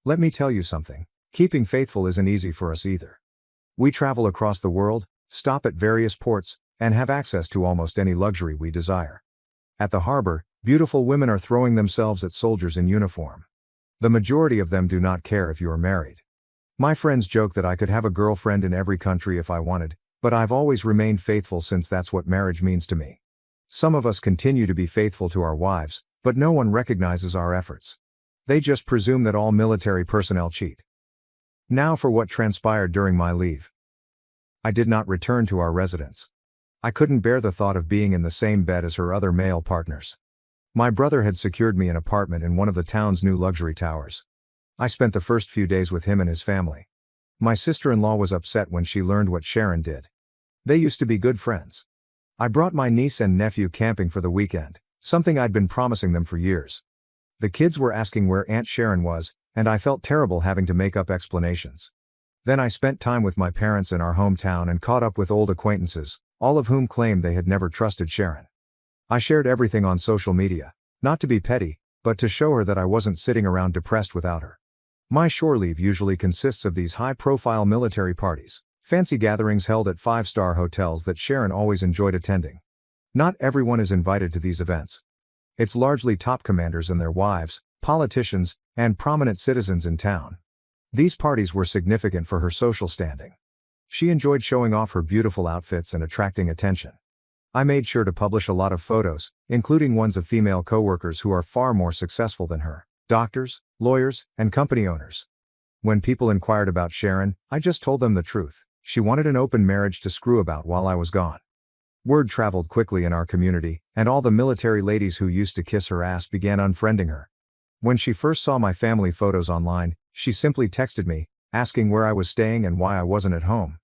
Let me tell you something, keeping faithful isn't easy for us either. We travel across the world, stop at various ports, and have access to almost any luxury we desire. At the harbor, beautiful women are throwing themselves at soldiers in uniform. The majority of them do not care if you are married. My friends joke that I could have a girlfriend in every country if I wanted, but I've always remained faithful since that's what marriage means to me. Some of us continue to be faithful to our wives, but no one recognizes our efforts. They just presume that all military personnel cheat. Now for what transpired during my leave. I did not return to our residence. I couldn't bear the thought of being in the same bed as her other male partners. My brother had secured me an apartment in one of the town's new luxury towers. I spent the first few days with him and his family. My sister-in-law was upset when she learned what Sharon did. They used to be good friends. I brought my niece and nephew camping for the weekend, something I'd been promising them for years. The kids were asking where Aunt Sharon was, and I felt terrible having to make up explanations. Then I spent time with my parents in our hometown and caught up with old acquaintances, all of whom claimed they had never trusted Sharon. I shared everything on social media, not to be petty, but to show her that I wasn't sitting around depressed without her. My shore leave usually consists of these high-profile military parties, fancy gatherings held at five-star hotels that Sharon always enjoyed attending. Not everyone is invited to these events. It's largely top commanders and their wives, politicians, and prominent citizens in town. These parties were significant for her social standing. She enjoyed showing off her beautiful outfits and attracting attention. I made sure to publish a lot of photos, including ones of female coworkers who are far more successful than her, doctors, lawyers, and company owners. When people inquired about Sharon, I just told them the truth. She wanted an open marriage to screw about while I was gone. Word traveled quickly in our community, and all the military ladies who used to kiss her ass began unfriending her. When she first saw my family photos online, she simply texted me, asking where I was staying and why I wasn't at home.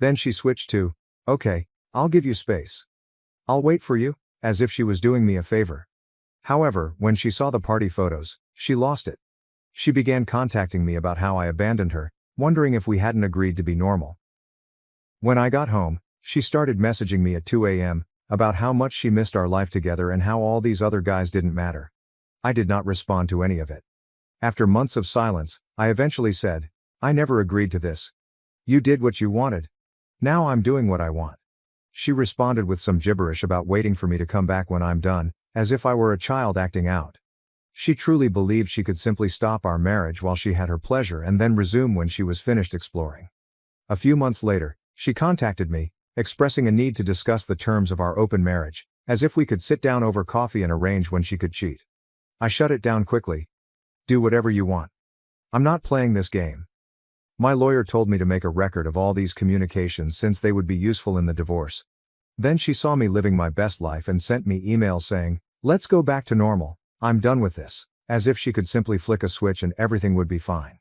Then she switched to, "Okay, I'll give you space. I'll wait for you," as if she was doing me a favor. However, when she saw the party photos, she lost it. She began contacting me about how I abandoned her, wondering if we hadn't agreed to be normal. When I got home, she started messaging me at 2 a.m. about how much she missed our life together and how all these other guys didn't matter. I did not respond to any of it. After months of silence, I eventually said, "I never agreed to this. You did what you wanted. Now I'm doing what I want." She responded with some gibberish about waiting for me to come back when I'm done, as if I were a child acting out. She truly believed she could simply stop our marriage while she had her pleasure and then resume when she was finished exploring. A few months later, she contacted me, expressing a need to discuss the terms of our open marriage, as if we could sit down over coffee and arrange when she could cheat. I shut it down quickly. "Do whatever you want. I'm not playing this game." My lawyer told me to make a record of all these communications since they would be useful in the divorce. Then she saw me living my best life and sent me emails saying, "Let's go back to normal, I'm done with this," as if she could simply flick a switch and everything would be fine.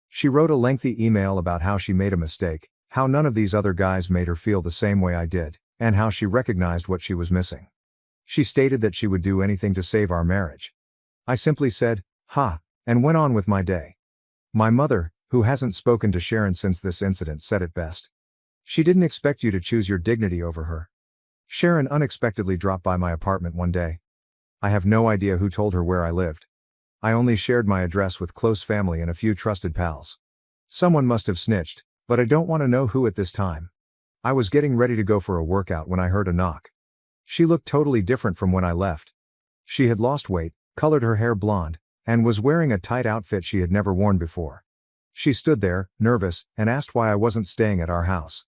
She wrote a lengthy email about how she made a mistake, how none of these other guys made her feel the same way I did, and how she recognized what she was missing. She stated that she would do anything to save our marriage. I simply said, "Ha," and went on with my day. My mother, who hasn't spoken to Sharon since this incident, said it best. "She didn't expect you to choose your dignity over her." Sharon unexpectedly dropped by my apartment one day. I have no idea who told her where I lived. I only shared my address with close family and a few trusted pals. Someone must have snitched, but I don't want to know who at this time. I was getting ready to go for a workout when I heard a knock. She looked totally different from when I left. She had lost weight, colored her hair blonde, and was wearing a tight outfit she had never worn before. She stood there, nervous, and asked why I wasn't staying at our house.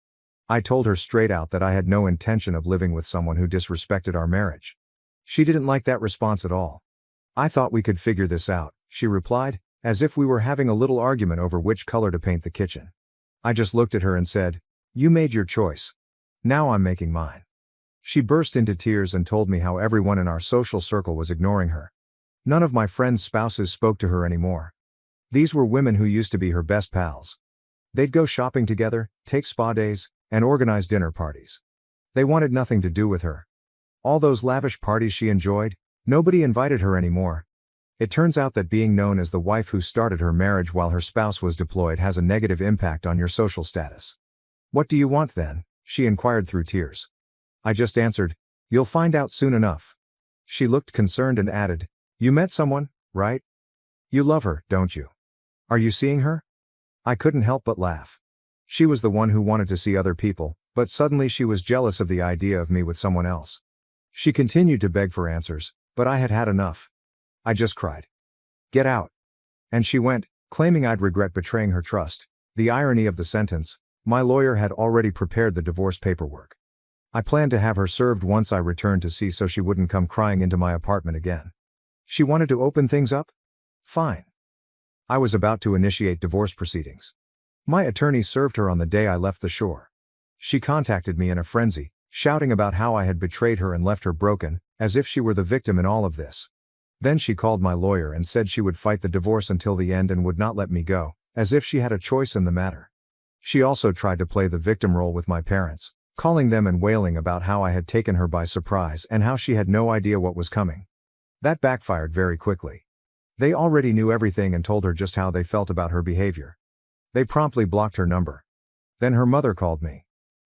I told her straight out that I had no intention of living with someone who disrespected our marriage. She didn't like that response at all. "I thought we could figure this out," she replied, as if we were having a little argument over which color to paint the kitchen. I just looked at her and said, "You made your choice. Now I'm making mine." She burst into tears and told me how everyone in our social circle was ignoring her. None of my friends' spouses spoke to her anymore. These were women who used to be her best pals. They'd go shopping together, take spa days, and organize dinner parties. They wanted nothing to do with her. All those lavish parties she enjoyed, nobody invited her anymore. It turns out that being known as the wife who started her marriage while her spouse was deployed has a negative impact on your social status. "What do you want then?" she inquired through tears. I just answered, "You'll find out soon enough." She looked concerned and added, "You met someone, right? You love her, don't you? Are you seeing her?" I couldn't help but laugh. She was the one who wanted to see other people, but suddenly she was jealous of the idea of me with someone else. She continued to beg for answers, but I had had enough. I just cried, "Get out." And she went, claiming I'd regret betraying her trust, The irony of the sentence: my lawyer had already prepared the divorce paperwork. I planned to have her served once I returned to see so she wouldn't come crying into my apartment again. She wanted to open things up? Fine. I was about to initiate divorce proceedings. My attorney served her on the day I left the shore. She contacted me in a frenzy, shouting about how I had betrayed her and left her broken, as if she were the victim in all of this. Then she called my lawyer and said she would fight the divorce until the end and would not let me go, as if she had a choice in the matter. She also tried to play the victim role with my parents, calling them and wailing about how I had taken her by surprise and how she had no idea what was coming. That backfired very quickly. They already knew everything and told her just how they felt about her behavior. They promptly blocked her number. Then her mother called me.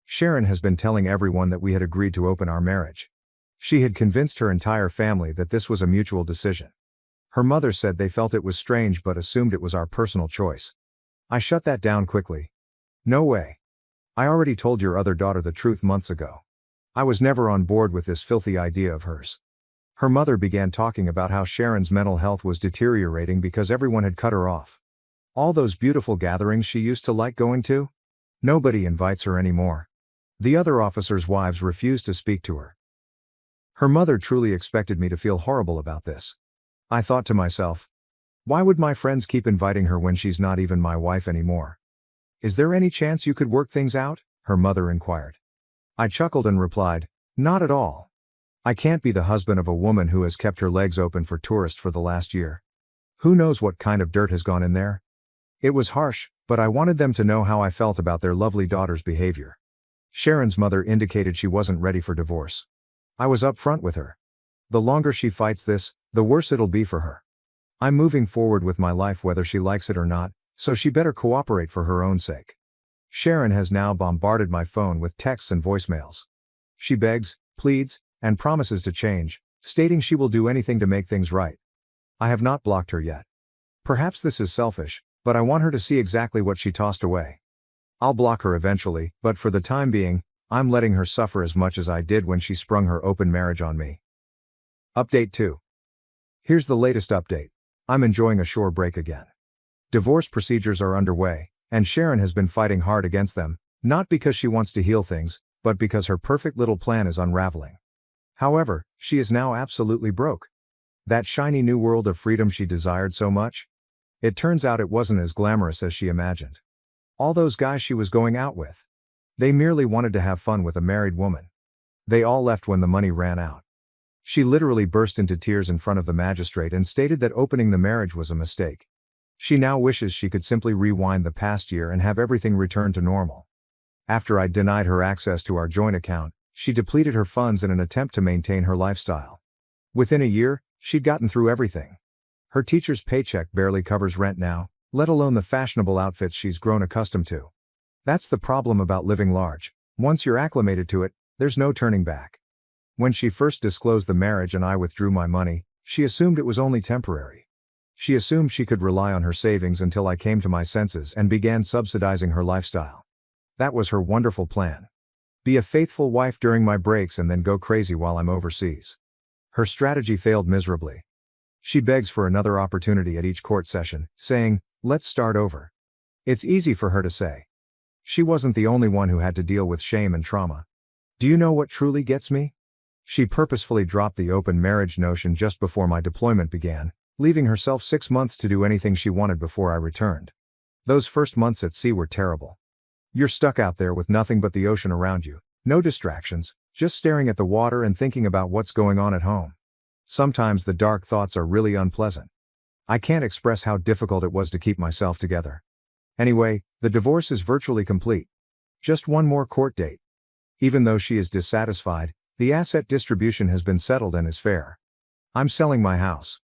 Sharon has been telling everyone that we had agreed to open our marriage. She had convinced her entire family that this was a mutual decision. Her mother said they felt it was strange but assumed it was our personal choice. I shut that down quickly. No way. I already told your other daughter the truth months ago. I was never on board with this filthy idea of hers. Her mother began talking about how Sharon's mental health was deteriorating because everyone had cut her off. All those beautiful gatherings she used to like going to? Nobody invites her anymore. The other officers' wives refuse to speak to her. Her mother truly expected me to feel horrible about this. I thought to myself, why would my friends keep inviting her when she's not even my wife anymore? Is there any chance you could work things out? Her mother inquired. I chuckled and replied, not at all. I can't be the husband of a woman who has kept her legs open for tourists for the last year. Who knows what kind of dirt has gone in there? It was harsh, but I wanted them to know how I felt about their lovely daughter's behavior. Sharon's mother indicated she wasn't ready for divorce. I was upfront with her. The longer she fights this, the worse it'll be for her. I'm moving forward with my life whether she likes it or not, so she better cooperate for her own sake. Sharon has now bombarded my phone with texts and voicemails. She begs, pleads, and promises to change, stating she will do anything to make things right. I have not blocked her yet. Perhaps this is selfish, but I want her to see exactly what she tossed away. I'll block her eventually, but for the time being, I'm letting her suffer as much as I did when she sprung her open marriage on me. Update 2. Here's the latest update. I'm enjoying a shore break again. Divorce procedures are underway, and Sharon has been fighting hard against them, not because she wants to heal things, but because her perfect little plan is unraveling. However, she is now absolutely broke. That shiny new world of freedom she desired so much? It turns out it wasn't as glamorous as she imagined. All those guys she was going out with. They merely wanted to have fun with a married woman. They all left when the money ran out. She literally burst into tears in front of the magistrate and stated that opening the marriage was a mistake. She now wishes she could simply rewind the past year and have everything return to normal. After I denied her access to our joint account, she depleted her funds in an attempt to maintain her lifestyle. Within a year, she'd gotten through everything. Her teacher's paycheck barely covers rent now, let alone the fashionable outfits she's grown accustomed to. That's the problem about living large. Once you're acclimated to it, there's no turning back. When she first disclosed the marriage and I withdrew my money, she assumed it was only temporary. She assumed she could rely on her savings until I came to my senses and began subsidizing her lifestyle. That was her wonderful plan. Be a faithful wife during my breaks and then go crazy while I'm overseas. Her strategy failed miserably. She begs for another opportunity at each court session, saying, let's start over. It's easy for her to say. She wasn't the only one who had to deal with shame and trauma. Do you know what truly gets me? She purposefully dropped the open marriage notion just before my deployment began, leaving herself 6 months to do anything she wanted before I returned. Those first months at sea were terrible. You're stuck out there with nothing but the ocean around you, no distractions, just staring at the water and thinking about what's going on at home. Sometimes the dark thoughts are really unpleasant. I can't express how difficult it was to keep myself together. Anyway, the divorce is virtually complete. Just one more court date. Even though she is dissatisfied, the asset distribution has been settled and is fair. I'm selling my house.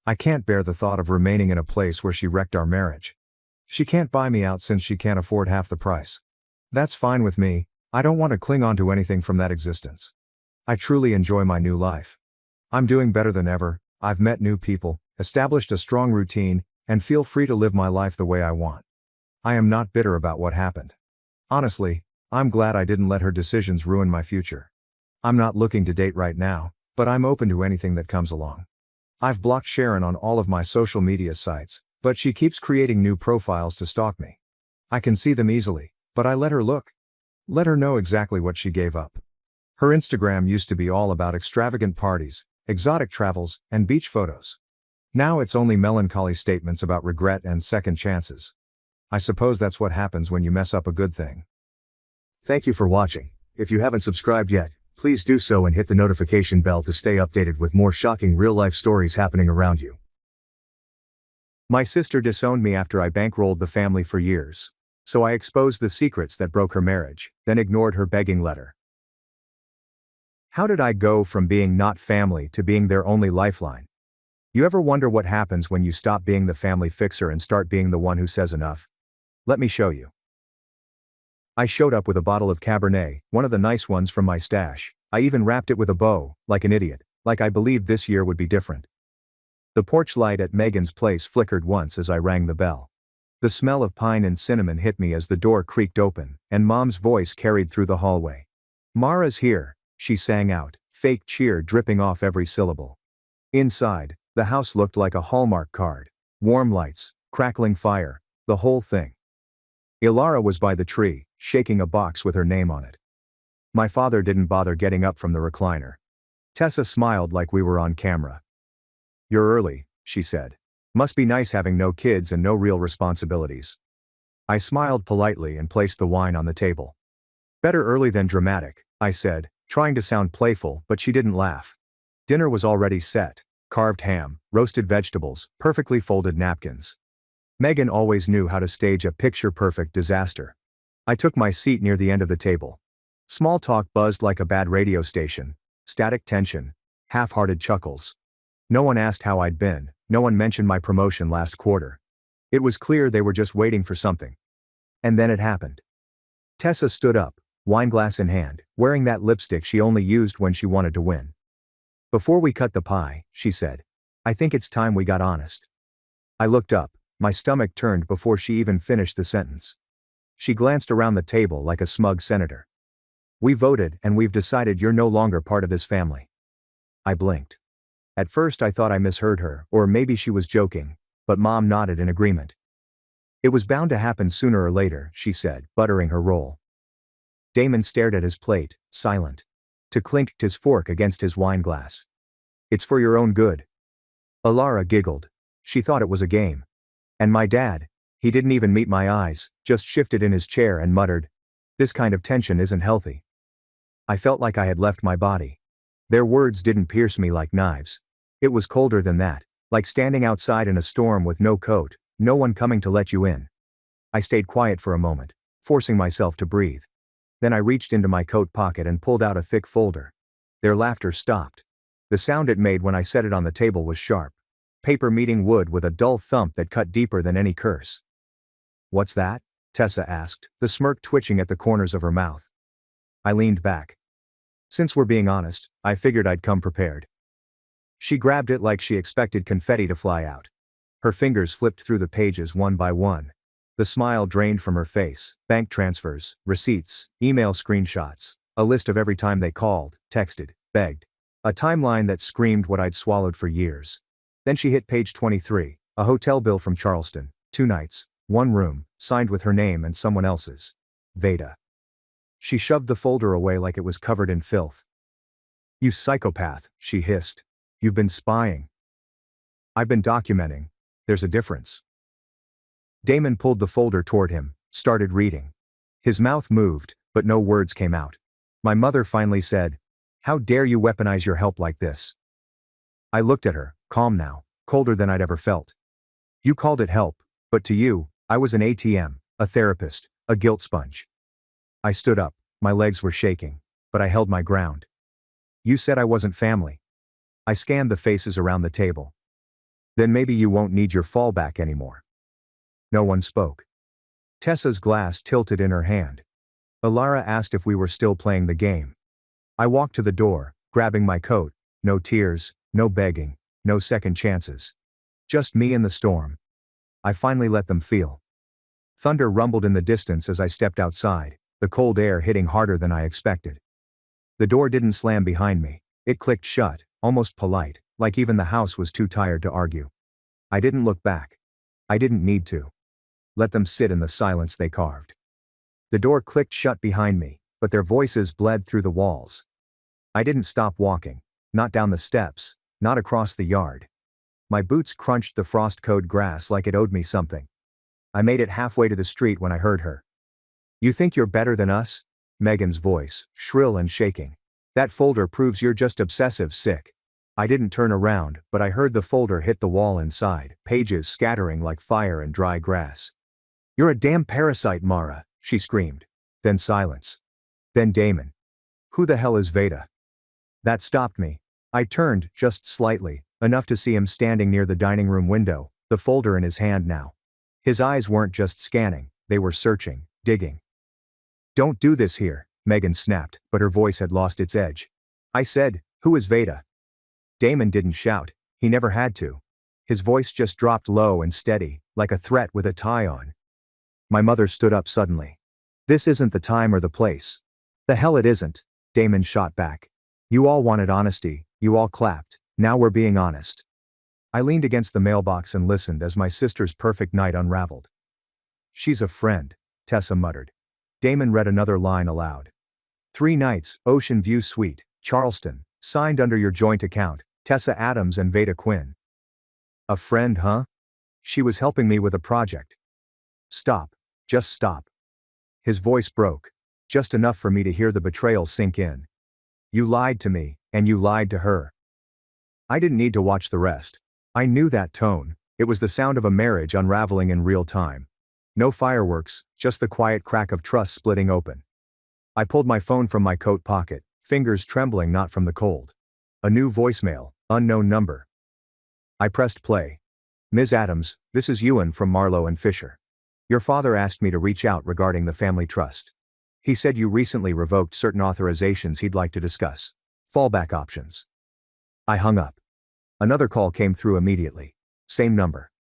I can't bear the thought of remaining in a place where she wrecked our marriage. She can't buy me out since she can't afford half the price. That's fine with me, I don't want to cling on to anything from that existence. I truly enjoy my new life. I'm doing better than ever, I've met new people, established a strong routine, and feel free to live my life the way I want. I am not bitter about what happened. Honestly, I'm glad I didn't let her decisions ruin my future. I'm not looking to date right now, but I'm open to anything that comes along. I've blocked Sharon on all of my social media sites, but she keeps creating new profiles to stalk me. I can see them easily, but I let her look. Let her know exactly what she gave up. Her Instagram used to be all about extravagant parties, exotic travels, and beach photos. Now it's only melancholy statements about regret and second chances. I suppose that's what happens when you mess up a good thing. Thank you for watching. If you haven't subscribed yet, please do so and hit the notification bell to stay updated with more shocking real-life stories happening around you. My sister disowned me after I bankrolled the family for years. So I exposed the secrets that broke her marriage, then ignored her begging letter. How did I go from being not family to being their only lifeline? You ever wonder what happens when you stop being the family fixer and start being the one who says enough? Let me show you. I showed up with a bottle of Cabernet, one of the nice ones from my stash. I even wrapped it with a bow, like an idiot, like I believed this year would be different. The porch light at Megan's place flickered once as I rang the bell. The smell of pine and cinnamon hit me as the door creaked open, and Mom's voice carried through the hallway. "Mara's here," she sang out, fake cheer dripping off every syllable. Inside, the house looked like a Hallmark card. Warm lights, crackling fire, the whole thing. Ilara was by the tree, shaking a box with her name on it. My father didn't bother getting up from the recliner. Tessa smiled like we were on camera. "You're early," she said. "Must be nice having no kids and no real responsibilities." I smiled politely and placed the wine on the table. "Better early than dramatic," I said, trying to sound playful, but she didn't laugh. Dinner was already set: carved ham, roasted vegetables, perfectly folded napkins. Megan always knew how to stage a picture-perfect disaster. I took my seat near the end of the table. Small talk buzzed like a bad radio station. Static tension. Half-hearted chuckles. No one asked how I'd been. No one mentioned my promotion last quarter. It was clear they were just waiting for something. And then it happened. Tessa stood up, wineglass in hand, wearing that lipstick she only used when she wanted to win. "Before we cut the pie," she said, "I think it's time we got honest." I looked up, my stomach turned before she even finished the sentence. She glanced around the table like a smug senator. "We voted and we've decided you're no longer part of this family." I blinked. At first I thought I misheard her, or maybe she was joking, but Mom nodded in agreement. "It was bound to happen sooner or later," she said, buttering her roll. Damon stared at his plate, silent. To clinked his fork against his wineglass. "It's for your own good." Ilara giggled. She thought it was a game. And my dad, he didn't even meet my eyes, just shifted in his chair and muttered, "This kind of tension isn't healthy." I felt like I had left my body. Their words didn't pierce me like knives. It was colder than that, like standing outside in a storm with no coat, no one coming to let you in. I stayed quiet for a moment, forcing myself to breathe. Then I reached into my coat pocket and pulled out a thick folder. Their laughter stopped. The sound it made when I set it on the table was sharp. Paper meeting wood with a dull thump that cut deeper than any curse. "What's that?" Tessa asked, the smirk twitching at the corners of her mouth. I leaned back. "Since we're being honest, I figured I'd come prepared." She grabbed it like she expected confetti to fly out. Her fingers flipped through the pages one by one. The smile drained from her face: bank transfers, receipts, email screenshots, a list of every time they called, texted, begged. A timeline that screamed what I'd swallowed for years. Then she hit page 23, a hotel bill from Charleston, 2 nights, 1 room, signed with her name and someone else's. Veda. She shoved the folder away like it was covered in filth. "You psychopath," she hissed. "You've been spying." "I've been documenting. There's a difference." Damon pulled the folder toward him, started reading. His mouth moved, but no words came out. My mother finally said, "How dare you weaponize your help like this?" I looked at her, calm now, colder than I'd ever felt. "You called it help, but to you, I was an ATM, a therapist, a guilt sponge." I stood up, my legs were shaking, but I held my ground. "You said I wasn't family." I scanned the faces around the table. "Then maybe you won't need your fallback anymore." No one spoke. Tessa's glass tilted in her hand. Ilara asked if we were still playing the game. I walked to the door, grabbing my coat. No tears, no begging, no second chances. Just me and the storm. I finally let them feel. Thunder rumbled in the distance as I stepped outside, the cold air hitting harder than I expected. The door didn't slam behind me. It clicked shut, almost polite, like even the house was too tired to argue. I didn't look back. I didn't need to. Let them sit in the silence they carved. The door clicked shut behind me, but their voices bled through the walls. I didn't stop walking. Not down the steps, not across the yard. My boots crunched the frost-coated grass like it owed me something. I made it halfway to the street when I heard her. "You think you're better than us?" Megan's voice, shrill and shaking. "That folder proves you're just obsessive sick." I didn't turn around, but I heard the folder hit the wall inside, pages scattering like fire and dry grass. "You're a damn parasite, Mara," she screamed. Then silence. Then Damon. "Who the hell is Veda?" That stopped me. I turned, just slightly, enough to see him standing near the dining room window, the folder in his hand now. His eyes weren't just scanning, they were searching, digging. "Don't do this here," Megan snapped, but her voice had lost its edge. I said, "Who is Veda?" Damon didn't shout. He never had to. His voice just dropped low and steady, like a threat with a tie on. My mother stood up suddenly. "This isn't the time or the place." "The hell it isn't," Damon shot back. "You all wanted honesty, you all clapped, now we're being honest." I leaned against the mailbox and listened as my sister's perfect night unraveled. "She's a friend," Tessa muttered. Damon read another line aloud. "3 nights, Ocean View Suite, Charleston, signed under your joint account, Tessa Adams and Veda Quinn." "A friend, huh?" "She was helping me with a project." "Stop. Just stop." His voice broke. Just enough for me to hear the betrayal sink in. "You lied to me, and you lied to her." I didn't need to watch the rest. I knew that tone. It was the sound of a marriage unraveling in real time. No fireworks, just the quiet crack of trust splitting open. I pulled my phone from my coat pocket, fingers trembling not from the cold. A new voicemail, unknown number. I pressed play. "Ms. Adams, this is Ewan from Marlowe and Fisher. Your father asked me to reach out regarding the family trust. He said you recently revoked certain authorizations he'd like to discuss. Fallback options." I hung up. Another call came through immediately. Same number.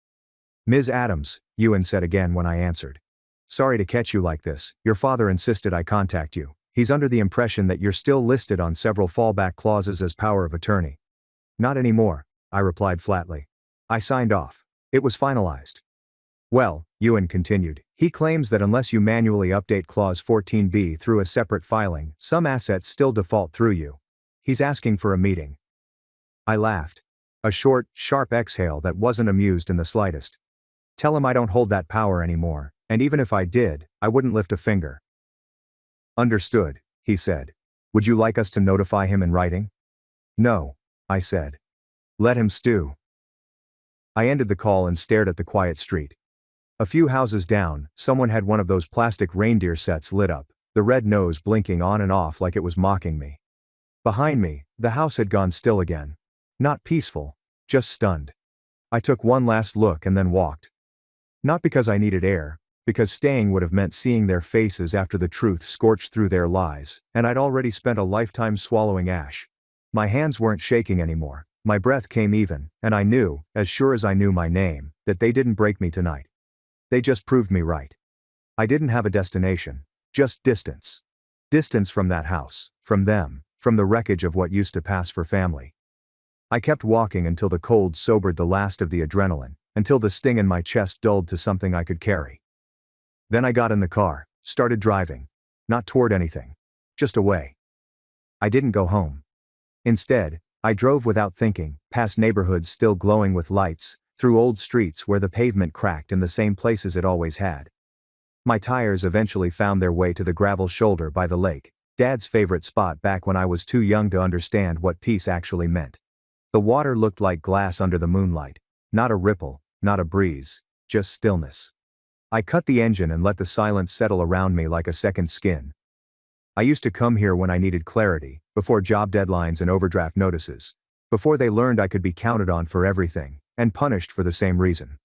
"Ms. Adams," Ewan said again when I answered. "Sorry to catch you like this. Your father insisted I contact you. He's under the impression that you're still listed on several fallback clauses as power of attorney." "Not anymore," I replied flatly. "I signed off. It was finalized." "Well," Ewan continued, "he claims that unless you manually update Clause 14b through a separate filing, some assets still default through you. He's asking for a meeting." I laughed. A short, sharp exhale that wasn't amused in the slightest. "Tell him I don't hold that power anymore, and even if I did, I wouldn't lift a finger." "Understood," he said. "Would you like us to notify him in writing?" "No," I said. "Let him stew." I ended the call and stared at the quiet street. A few houses down, someone had one of those plastic reindeer sets lit up, the red nose blinking on and off like it was mocking me. Behind me, the house had gone still again. Not peaceful, just stunned. I took one last look and then walked. Not because I needed air, because staying would have meant seeing their faces after the truth scorched through their lies, and I'd already spent a lifetime swallowing ash. My hands weren't shaking anymore, my breath came even, and I knew, as sure as I knew my name, that they didn't break me tonight. They just proved me right. I didn't have a destination, just distance. Distance from that house, from them, from the wreckage of what used to pass for family. I kept walking until the cold sobered the last of the adrenaline, until the sting in my chest dulled to something I could carry. Then I got in the car, started driving. Not toward anything. Just away. I didn't go home. Instead, I drove without thinking, past neighborhoods still glowing with lights, through old streets where the pavement cracked in the same places it always had. My tires eventually found their way to the gravel shoulder by the lake, Dad's favorite spot back when I was too young to understand what peace actually meant. The water looked like glass under the moonlight. Not a ripple, not a breeze, just stillness. I cut the engine and let the silence settle around me like a second skin. I used to come here when I needed clarity, before job deadlines and overdraft notices, before they learned I could be counted on for everything, and punished for the same reason.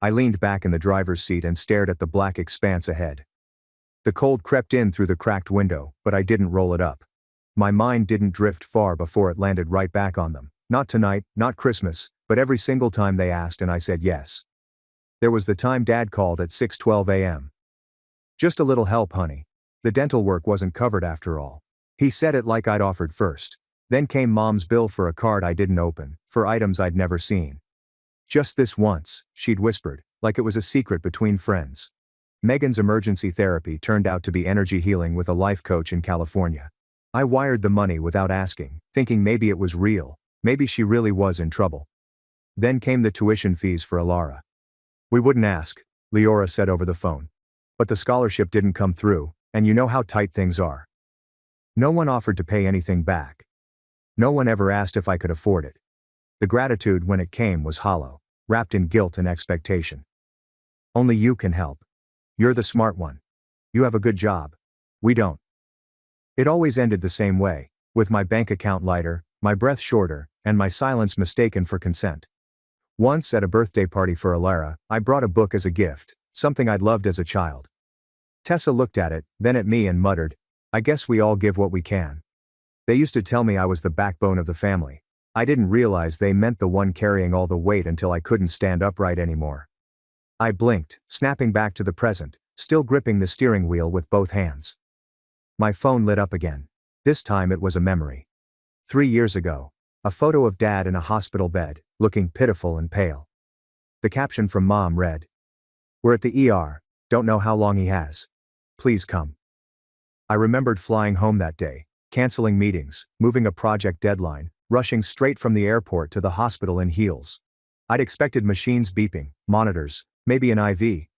I leaned back in the driver's seat and stared at the black expanse ahead. The cold crept in through the cracked window, but I didn't roll it up. My mind didn't drift far before it landed right back on them. Not tonight, not Christmas, but every single time they asked and I said yes. There was the time Dad called at 6:12 a.m. "Just a little help, honey. The dental work wasn't covered after all." He said it like I'd offered first. Then came Mom's bill for a card I didn't open, for items I'd never seen. "Just this once," she'd whispered, like it was a secret between friends. Megan's emergency therapy turned out to be energy healing with a life coach in California. I wired the money without asking, thinking maybe it was real, maybe she really was in trouble. Then came the tuition fees for Alara. We wouldn't ask, Leora said over the phone. But the scholarship didn't come through, and you know how tight things are. No one offered to pay anything back. No one ever asked if I could afford it. The gratitude when it came was hollow, wrapped in guilt and expectation. Only you can help. You're the smart one. You have a good job. We don't. It always ended the same way, with my bank account lighter, my breath shorter, and my silence mistaken for consent. Once at a birthday party for Alara, I brought a book as a gift, something I'd loved as a child. Tessa looked at it, then at me and muttered, "I guess we all give what we can." They used to tell me I was the backbone of the family. I didn't realize they meant the one carrying all the weight until I couldn't stand upright anymore. I blinked, snapping back to the present, still gripping the steering wheel with both hands. My phone lit up again. This time it was a memory. 3 years ago. A photo of Dad in a hospital bed, looking pitiful and pale. The caption from Mom read, "We're at the ER, don't know how long he has. Please come." I remembered flying home that day, canceling meetings, moving a project deadline, rushing straight from the airport to the hospital in heels. I'd expected machines beeping, monitors, maybe an IV.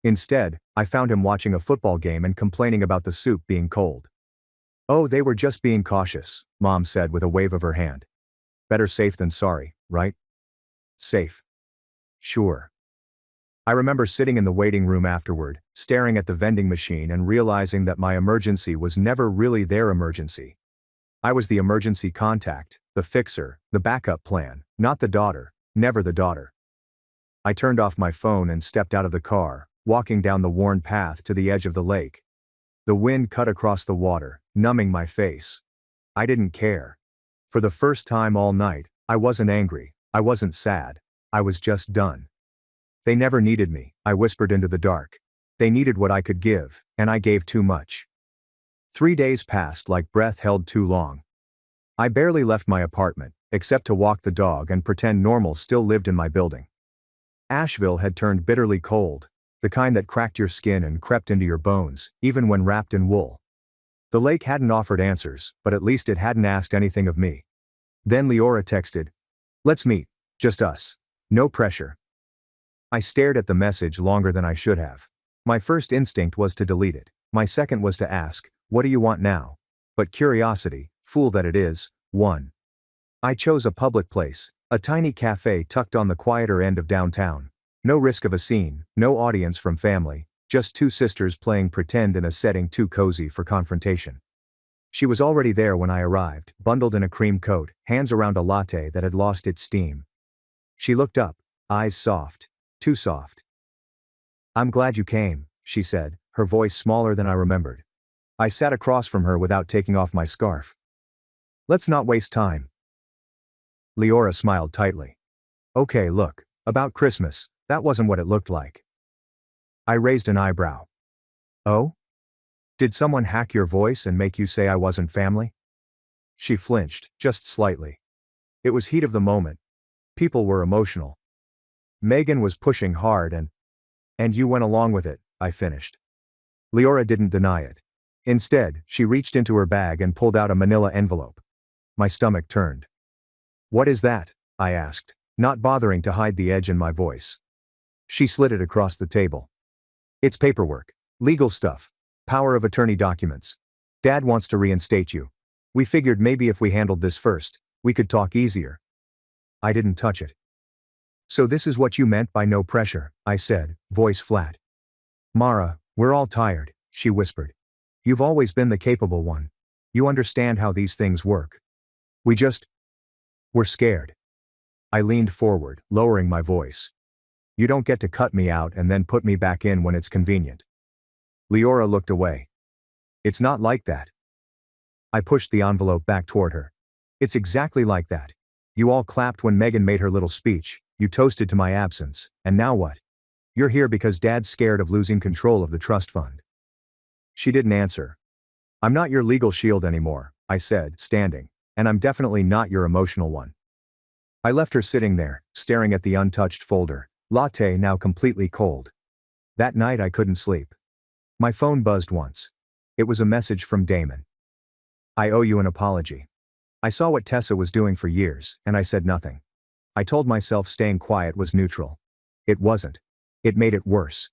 Instead, I found him watching a football game and complaining about the soup being cold. "Oh, they were just being cautious," Mom said with a wave of her hand. "Better safe than sorry, right?" Safe. Sure. I remember sitting in the waiting room afterward, staring at the vending machine and realizing that my emergency was never really their emergency. I was the emergency contact, the fixer, the backup plan, not the daughter, never the daughter. I turned off my phone and stepped out of the car, walking down the worn path to the edge of the lake. The wind cut across the water, numbing my face. I didn't care. For the first time all night, I wasn't angry, I wasn't sad, I was just done. They never needed me, I whispered into the dark. They needed what I could give, and I gave too much. 3 days passed like breath held too long. I barely left my apartment, except to walk the dog and pretend normal still lived in my building. Asheville had turned bitterly cold, the kind that cracked your skin and crept into your bones, even when wrapped in wool. The lake hadn't offered answers, but at least it hadn't asked anything of me. Then Leora texted, "Let's meet, just us. No pressure." I stared at the message longer than I should have. My first instinct was to delete it. My second was to ask, "What do you want now?" But curiosity, fool that it is, won. I chose a public place, a tiny cafe tucked on the quieter end of downtown. No risk of a scene, no audience from family, just two sisters playing pretend in a setting too cozy for confrontation. She was already there when I arrived, bundled in a cream coat, hands around a latte that had lost its steam. She looked up, eyes soft, too soft. "I'm glad you came," she said, her voice smaller than I remembered. I sat across from her without taking off my scarf. "Let's not waste time." Leora smiled tightly. "Okay, look, about Christmas, that wasn't what it looked like." I raised an eyebrow. "Oh? Did someone hack your voice and make you say I wasn't family?" She flinched, just slightly. It was heat of the moment. People were emotional. Megan was pushing hard and you went along with it, I finished. Leora didn't deny it. Instead, she reached into her bag and pulled out a manila envelope. My stomach turned. "What is that?" I asked, not bothering to hide the edge in my voice. She slid it across the table. "It's paperwork. Legal stuff. Power of attorney documents. Dad wants to reinstate you. We figured maybe if we handled this first, we could talk easier." I didn't touch it. "So this is what you meant by no pressure," I said, voice flat. "Mara, we're all tired," she whispered. "You've always been the capable one. You understand how these things work. We're scared." I leaned forward, lowering my voice. "You don't get to cut me out and then put me back in when it's convenient." Leora looked away. "It's not like that." I pushed the envelope back toward her. "It's exactly like that. You all clapped when Megan made her little speech, you toasted to my absence, and now what? You're here because Dad's scared of losing control of the trust fund." She didn't answer. "I'm not your legal shield anymore," I said, standing, "and I'm definitely not your emotional one." I left her sitting there, staring at the untouched folder, Latte now completely cold. That night I couldn't sleep. My phone buzzed once. It was a message from Damon. I owe you an apology. I saw what Tessa was doing for years, and I said nothing. I told myself staying quiet was neutral. It wasn't. It made it worse.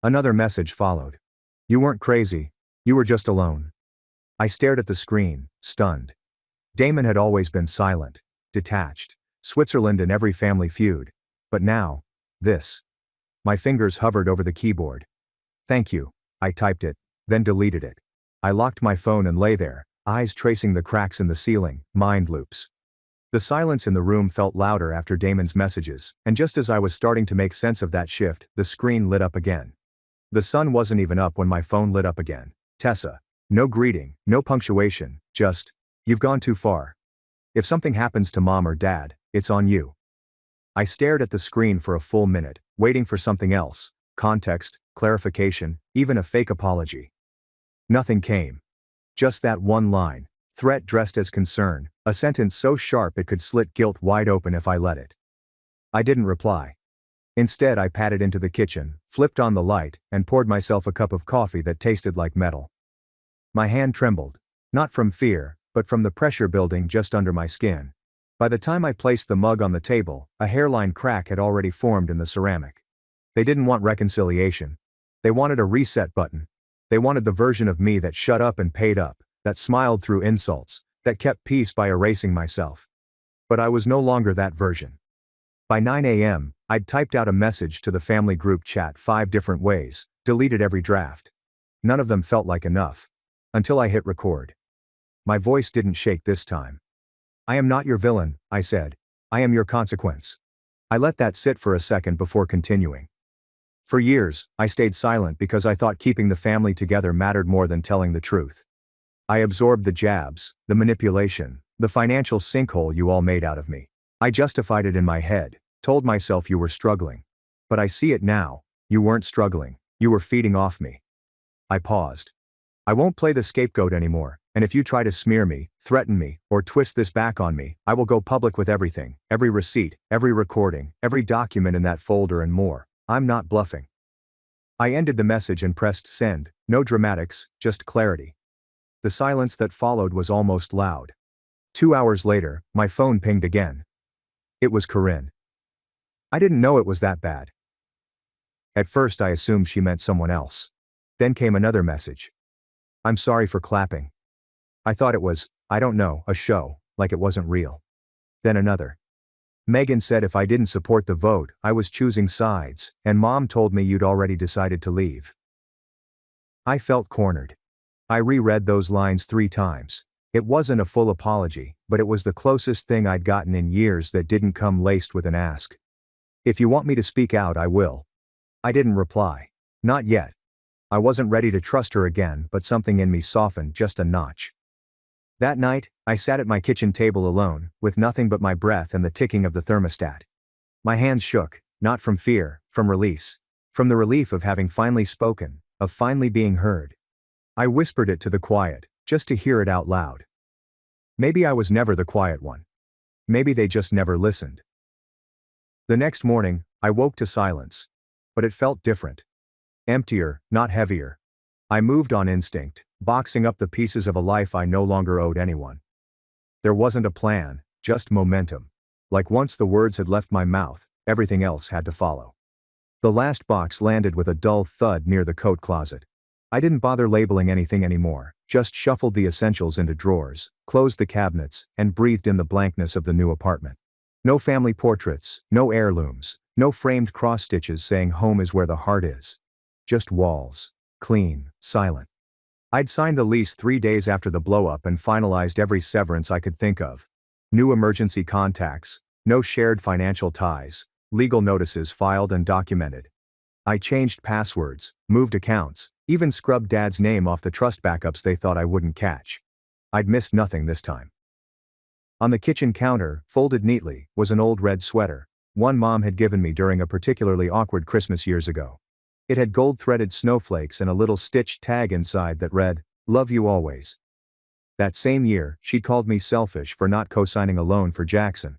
Another message followed. You weren't crazy. You were just alone. I stared at the screen, stunned. Damon had always been silent, detached, Switzerland in every family feud. But now, this. My fingers hovered over the keyboard. Thank you, I typed it, then deleted it. I locked my phone and lay there, eyes tracing the cracks in the ceiling, mind loops. The silence in the room felt louder after Damon's messages, and just as I was starting to make sense of that shift, the screen lit up again. The sun wasn't even up when my phone lit up again. Tessa. No greeting, no punctuation, just, you've gone too far. If something happens to mom or dad, it's on you. I stared at the screen for a full minute, waiting for something else, context, clarification, even a fake apology. Nothing came. Just that one line, threat dressed as concern, a sentence so sharp it could slit guilt wide open if I let it. I didn't reply. Instead, I padded into the kitchen, flipped on the light, and poured myself a cup of coffee that tasted like metal. My hand trembled, not from fear, but from the pressure building just under my skin. By the time I placed the mug on the table, a hairline crack had already formed in the ceramic. They didn't want reconciliation. They wanted a reset button. They wanted the version of me that shut up and paid up, that smiled through insults, that kept peace by erasing myself. But I was no longer that version. By 9 a.m., I'd typed out a message to the family group chat 5 different ways, deleted every draft. None of them felt like enough. Until I hit record. My voice didn't shake this time. I am not your villain, I said. I am your consequence. I let that sit for a second before continuing. For years, I stayed silent because I thought keeping the family together mattered more than telling the truth. I absorbed the jabs, the manipulation, the financial sinkhole you all made out of me. I justified it in my head, told myself you were struggling. But I see it now, you weren't struggling, you were feeding off me. I paused. I won't play the scapegoat anymore, and if you try to smear me, threaten me, or twist this back on me, I will go public with everything, every receipt, every recording, every document in that folder and more. I'm not bluffing. I ended the message and pressed send, no dramatics, just clarity. The silence that followed was almost loud. 2 hours later, my phone pinged again. It was Corinne. I didn't know it was that bad. At first I assumed she meant someone else. Then came another message. I'm sorry for clapping. I thought it was, I don't know, a show, like it wasn't real. Then another. Megan said if I didn't support the vote, I was choosing sides, and mom told me you'd already decided to leave. I felt cornered. I reread those lines 3 times. It wasn't a full apology, but it was the closest thing I'd gotten in years that didn't come laced with an ask. If you want me to speak out, I will. I didn't reply. Not yet. I wasn't ready to trust her again, but something in me softened just a notch. That night, I sat at my kitchen table alone, with nothing but my breath and the ticking of the thermostat. My hands shook, not from fear, from release. From the relief of having finally spoken, of finally being heard. I whispered it to the quiet, just to hear it out loud. Maybe I was never the quiet one. Maybe they just never listened. The next morning, I woke to silence. But it felt different. Emptier, not heavier. I moved on instinct, boxing up the pieces of a life I no longer owed anyone. There wasn't a plan, just momentum. Like once the words had left my mouth, everything else had to follow. The last box landed with a dull thud near the coat closet. I didn't bother labeling anything anymore, just shuffled the essentials into drawers, closed the cabinets, and breathed in the blankness of the new apartment. No family portraits, no heirlooms, no framed cross-stitches saying home is where the heart is. Just walls, clean, silent. I'd signed the lease 3 days after the blow-up and finalized every severance I could think of. New emergency contacts, no shared financial ties, legal notices filed and documented. I changed passwords, moved accounts, even scrubbed Dad's name off the trust backups they thought I wouldn't catch. I'd missed nothing this time. On the kitchen counter, folded neatly, was an old red sweater, one Mom had given me during a particularly awkward Christmas years ago. It had gold-threaded snowflakes and a little stitched tag inside that read, "Love you always." That same year, she'd called me selfish for not co-signing a loan for Jackson.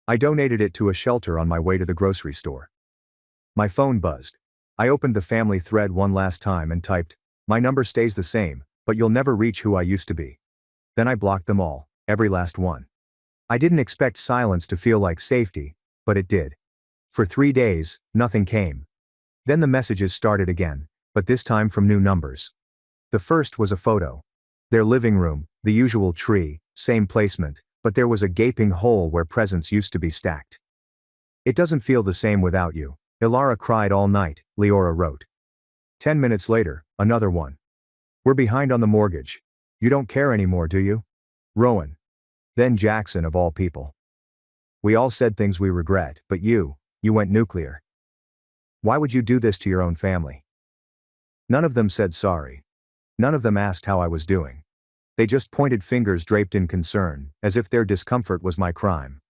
I donated it to a shelter on my way to the grocery store. My phone buzzed. I opened the family thread one last time and typed, "My number stays the same, but you'll never reach who I used to be." Then I blocked them all, every last one. I didn't expect silence to feel like safety, but it did. For 3 days, nothing came. Then the messages started again, but this time from new numbers. The first was a photo. Their living room, the usual tree, same placement, but there was a gaping hole where presents used to be stacked. "It doesn't feel the same without you. Ilara cried all night," Leora wrote. 10 minutes later, another one. "We're behind on the mortgage. You don't care anymore, do you?" Rowan. Then Jackson of all people. "We all said things we regret, but you went nuclear. Why would you do this to your own family?" None of them said sorry. None of them asked how I was doing. They just pointed fingers draped in concern, as if their discomfort was my crime.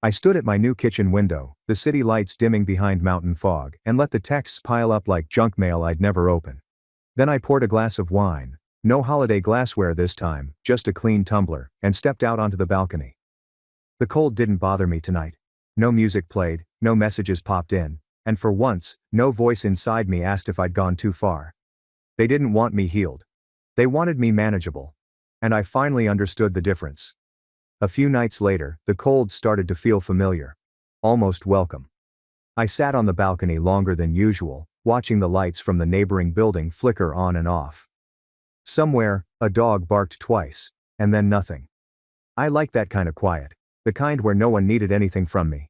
I stood at my new kitchen window, the city lights dimming behind mountain fog, and let the texts pile up like junk mail I'd never open. Then I poured a glass of wine, no holiday glassware this time, just a clean tumbler, and stepped out onto the balcony. The cold didn't bother me tonight. No music played, no messages popped in, and for once, no voice inside me asked if I'd gone too far. They didn't want me healed. They wanted me manageable. And I finally understood the difference. A few nights later, the cold started to feel familiar. Almost welcome. I sat on the balcony longer than usual, watching the lights from the neighboring building flicker on and off. Somewhere, a dog barked twice, and then nothing. I like that kind of quiet, the kind where no one needed anything from me.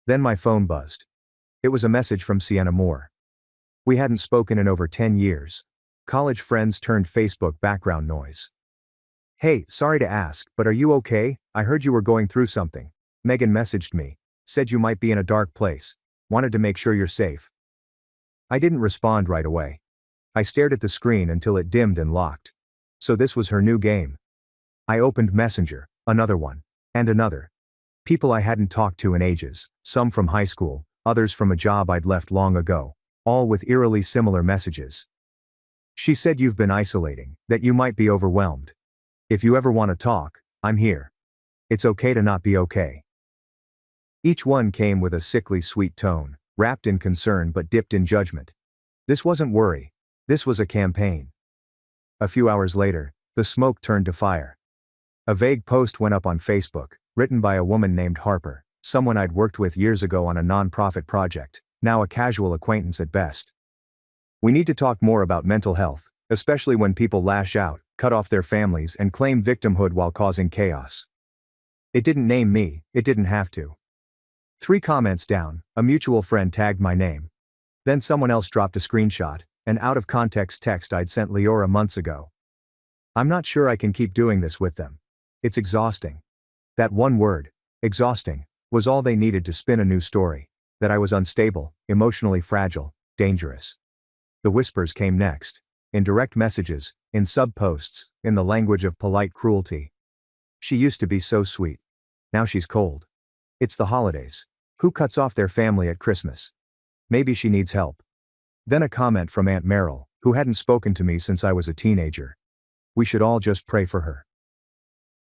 Then my phone buzzed. It was a message from Sienna Moore. We hadn't spoken in over 10 years. College friends turned Facebook background noise. "Hey, sorry to ask, but are you okay? I heard you were going through something. Megan messaged me, said you might be in a dark place. Wanted to make sure you're safe." I didn't respond right away. I stared at the screen until it dimmed and locked. So this was her new game. I opened Messenger, another one, and another. People I hadn't talked to in ages, some from high school, others from a job I'd left long ago, all with eerily similar messages. "She said you've been isolating, that you might be overwhelmed. If you ever want to talk, I'm here. It's okay to not be okay." Each one came with a sickly sweet tone, wrapped in concern but dipped in judgment. This wasn't worry. This was a campaign. A few hours later, the smoke turned to fire. A vague post went up on Facebook, written by a woman named Harper, someone I'd worked with years ago on a non-profit project, now a casual acquaintance at best. "We need to talk more about mental health, especially when people lash out, cut off their families, and claim victimhood while causing chaos." It didn't name me, it didn't have to. 3 comments down, a mutual friend tagged my name. Then someone else dropped a screenshot, an out-of-context text I'd sent Leora months ago. "I'm not sure I can keep doing this with them. It's exhausting." That one word, exhausting, was all they needed to spin a new story. That I was unstable, emotionally fragile, dangerous. The whispers came next. In direct messages, in sub-posts, in the language of polite cruelty. "She used to be so sweet. Now she's cold. It's the holidays. Who cuts off their family at Christmas? Maybe she needs help." Then a comment from Aunt Merrill, who hadn't spoken to me since I was a teenager. "We should all just pray for her."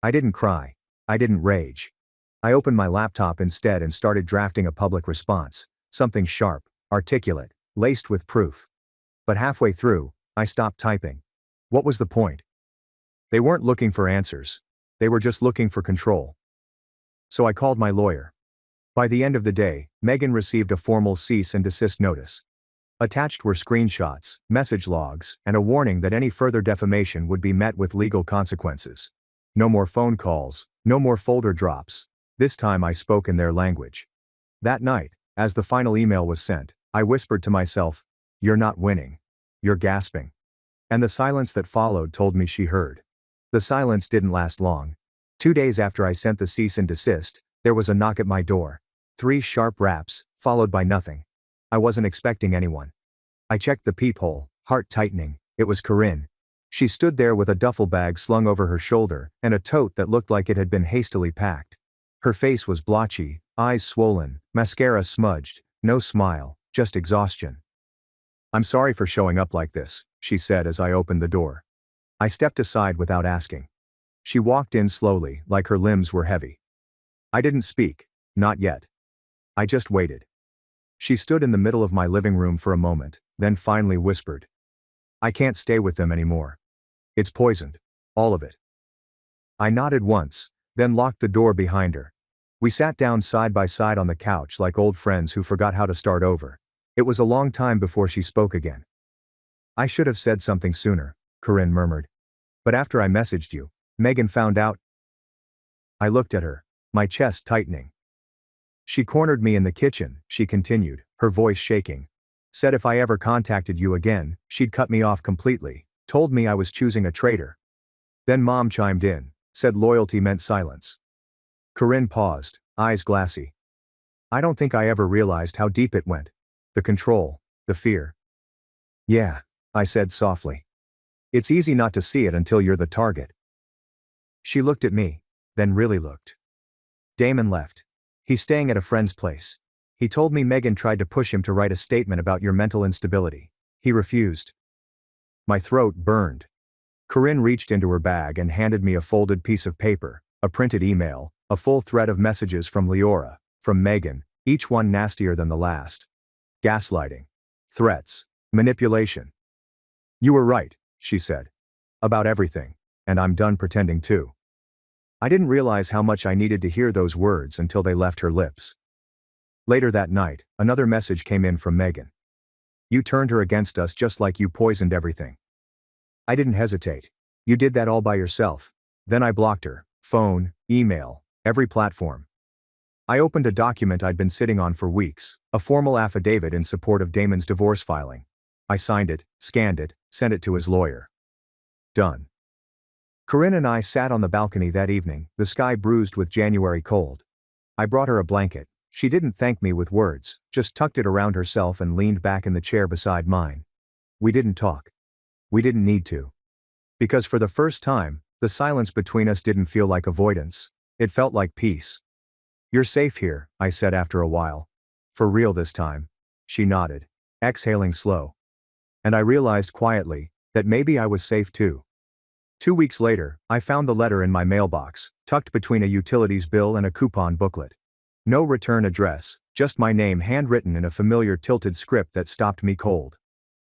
I didn't cry. I didn't rage. I opened my laptop instead and started drafting a public response, something sharp, articulate, laced with proof. But halfway through, I stopped typing. What was the point? They weren't looking for answers. They were just looking for control. So I called my lawyer. By the end of the day, Megan received a formal cease and desist notice. Attached were screenshots, message logs, and a warning that any further defamation would be met with legal consequences. No more phone calls, no more folder drops. This time I spoke in their language. That night, as the final email was sent, I whispered to myself, "You're not winning. You're gasping." And the silence that followed told me she heard. The silence didn't last long. 2 days after I sent the cease and desist, there was a knock at my door. 3 sharp raps, followed by nothing. I wasn't expecting anyone. I checked the peephole, heart tightening. It was Corinne. She stood there with a duffel bag slung over her shoulder, and a tote that looked like it had been hastily packed. Her face was blotchy, eyes swollen, mascara smudged, no smile, just exhaustion. "I'm sorry for showing up like this," she said as I opened the door. I stepped aside without asking. She walked in slowly, like her limbs were heavy. I didn't speak, not yet. I just waited. She stood in the middle of my living room for a moment, then finally whispered. I can't stay with them anymore. It's poisoned. All of it. I nodded once, then locked the door behind her. We sat down side by side on the couch like old friends who forgot how to start over. It was a long time before she spoke again. I should have said something sooner, Corinne murmured. But after I messaged you, Megan found out. I looked at her, my chest tightening. She cornered me in the kitchen, she continued, her voice shaking. Said if I ever contacted you again, she'd cut me off completely, told me I was choosing a traitor. Then Mom chimed in, said loyalty meant silence. Corinne paused, eyes glassy. I don't think I ever realized how deep it went. The control, the fear. Yeah, I said softly. It's easy not to see it until you're the target. She looked at me, then really looked. Damon left. He's staying at a friend's place. He told me Megan tried to push him to write a statement about your mental instability. He refused. My throat burned. Corinne reached into her bag and handed me a folded piece of paper, a printed email, a full thread of messages from Leora, from Megan, each one nastier than the last. Gaslighting. Threats. Manipulation. You were right, she said. About everything, and I'm done pretending too. I didn't realize how much I needed to hear those words until they left her lips. Later that night, another message came in from Megan. You turned her against us just like you poisoned everything. I didn't hesitate. You did that all by yourself. Then I blocked her, phone, email, every platform. I opened a document I'd been sitting on for weeks, a formal affidavit in support of Damon's divorce filing. I signed it, scanned it, sent it to his lawyer. Done. Corinne and I sat on the balcony that evening, the sky bruised with January cold. I brought her a blanket. She didn't thank me with words, just tucked it around herself and leaned back in the chair beside mine. We didn't talk. We didn't need to. Because for the first time, the silence between us didn't feel like avoidance. It felt like peace. You're safe here, I said after a while. For real this time. She nodded, exhaling slow. And I realized quietly that maybe I was safe too. 2 weeks later, I found the letter in my mailbox, tucked between a utilities bill and a coupon booklet. No return address, just my name handwritten in a familiar tilted script that stopped me cold.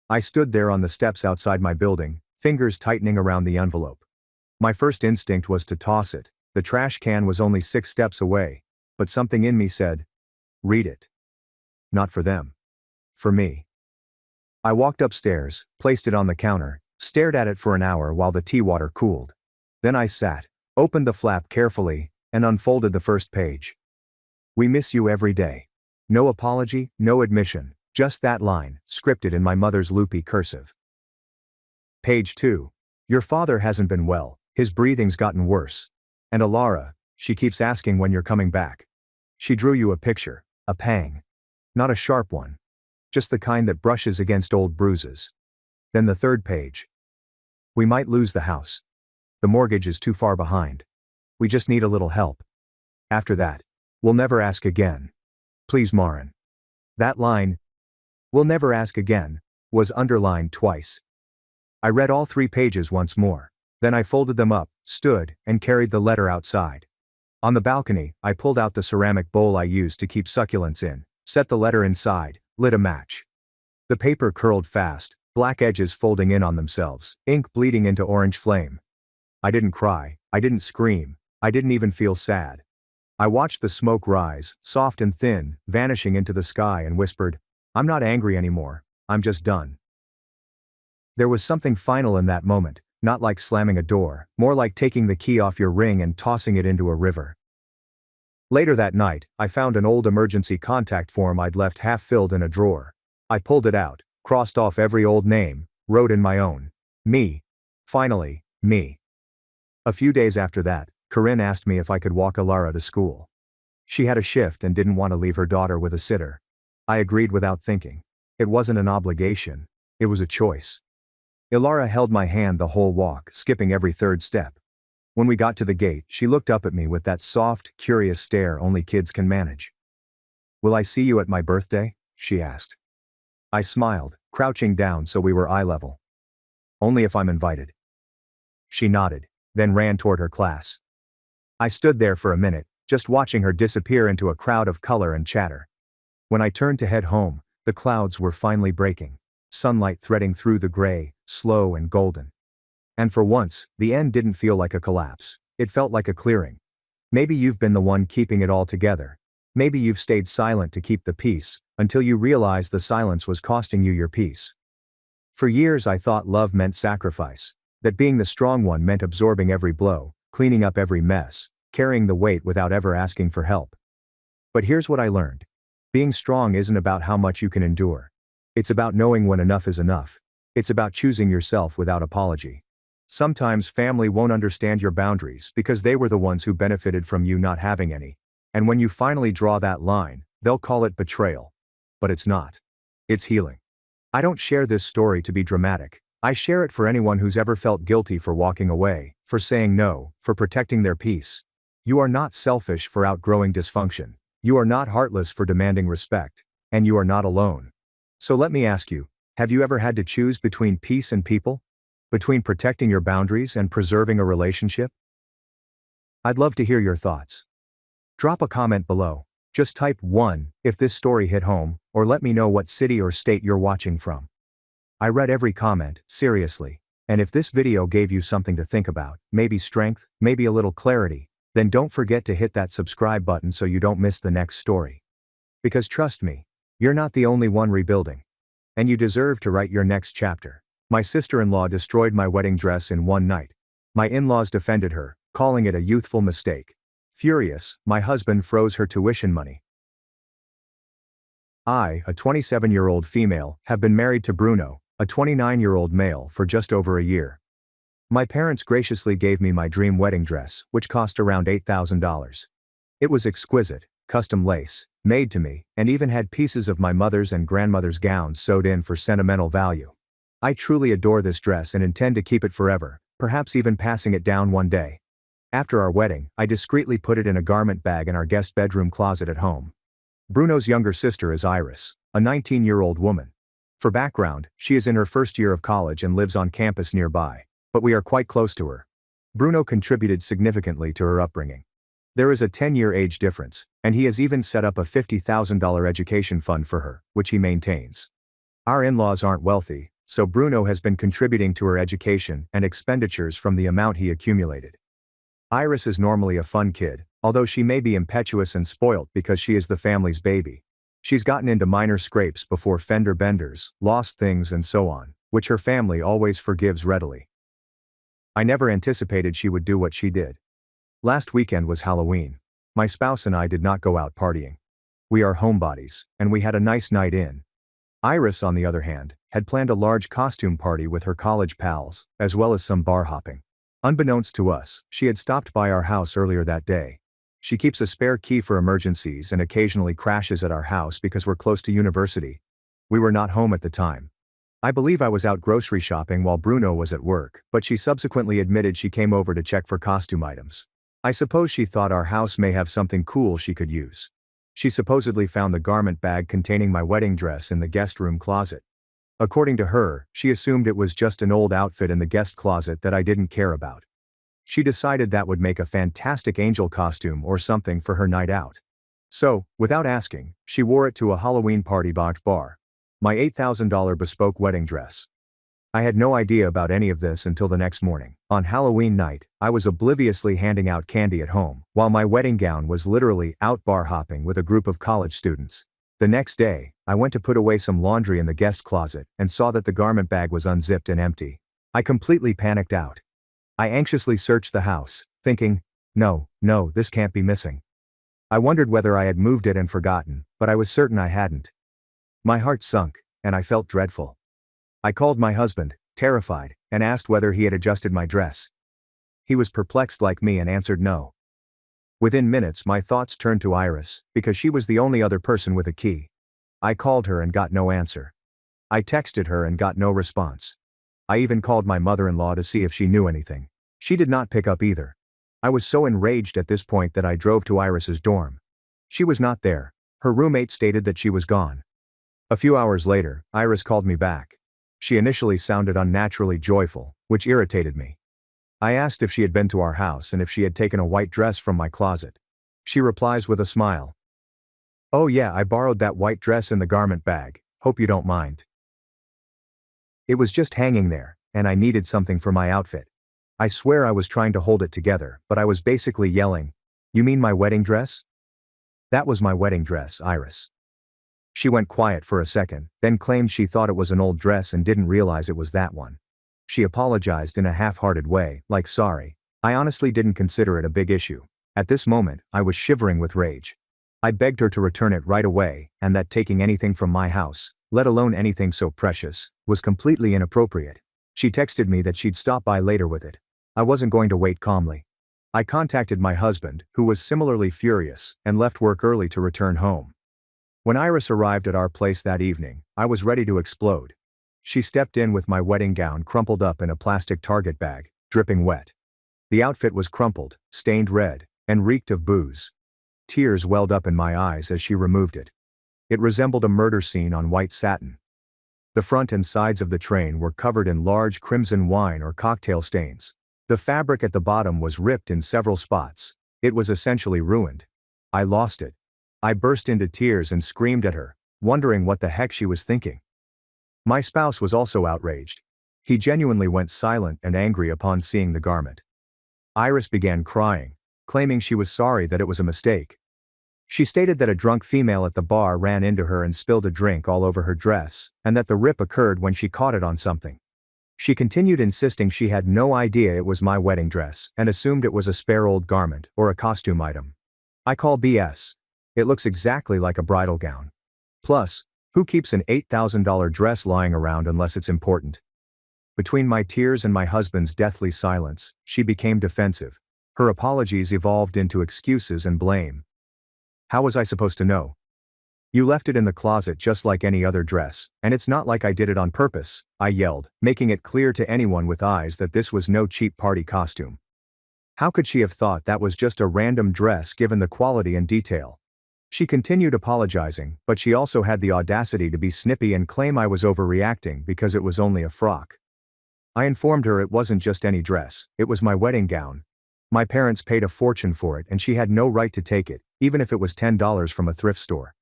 I stood there on the steps outside my building, fingers tightening around the envelope. My first instinct was to toss it. The trash can was only 6 steps away, but something in me said, read it. Not for them. For me. I walked upstairs, placed it on the counter, stared at it for an hour while the tea water cooled. Then I sat, opened the flap carefully, and unfolded the first page. We miss you every day. No apology, no admission, just that line, scripted in my mother's loopy cursive. Page 2. Your father hasn't been well, his breathing's gotten worse. And Alara, she keeps asking when you're coming back. She drew you a picture, a pang. Not a sharp one. Just the kind that brushes against old bruises. Then the third page. We might lose the house. The mortgage is too far behind. We just need a little help. After that, we'll never ask again. Please, Marin. That line, we'll never ask again, was underlined twice. I read all 3 pages once more. Then I folded them up, stood, and carried the letter outside. On the balcony, I pulled out the ceramic bowl I used to keep succulents in, set the letter inside, lit a match. The paper curled fast, black edges folding in on themselves, ink bleeding into orange flame. I didn't cry, I didn't scream, I didn't even feel sad. I watched the smoke rise, soft and thin, vanishing into the sky and whispered, I'm not angry anymore, I'm just done. There was something final in that moment, not like slamming a door, more like taking the key off your ring and tossing it into a river. Later that night, I found an old emergency contact form I'd left half filled in a drawer. I pulled it out, crossed off every old name, wrote in my own. Me. Finally, me. A few days after that, Corinne asked me if I could walk Alara to school. She had a shift and didn't want to leave her daughter with a sitter. I agreed without thinking. It wasn't an obligation. It was a choice. Alara held my hand the whole walk, skipping every third step. When we got to the gate, she looked up at me with that soft, curious stare only kids can manage. Will I see you at my birthday? She asked. I smiled, crouching down so we were eye level. Only if I'm invited. She nodded, then ran toward her class. I stood there for a minute, just watching her disappear into a crowd of color and chatter. When I turned to head home, the clouds were finally breaking. Sunlight threading through the gray, slow and golden. And for once, the end didn't feel like a collapse. It felt like a clearing. Maybe you've been the one keeping it all together. Maybe you've stayed silent to keep the peace, until you realized the silence was costing you your peace. For years I thought love meant sacrifice. That being the strong one meant absorbing every blow, cleaning up every mess, carrying the weight without ever asking for help. But here's what I learned. Being strong isn't about how much you can endure. It's about knowing when enough is enough. It's about choosing yourself without apology. Sometimes family won't understand your boundaries because they were the ones who benefited from you not having any. And when you finally draw that line, they'll call it betrayal. But it's not. It's healing. I don't share this story to be dramatic. I share it for anyone who's ever felt guilty for walking away, for saying no, for protecting their peace. You are not selfish for outgrowing dysfunction. You are not heartless for demanding respect. And you are not alone. So let me ask you, have you ever had to choose between peace and people? Between protecting your boundaries and preserving a relationship? I'd love to hear your thoughts. Drop a comment below. Just type 1 if this story hit home, or let me know what city or state you're watching from. I read every comment, seriously. And if this video gave you something to think about, maybe strength, maybe a little clarity, then don't forget to hit that subscribe button so you don't miss the next story. Because trust me, you're not the only one rebuilding. And you deserve to write your next chapter. My sister-in-law destroyed my wedding dress in one night. My in-laws defended her, calling it a youthful mistake. Furious, my husband froze her tuition money. I, a 27-year-old female, have been married to Bruno, a 29-year-old male, for just over a year. My parents graciously gave me my dream wedding dress, which cost around $8,000. It was exquisite, custom lace, made to me, and even had pieces of my mother's and grandmother's gowns sewed in for sentimental value. I truly adore this dress and intend to keep it forever, perhaps even passing it down one day. After our wedding, I discreetly put it in a garment bag in our guest bedroom closet at home. Bruno's younger sister is Iris, a 19-year-old woman. For background, she is in her first year of college and lives on campus nearby, but we are quite close to her. Bruno contributed significantly to her upbringing. There is a 10-year age difference, and he has even set up a $50,000 education fund for her, which he maintains. Our in-laws aren't wealthy, so Bruno has been contributing to her education and expenditures from the amount he accumulated. Iris is normally a fun kid, although she may be impetuous and spoilt because she is the family's baby. She's gotten into minor scrapes before fender benders, lost things and so on, which her family always forgives readily. I never anticipated she would do what she did. Last weekend was Halloween. My spouse and I did not go out partying. We are homebodies, and we had a nice night in. Iris, on the other hand, had planned a large costume party with her college pals, as well as some bar hopping. Unbeknownst to us, she had stopped by our house earlier that day. She keeps a spare key for emergencies and occasionally crashes at our house because we're close to university. We were not home at the time. I believe I was out grocery shopping while Bruno was at work, but she subsequently admitted she came over to check for costume items. I suppose she thought our house may have something cool she could use. She supposedly found the garment bag containing my wedding dress in the guest room closet. According to her, she assumed it was just an old outfit in the guest closet that I didn't care about. She decided that would make a fantastic angel costume or something for her night out. So, without asking, she wore it to a Halloween party bar. My $8,000 bespoke wedding dress. I had no idea about any of this until the next morning. On Halloween night, I was obliviously handing out candy at home, while my wedding gown was literally out bar hopping with a group of college students. The next day, I went to put away some laundry in the guest closet and saw that the garment bag was unzipped and empty. I completely panicked out. I anxiously searched the house, thinking, no, this can't be missing. I wondered whether I had moved it and forgotten, but I was certain I hadn't. My heart sunk, and I felt dreadful. I called my husband, terrified, and asked whether he had adjusted my dress. He was perplexed like me and answered no. Within minutes my thoughts turned to Iris, because she was the only other person with a key. I called her and got no answer. I texted her and got no response. I even called my mother-in-law to see if she knew anything. She did not pick up either. I was so enraged at this point that I drove to Iris's dorm. She was not there. Her roommate stated that she was gone. A few hours later, Iris called me back. She initially sounded unnaturally joyful, which irritated me. I asked if she had been to our house and if she had taken a white dress from my closet. She replies with a smile. Oh yeah, I borrowed that white dress in the garment bag, hope you don't mind. It was just hanging there, and I needed something for my outfit. I swear I was trying to hold it together, but I was basically yelling, "You mean my wedding dress?" That was my wedding dress, Iris. She went quiet for a second, then claimed she thought it was an old dress and didn't realize it was that one. She apologized in a half-hearted way, like sorry. I honestly didn't consider it a big issue. At this moment, I was shivering with rage. I begged her to return it right away, and that taking anything from my house, let alone anything so precious, was completely inappropriate. She texted me that she'd stop by later with it. I wasn't going to wait calmly. I contacted my husband, who was similarly furious, and left work early to return home. When Iris arrived at our place that evening, I was ready to explode. She stepped in with my wedding gown crumpled up in a plastic Target bag, dripping wet. The outfit was crumpled, stained red, and reeked of booze. Tears welled up in my eyes as she removed it. It resembled a murder scene on white satin. The front and sides of the train were covered in large crimson wine or cocktail stains. The fabric at the bottom was ripped in several spots. It was essentially ruined. I lost it. I burst into tears and screamed at her, wondering what the heck she was thinking. My spouse was also outraged. He genuinely went silent and angry upon seeing the garment. Iris began crying, claiming she was sorry that it was a mistake. She stated that a drunk female at the bar ran into her and spilled a drink all over her dress, and that the rip occurred when she caught it on something. She continued insisting she had no idea it was my wedding dress and assumed it was a spare old garment or a costume item. I call BS. It looks exactly like a bridal gown. Plus, who keeps an $8,000 dress lying around unless it's important? Between my tears and my husband's deathly silence, she became defensive. Her apologies evolved into excuses and blame. How was I supposed to know? You left it in the closet just like any other dress, and it's not like I did it on purpose, I yelled, making it clear to anyone with eyes that this was no cheap party costume. How could she have thought that was just a random dress given the quality and detail? She continued apologizing, but she also had the audacity to be snippy and claim I was overreacting because it was only a frock. I informed her it wasn't just any dress, it was my wedding gown. My parents paid a fortune for it and she had no right to take it, even if it was $10 from a thrift store.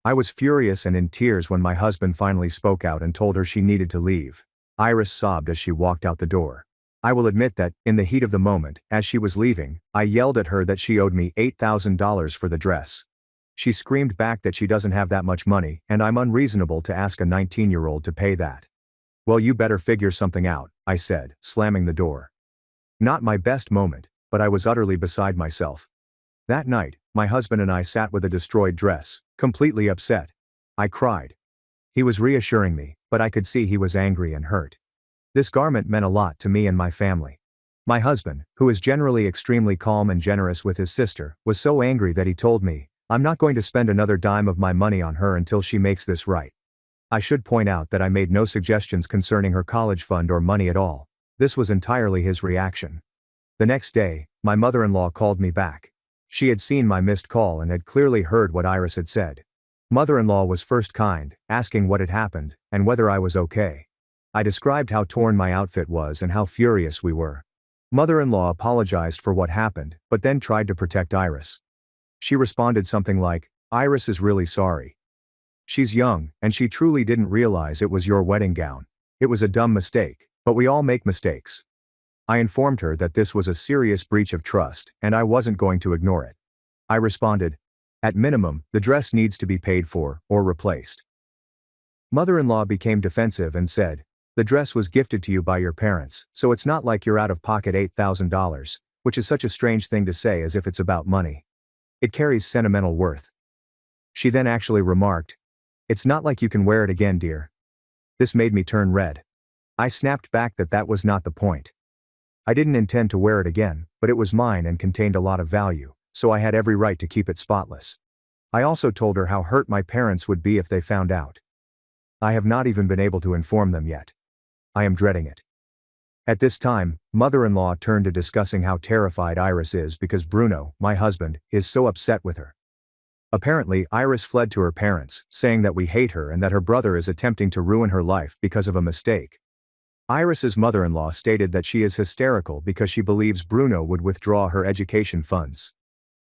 I was furious and in tears when my husband finally spoke out and told her she needed to leave. Iris sobbed as she walked out the door. I will admit that, in the heat of the moment, as she was leaving, I yelled at her that she owed me $8,000 for the dress. She screamed back that she doesn't have that much money and I'm unreasonable to ask a 19-year-old to pay that. Well, you better figure something out, I said, slamming the door. Not my best moment, but I was utterly beside myself. That night, my husband and I sat with a destroyed dress, completely upset. I cried. He was reassuring me, but I could see he was angry and hurt. This garment meant a lot to me and my family. My husband, who is generally extremely calm and generous with his sister, was so angry that he told me, "I'm not going to spend another dime of my money on her until she makes this right." I should point out that I made no suggestions concerning her college fund or money at all. This was entirely his reaction. The next day, my mother-in-law called me back. She had seen my missed call and had clearly heard what Iris had said. Mother-in-law was first kind, asking what had happened, and whether I was okay. I described how torn my outfit was and how furious we were. Mother-in-law apologized for what happened, but then tried to protect Iris. She responded something like, "Iris is really sorry. She's young, and she truly didn't realize it was your wedding gown. It was a dumb mistake, but we all make mistakes." I informed her that this was a serious breach of trust, and I wasn't going to ignore it. I responded, "At minimum, the dress needs to be paid for, or replaced." Mother-in-law became defensive and said, "The dress was gifted to you by your parents, so it's not like you're out of pocket $8,000, which is such a strange thing to say as if it's about money. It carries sentimental worth." She then actually remarked, "It's not like you can wear it again, dear." This made me turn red. I snapped back that that was not the point. I didn't intend to wear it again, but it was mine and contained a lot of value, so I had every right to keep it spotless. I also told her how hurt my parents would be if they found out. I have not even been able to inform them yet. I am dreading it. At this time, mother-in-law turned to discussing how terrified Iris is because Bruno, my husband, is so upset with her. Apparently, Iris fled to her parents, saying that we hate her and that her brother is attempting to ruin her life because of a mistake. Iris's mother-in-law stated that she is hysterical because she believes Bruno would withdraw her education funds.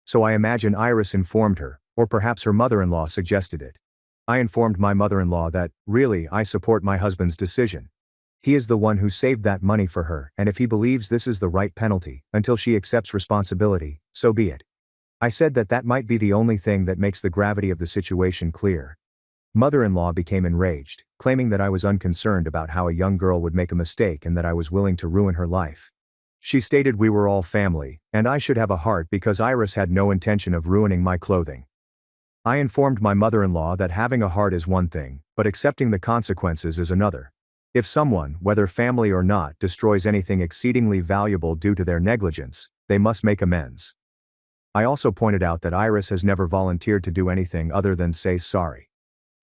So I imagine Iris informed her, Or perhaps her mother-in-law suggested it. I informed my mother-in-law that, really, I support my husband's decision. He is the one who saved that money for her, and if he believes this is the right penalty, until she accepts responsibility, so be it. I said that that might be the only thing that makes the gravity of the situation clear. Mother-in-law became enraged, claiming that I was unconcerned about how a young girl would make a mistake and that I was willing to ruin her life. She stated we were all family, and I should have a heart because Iris had no intention of ruining my clothing. I informed my mother-in-law that having a heart is one thing, but accepting the consequences is another. If someone, whether family or not, destroys anything exceedingly valuable due to their negligence, they must make amends. I also pointed out that Iris has never volunteered to do anything other than say sorry.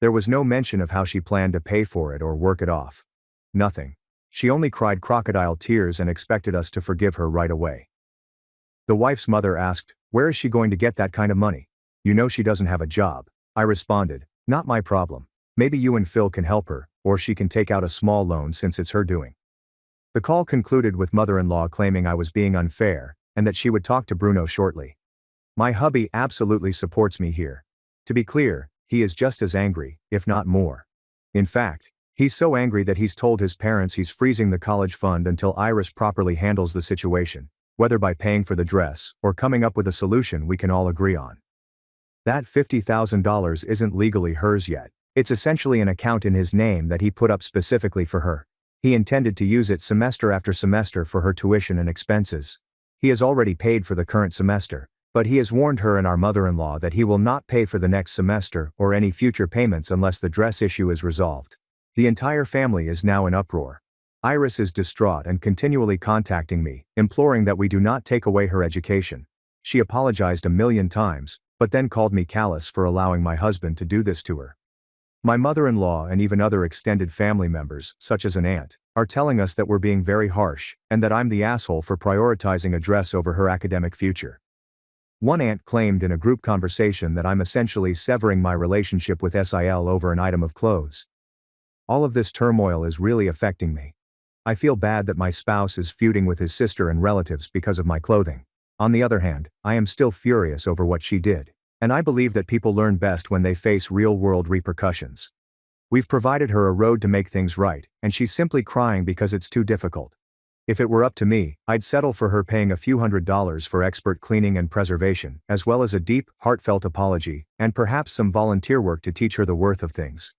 There was no mention of how she planned to pay for it or work it off. Nothing. She only cried crocodile tears and expected us to forgive her right away. The wife's mother asked, "Where is she going to get that kind of money? You know she doesn't have a job." I responded, "Not my problem. Maybe you and Phil can help her, or she can take out a small loan since it's her doing." The call concluded with mother-in-law claiming I was being unfair, and that she would talk to Bruno shortly. My hubby absolutely supports me here. To be clear, he is just as angry, if not more. In fact, he's so angry that he's told his parents he's freezing the college fund until Iris properly handles the situation, whether by paying for the dress, or coming up with a solution we can all agree on. That $50,000 isn't legally hers yet. It's essentially an account in his name that he put up specifically for her. He intended to use it semester after semester for her tuition and expenses. He has already paid for the current semester, but he has warned her and our mother-in-law that he will not pay for the next semester or any future payments unless the dress issue is resolved. The entire family is now in uproar. Iris is distraught and continually contacting me, imploring that we do not take away her education. She apologized a million times, but then called me callous for allowing my husband to do this to her. My mother-in-law and even other extended family members, such as an aunt, are telling us that we're being very harsh, and that I'm the asshole for prioritizing a dress over her academic future. One aunt claimed in a group conversation that I'm essentially severing my relationship with SIL over an item of clothes. All of this turmoil is really affecting me. I feel bad that my spouse is feuding with his sister and relatives because of my clothing. On the other hand, I am still furious over what she did, and I believe that people learn best when they face real-world repercussions. We've provided her a road to make things right, and she's simply crying because it's too difficult. If it were up to me, I'd settle for her paying a few $100s for expert cleaning and preservation, as well as a deep, heartfelt apology, and perhaps some volunteer work to teach her the worth of things.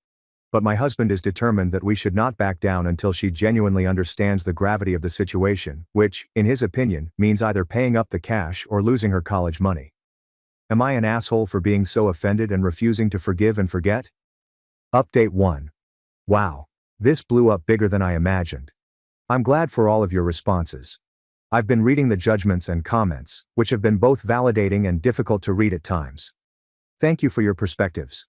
But my husband is determined that we should not back down until she genuinely understands the gravity of the situation, which, in his opinion, means either paying up the cash or losing her college money. Am I an asshole for being so offended and refusing to forgive and forget? Update 1. Wow. This blew up bigger than I imagined. I'm glad for all of your responses. I've been reading the judgments and comments, which have been both validating and difficult to read at times. Thank you for your perspectives.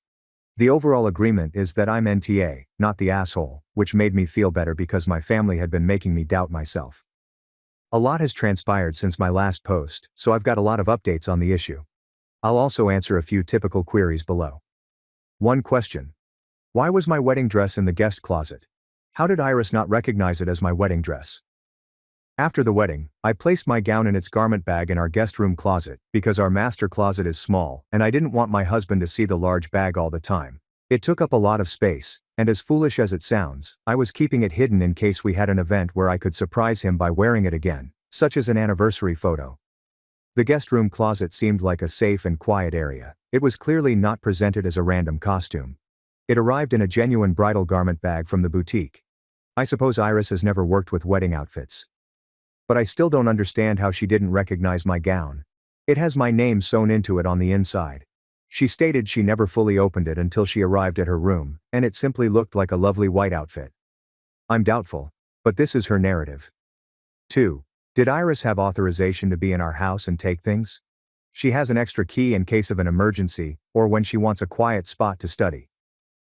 The overall agreement is that I'm NTA, not the asshole, which made me feel better because my family had been making me doubt myself. A lot has transpired since my last post, so I've got a lot of updates on the issue. I'll also answer a few typical queries below. 1 question. Why was my wedding dress in the guest closet? How did Iris not recognize it as my wedding dress? After the wedding, I placed my gown in its garment bag in our guest room closet, because our master closet is small, and I didn't want my husband to see the large bag all the time. It took up a lot of space, and as foolish as it sounds, I was keeping it hidden in case we had an event where I could surprise him by wearing it again, such as an anniversary photo. The guest room closet seemed like a safe and quiet area. It was clearly not presented as a random costume. It arrived in a genuine bridal garment bag from the boutique. I suppose Iris has never worked with wedding outfits. But I still don't understand how she didn't recognize my gown. It has my name sewn into it on the inside. She stated she never fully opened it until she arrived at her room, and it simply looked like a lovely white outfit. I'm doubtful, but this is her narrative. 2. Did Iris have authorization to be in our house and take things? She has an extra key in case of an emergency, or when she wants a quiet spot to study.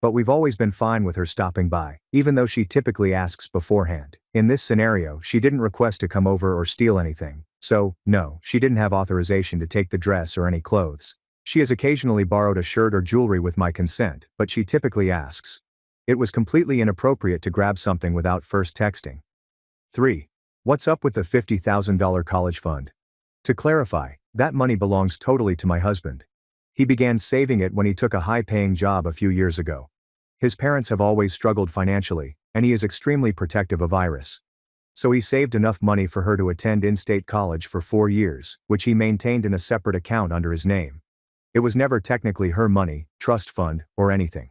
But we've always been fine with her stopping by, even though she typically asks beforehand. In this scenario, she didn't request to come over or steal anything, so, no, she didn't have authorization to take the dress or any clothes. She has occasionally borrowed a shirt or jewelry with my consent, but she typically asks. It was completely inappropriate to grab something without first texting. 3. What's up with the $50,000 college fund? To clarify, that money belongs totally to my husband. He began saving it when he took a high-paying job a few years ago. His parents have always struggled financially, and he is extremely protective of Iris. So he saved enough money for her to attend in-state college for 4 years, which he maintained in a separate account under his name. It was never technically her money, trust fund, or anything.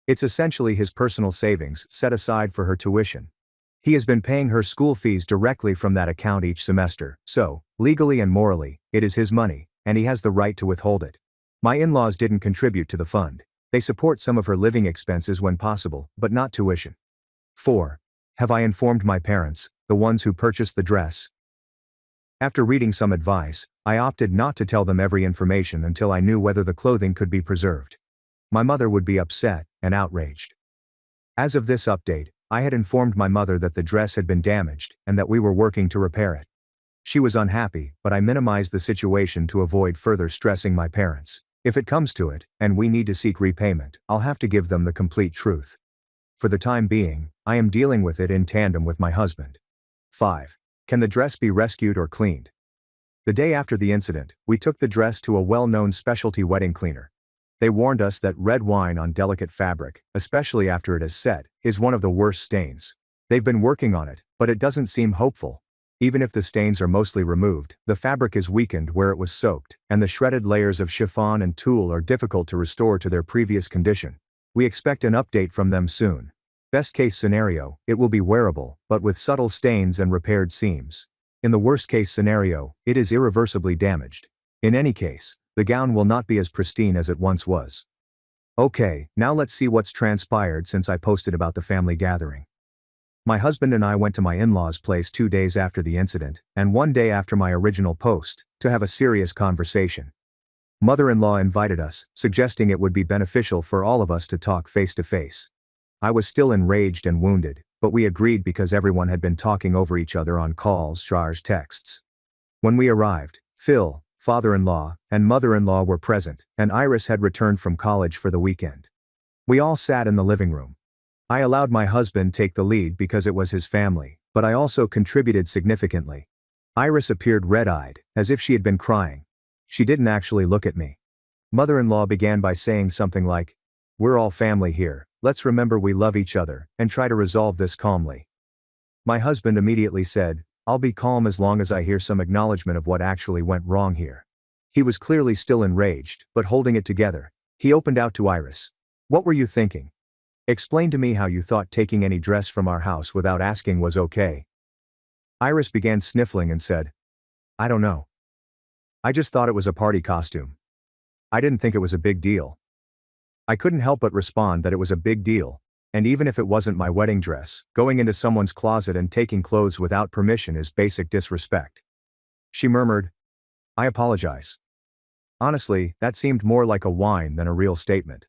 It's essentially his personal savings set aside for her tuition. He has been paying her school fees directly from that account each semester, so, legally and morally, it is his money, and he has the right to withhold it. My in-laws didn't contribute to the fund. They support some of her living expenses when possible, but not tuition. 4. Have I informed my parents, the ones who purchased the dress? After reading some advice, I opted not to tell them every information until I knew whether the clothing could be preserved. My mother would be upset and outraged. As of this update, I had informed my mother that the dress had been damaged and that we were working to repair it. She was unhappy, but I minimized the situation to avoid further stressing my parents. If it comes to it, and we need to seek repayment, I'll have to give them the complete truth. For the time being, I am dealing with it in tandem with my husband. 5. Can the dress be rescued or cleaned? The day after the incident, we took the dress to a well-known specialty wedding cleaner. They warned us that red wine on delicate fabric, especially after it is set, is one of the worst stains. They've been working on it, but it doesn't seem hopeful. Even if the stains are mostly removed, the fabric is weakened where it was soaked, and the shredded layers of chiffon and tulle are difficult to restore to their previous condition. We expect an update from them soon. Best case scenario, it will be wearable, but with subtle stains and repaired seams. In the worst case scenario, it is irreversibly damaged. In any case, the gown will not be as pristine as it once was. Okay, now let's see what's transpired since I posted about the family gathering. My husband and I went to my in-laws' place 2 days after the incident, and 1 day after my original post, to have a serious conversation. Mother-in-law invited us, suggesting it would be beneficial for all of us to talk face-to-face. I was still enraged and wounded, but we agreed because everyone had been talking over each other on calls, texts. When we arrived, Phil, father-in-law, and mother-in-law were present, and Iris had returned from college for the weekend. We all sat in the living room. I allowed my husband take the lead because it was his family, but I also contributed significantly. Iris appeared red-eyed, as if she had been crying. She didn't actually look at me. Mother-in-law began by saying something like, "We're all family here, let's remember we love each other, and try to resolve this calmly." My husband immediately said, "I'll be calm as long as I hear some acknowledgement of what actually went wrong here." He was clearly still enraged, but holding it together. He opened out to Iris. "What were you thinking? Explain to me how you thought taking any dress from our house without asking was okay." Iris began sniffling and said, "I don't know. I just thought it was a party costume. I didn't think it was a big deal." I couldn't help but respond that it was a big deal, and even if it wasn't my wedding dress, going into someone's closet and taking clothes without permission is basic disrespect. She murmured, "I apologize." Honestly, that seemed more like a whine than a real statement.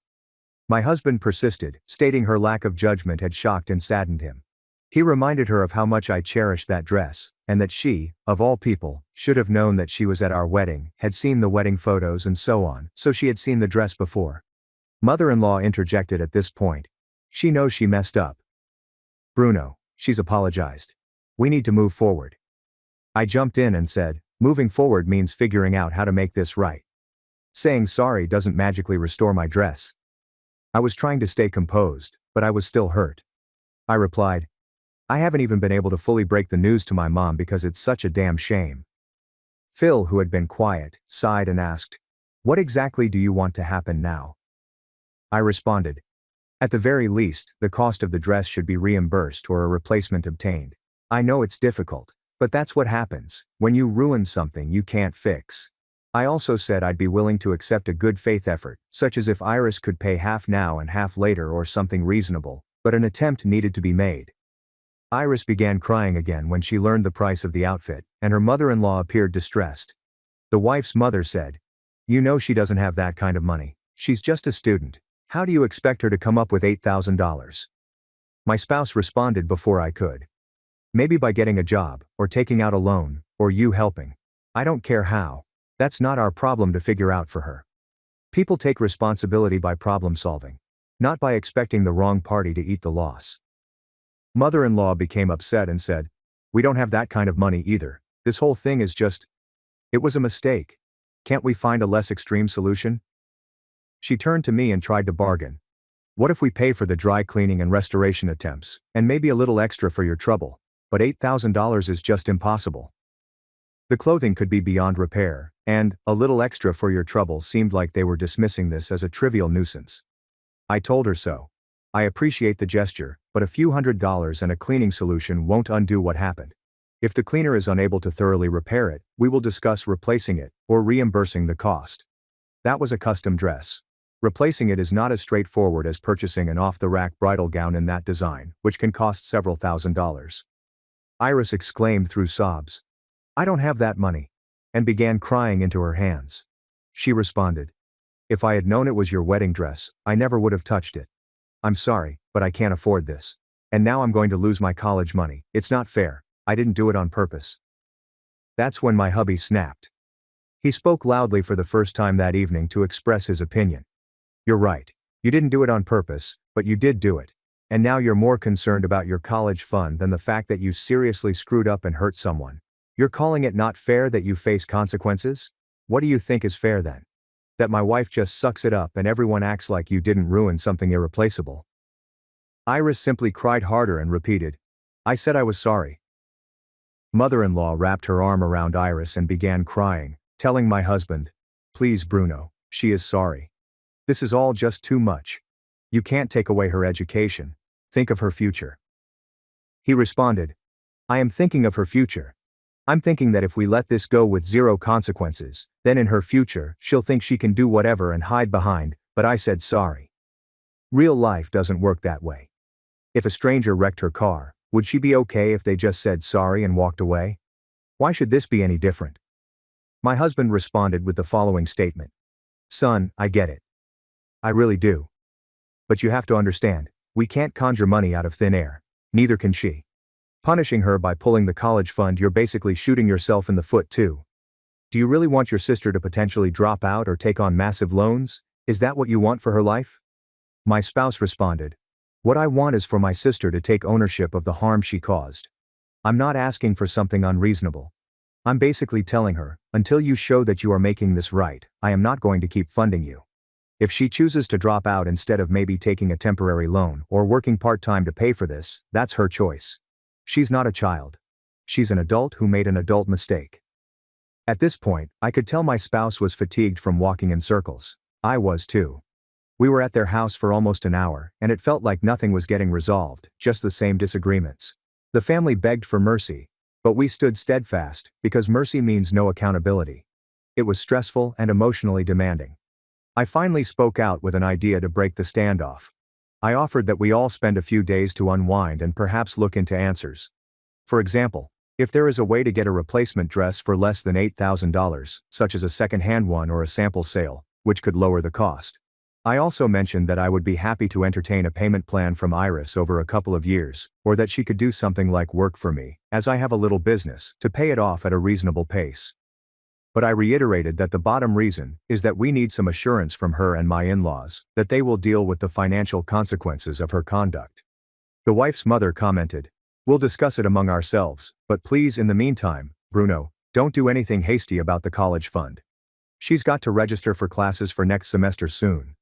My husband persisted, stating her lack of judgment had shocked and saddened him. He reminded her of how much I cherished that dress, and that she, of all people, should have known that she was at our wedding, had seen the wedding photos and so on, so she had seen the dress before. Mother-in-law interjected at this point. She knows she messed up. "Bruno, she's apologized. We need to move forward." I jumped in and said, "Moving forward means figuring out how to make this right. Saying sorry doesn't magically restore my dress." I was trying to stay composed, but I was still hurt. I replied, "I haven't even been able to fully break the news to my mom because it's such a damn shame." Phil, who had been quiet, sighed and asked, "What exactly do you want to happen now?" I responded, "At the very least, the cost of the dress should be reimbursed or a replacement obtained. I know it's difficult, but that's what happens when you ruin something you can't fix." I also said I'd be willing to accept a good faith effort, such as if Iris could pay half now and half later or something reasonable, but an attempt needed to be made. Iris began crying again when she learned the price of the outfit, and her mother-in-law appeared distressed. The wife's mother said, "You know she doesn't have that kind of money. She's just a student. How do you expect her to come up with $8,000? My spouse responded before I could. "Maybe by getting a job, or taking out a loan, or you helping. I don't care how. That's not our problem to figure out for her. People take responsibility by problem solving, not by expecting the wrong party to eat the loss." Mother-in-law became upset and said, "We don't have that kind of money either. This whole thing is just... It was a mistake. Can't we find a less extreme solution?" She turned to me and tried to bargain. What if we pay for the dry cleaning and restoration attempts, and maybe a little extra for your trouble? But $8,000 is just impossible. The clothing could be beyond repair, and a little extra for your trouble seemed like they were dismissing this as a trivial nuisance. I told her so. I appreciate the gesture, but a few $100s and a cleaning solution won't undo what happened. If the cleaner is unable to thoroughly repair it, we will discuss replacing it or reimbursing the cost. That was a custom dress. Replacing it is not as straightforward as purchasing an off-the-rack bridal gown in that design, which can cost several $1,000s. Iris exclaimed through sobs, "I don't have that money," and began crying into her hands. She responded, "If I had known it was your wedding dress, I never would have touched it. I'm sorry, but I can't afford this. And now I'm going to lose my college money. It's not fair. I didn't do it on purpose." That's when my hubby snapped. He spoke loudly for the first time that evening to express his opinion. "You're right. You didn't do it on purpose, but you did do it. And now you're more concerned about your college fund than the fact that you seriously screwed up and hurt someone. You're calling it not fair that you face consequences? What do you think is fair then? That my wife just sucks it up and everyone acts like you didn't ruin something irreplaceable?" Iris simply cried harder and repeated, "I said I was sorry." Mother-in-law wrapped her arm around Iris and began crying, telling my husband, "Please, Bruno, she is sorry. This is all just too much. You can't take away her education. Think of her future." He responded, "I am thinking of her future. I'm thinking that if we let this go with zero consequences, then in her future, she'll think she can do whatever and hide behind, but I said sorry. Real life doesn't work that way. If a stranger wrecked her car, would she be okay if they just said sorry and walked away? Why should this be any different?" My husband responded with the following statement. "Son, I get it. I really do. But you have to understand, we can't conjure money out of thin air. Neither can she. Punishing her by pulling the college fund, you're basically shooting yourself in the foot too. Do you really want your sister to potentially drop out or take on massive loans? Is that what you want for her life?" My spouse responded, "What I want is for my sister to take ownership of the harm she caused. I'm not asking for something unreasonable. I'm basically telling her, until you show that you are making this right, I am not going to keep funding you. If she chooses to drop out instead of maybe taking a temporary loan or working part-time to pay for this, that's her choice. She's not a child. She's an adult who made an adult mistake." At this point, I could tell my spouse was fatigued from walking in circles. I was too. We were at their house for almost an hour, and it felt like nothing was getting resolved, just the same disagreements. The family begged for mercy, but we stood steadfast, because mercy means no accountability. It was stressful and emotionally demanding. I finally spoke out with an idea to break the standoff. I offered that we all spend a few days to unwind and perhaps look into answers. For example, if there is a way to get a replacement dress for less than $8,000, such as a second-hand one or a sample sale, which could lower the cost. I also mentioned that I would be happy to entertain a payment plan from Iris over a couple of years, or that she could do something like work for me, as I have a little business, to pay it off at a reasonable pace. But I reiterated that the bottom reason is that we need some assurance from her and my in-laws that they will deal with the financial consequences of her conduct. The wife's mother commented, "We'll discuss it among ourselves, but please in the meantime, Bruno, don't do anything hasty about the college fund. She's got to register for classes for next semester soon."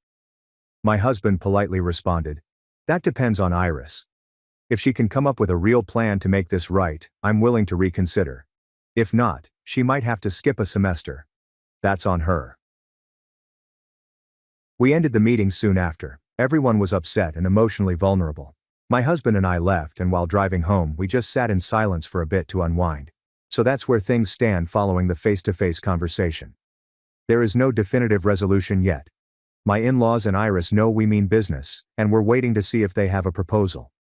My husband politely responded, "That depends on Iris. If she can come up with a real plan to make this right, I'm willing to reconsider. If not, she might have to skip a semester. That's on her." We ended the meeting soon after. Everyone was upset and emotionally vulnerable. My husband and I left, and while driving home, we just sat in silence for a bit to unwind. So that's where things stand following the face-to-face conversation. There is no definitive resolution yet. My in-laws and Iris know we mean business, and we're waiting to see if they have a proposal.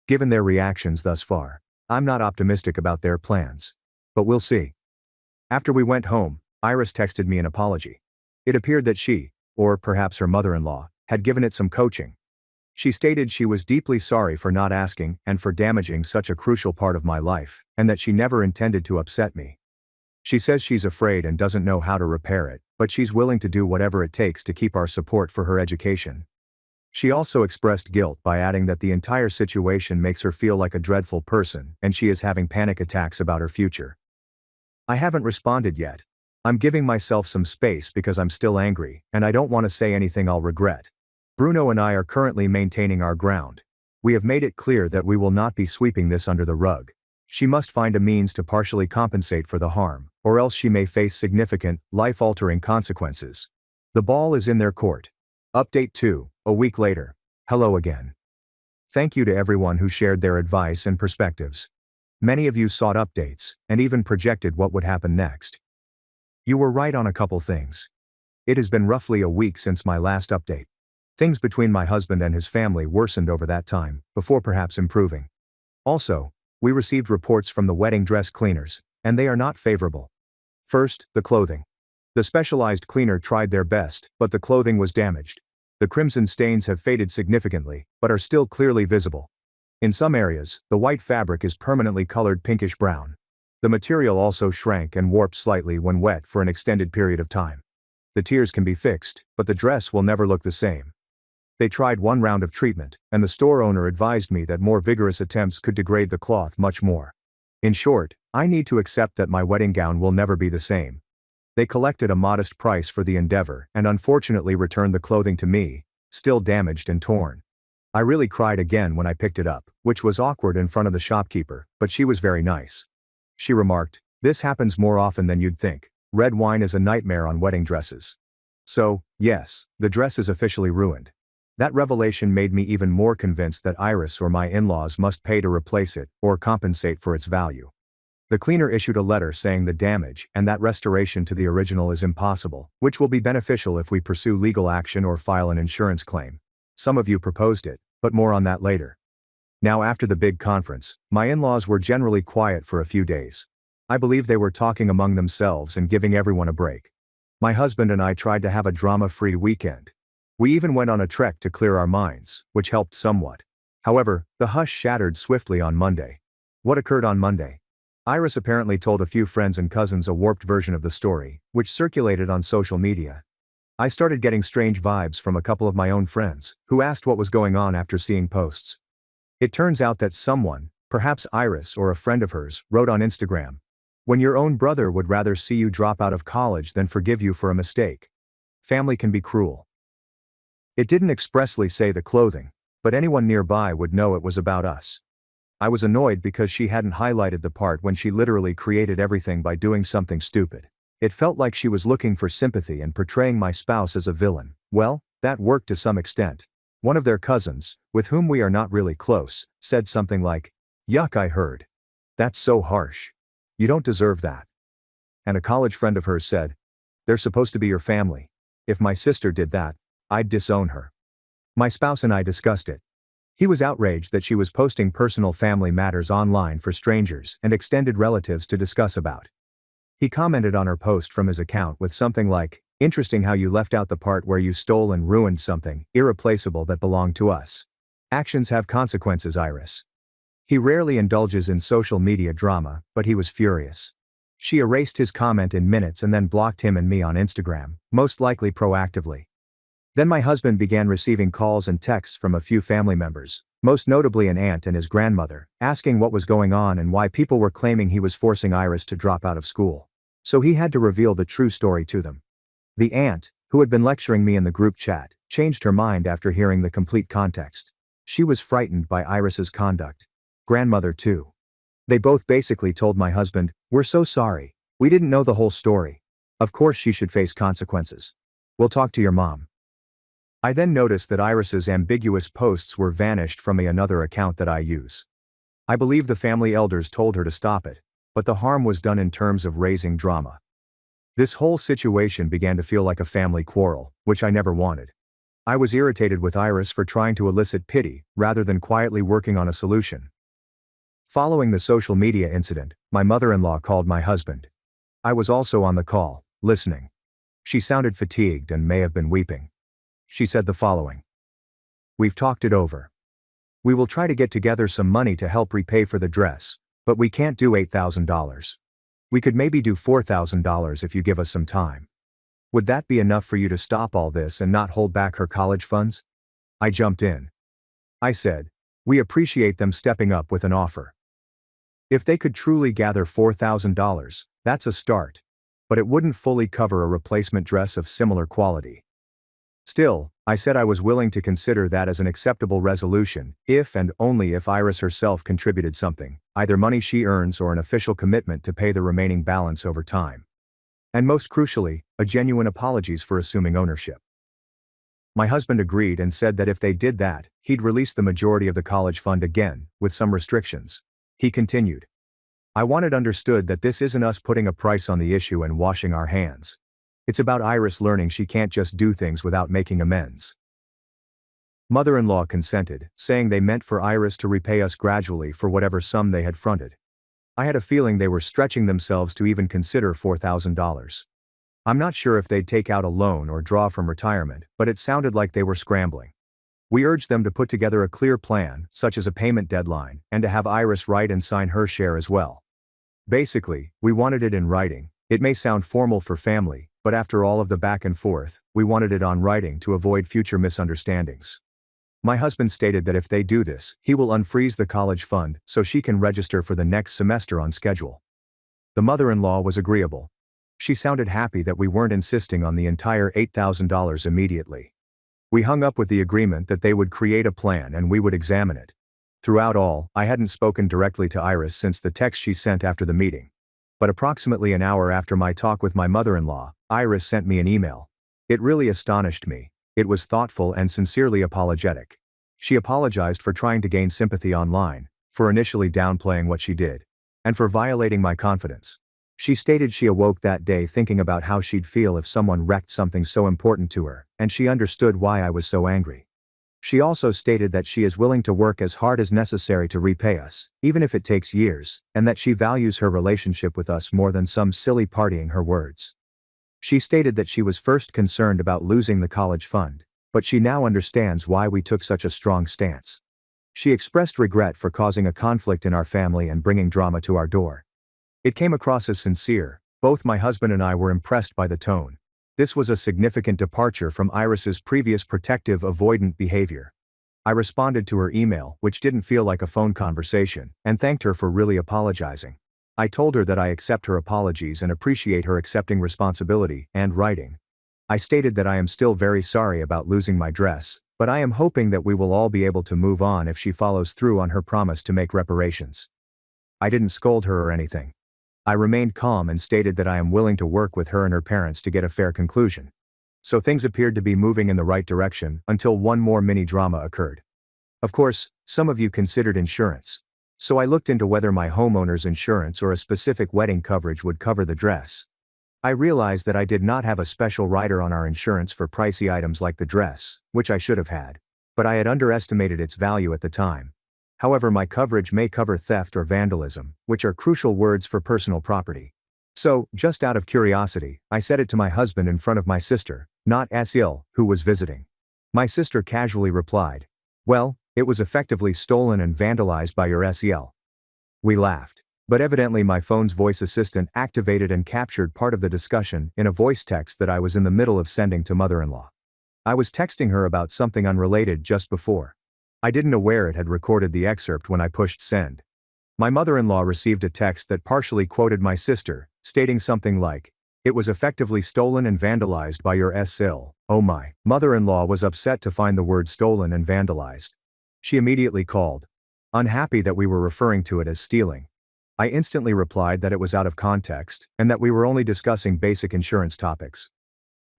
Given their reactions thus far, I'm not optimistic about their plans. But we'll see. After we went home, Iris texted me an apology. It appeared that she, or perhaps her mother-in-law, had given it some coaching. She stated she was deeply sorry for not asking and for damaging such a crucial part of my life, and that she never intended to upset me. She says she's afraid and doesn't know how to repair it, but she's willing to do whatever it takes to keep our support for her education. She also expressed guilt by adding that the entire situation makes her feel like a dreadful person and she is having panic attacks about her future. I haven't responded yet. I'm giving myself some space because I'm still angry, and I don't want to say anything I'll regret. Bruno and I are currently maintaining our ground. We have made it clear that we will not be sweeping this under the rug. She must find a means to partially compensate for the harm, or else she may face significant, life-altering consequences. The ball is in their court. Update 2, a week later. Hello again. Thank you to everyone who shared their advice and perspectives. Many of you sought updates, and even projected what would happen next. You were right on a couple things. It has been roughly a week since my last update. Things between my husband and his family worsened over that time, before perhaps improving. Also, we received reports from the wedding dress cleaners, and they are not favorable. First, the clothing. The specialized cleaner tried their best, but the clothing was damaged. The crimson stains have faded significantly, but are still clearly visible. In some areas, the white fabric is permanently colored pinkish brown. The material also shrank and warped slightly when wet for an extended period of time. The tears can be fixed, but the dress will never look the same. They tried one round of treatment, and the store owner advised me that more vigorous attempts could degrade the cloth much more. In short, I need to accept that my wedding gown will never be the same. They collected a modest price for the endeavor and unfortunately returned the clothing to me, still damaged and torn. I really cried again when I picked it up, which was awkward in front of the shopkeeper, but she was very nice. She remarked, "This happens more often than you'd think. Red wine is a nightmare on wedding dresses." So, yes, the dress is officially ruined. That revelation made me even more convinced that Iris or my in-laws must pay to replace it, or compensate for its value. The cleaner issued a letter saying the damage and that restoration to the original is impossible, which will be beneficial if we pursue legal action or file an insurance claim. Some of you proposed it, but more on that later. Now after the big conference, my in-laws were generally quiet for a few days. I believe they were talking among themselves and giving everyone a break. My husband and I tried to have a drama-free weekend. We even went on a trek to clear our minds, which helped somewhat. However, the hush shattered swiftly on Monday. What occurred on Monday? Iris apparently told a few friends and cousins a warped version of the story, which circulated on social media. I started getting strange vibes from a couple of my own friends, who asked what was going on after seeing posts. It turns out that someone, perhaps Iris or a friend of hers, wrote on Instagram, "When your own brother would rather see you drop out of college than forgive you for a mistake. Family can be cruel." It didn't expressly say the clothing, but anyone nearby would know it was about us. I was annoyed because she hadn't highlighted the part when she literally created everything by doing something stupid. It felt like she was looking for sympathy and portraying my spouse as a villain. Well, that worked to some extent. One of their cousins, with whom we are not really close, said something like, "Yuck, I heard. That's so harsh. You don't deserve that." And a college friend of hers said, "They're supposed to be your family. If my sister did that, I'd disown her." My spouse and I discussed it. He was outraged that she was posting personal family matters online for strangers and extended relatives to discuss about. He commented on her post from his account with something like, "Interesting how you left out the part where you stole and ruined something irreplaceable that belonged to us. Actions have consequences, Iris." He rarely indulges in social media drama, but he was furious. She erased his comment in minutes and then blocked him and me on Instagram, most likely proactively. Then my husband began receiving calls and texts from a few family members, most notably an aunt and his grandmother, asking what was going on and why people were claiming he was forcing Iris to drop out of school. So he had to reveal the true story to them. The aunt, who had been lecturing me in the group chat, changed her mind after hearing the complete context. She was frightened by Iris's conduct. Grandmother too. They both basically told my husband, "We're so sorry. We didn't know the whole story. Of course she should face consequences. We'll talk to your mom." I then noticed that Iris's ambiguous posts were vanished from another account that I use. I believe the family elders told her to stop it, but the harm was done in terms of raising drama. This whole situation began to feel like a family quarrel, which I never wanted. I was irritated with Iris for trying to elicit pity, rather than quietly working on a solution. Following the social media incident, my mother-in-law called my husband. I was also on the call, listening. She sounded fatigued and may have been weeping. She said the following. "We've talked it over. We will try to get together some money to help repay for the dress, but we can't do $8,000. We could maybe do $4,000 if you give us some time. Would that be enough for you to stop all this and not hold back her college funds?" I jumped in. I said, "We appreciate them stepping up with an offer. If they could truly gather $4,000, that's a start. but it wouldn't fully cover a replacement dress of similar quality. Still, I said I was willing to consider that as an acceptable resolution, if and only if Iris herself contributed something, either money she earns or an official commitment to pay the remaining balance over time. And most crucially, a genuine apologies for assuming ownership. My husband agreed and said that if they did that, he'd release the majority of the college fund again, with some restrictions. He continued, "I want it understood that this isn't us putting a price on the issue and washing our hands. It's about Iris learning she can't just do things without making amends." Mother-in-law consented, saying they meant for Iris to repay us gradually for whatever sum they had fronted. I had a feeling they were stretching themselves to even consider $4,000. I'm not sure if they'd take out a loan or draw from retirement, but it sounded like they were scrambling. We urged them to put together a clear plan, such as a payment deadline, and to have Iris write and sign her share as well. Basically, we wanted it in writing. It may sound formal for family, but after all of the back and forth, we wanted it on writing to avoid future misunderstandings. My husband stated that if they do this, he will unfreeze the college fund so she can register for the next semester on schedule. The mother-in-law was agreeable. She sounded happy that we weren't insisting on the entire $8,000 immediately. We hung up with the agreement that they would create a plan and we would examine it. Throughout all, I hadn't spoken directly to Iris since the text she sent after the meeting. But approximately an hour after my talk with my mother-in-law, Iris sent me an email. It really astonished me. It was thoughtful and sincerely apologetic. She apologized for trying to gain sympathy online, for initially downplaying what she did, and for violating my confidence. She stated she awoke that day thinking about how she'd feel if someone wrecked something so important to her, and she understood why I was so angry. She also stated that she is willing to work as hard as necessary to repay us, even if it takes years, and that she values her relationship with us more than some silly partying, her words. She stated that she was first concerned about losing the college fund, but she now understands why we took such a strong stance. She expressed regret for causing a conflict in our family and bringing drama to our door. It came across as sincere. Both my husband and I were impressed by the tone. This was a significant departure from Iris's previous protective, avoidant behavior. I responded to her email, which didn't feel like a phone conversation, and thanked her for really apologizing. I told her that I accept her apologies and appreciate her accepting responsibility and writing. I stated that I am still very sorry about losing my dress, but I am hoping that we will all be able to move on if she follows through on her promise to make reparations. I didn't scold her or anything. I remained calm and stated that I am willing to work with her and her parents to get a fair conclusion. So things appeared to be moving in the right direction until one more mini drama occurred. Of course, some of you considered insurance. So I looked into whether my homeowner's insurance or a specific wedding coverage would cover the dress. I realized that I did not have a special rider on our insurance for pricey items like the dress, which I should have had, but I had underestimated its value at the time. However, my coverage may cover theft or vandalism, which are crucial words for personal property. So, just out of curiosity, I said it to my husband in front of my sister, not Sil, who was visiting. My sister casually replied, "Well, it was effectively stolen and vandalized by your Sil." We laughed. But evidently my phone's voice assistant activated and captured part of the discussion in a voice text that I was in the middle of sending to mother-in-law. I was texting her about something unrelated just before. I didn't know where it had recorded the excerpt when I pushed send. My mother-in-law received a text that partially quoted my sister, stating something like, "It was effectively stolen and vandalized by your Sil." Oh my. Mother-in-law was upset to find the word stolen and vandalized. She immediately called, unhappy that we were referring to it as stealing. I instantly replied that it was out of context, and that we were only discussing basic insurance topics.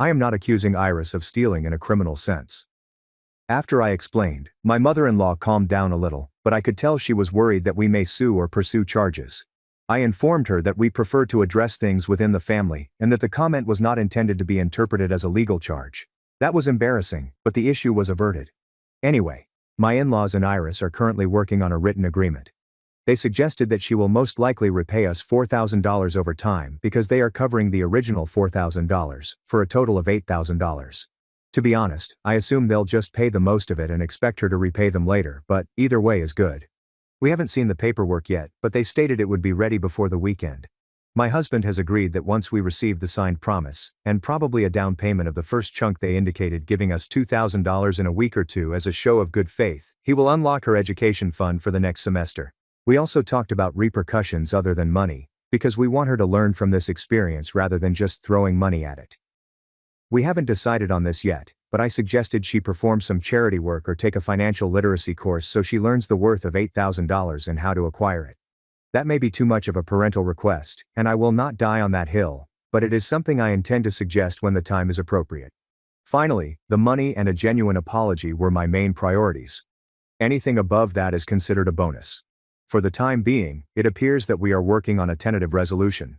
I am not accusing Iris of stealing in a criminal sense. After I explained, my mother-in-law calmed down a little, but I could tell she was worried that we may sue or pursue charges. I informed her that we prefer to address things within the family, and that the comment was not intended to be interpreted as a legal charge. That was embarrassing, but the issue was averted. Anyway, my in-laws and Iris are currently working on a written agreement. They suggested that she will most likely repay us $4,000 over time because they are covering the original $4,000, for a total of $8,000. To be honest, I assume they'll just pay the most of it and expect her to repay them later, but either way is good. We haven't seen the paperwork yet, but they stated it would be ready before the weekend. My husband has agreed that once we receive the signed promise, and probably a down payment of the first chunk they indicated giving us $2,000 in a week or two as a show of good faith, he will unlock her education fund for the next semester. We also talked about repercussions other than money, because we want her to learn from this experience rather than just throwing money at it. We haven't decided on this yet, but I suggested she perform some charity work or take a financial literacy course so she learns the worth of $8,000 and how to acquire it. That may be too much of a parental request, and I will not die on that hill, but it is something I intend to suggest when the time is appropriate. Finally, the money and a genuine apology were my main priorities. Anything above that is considered a bonus. For the time being, it appears that we are working on a tentative resolution,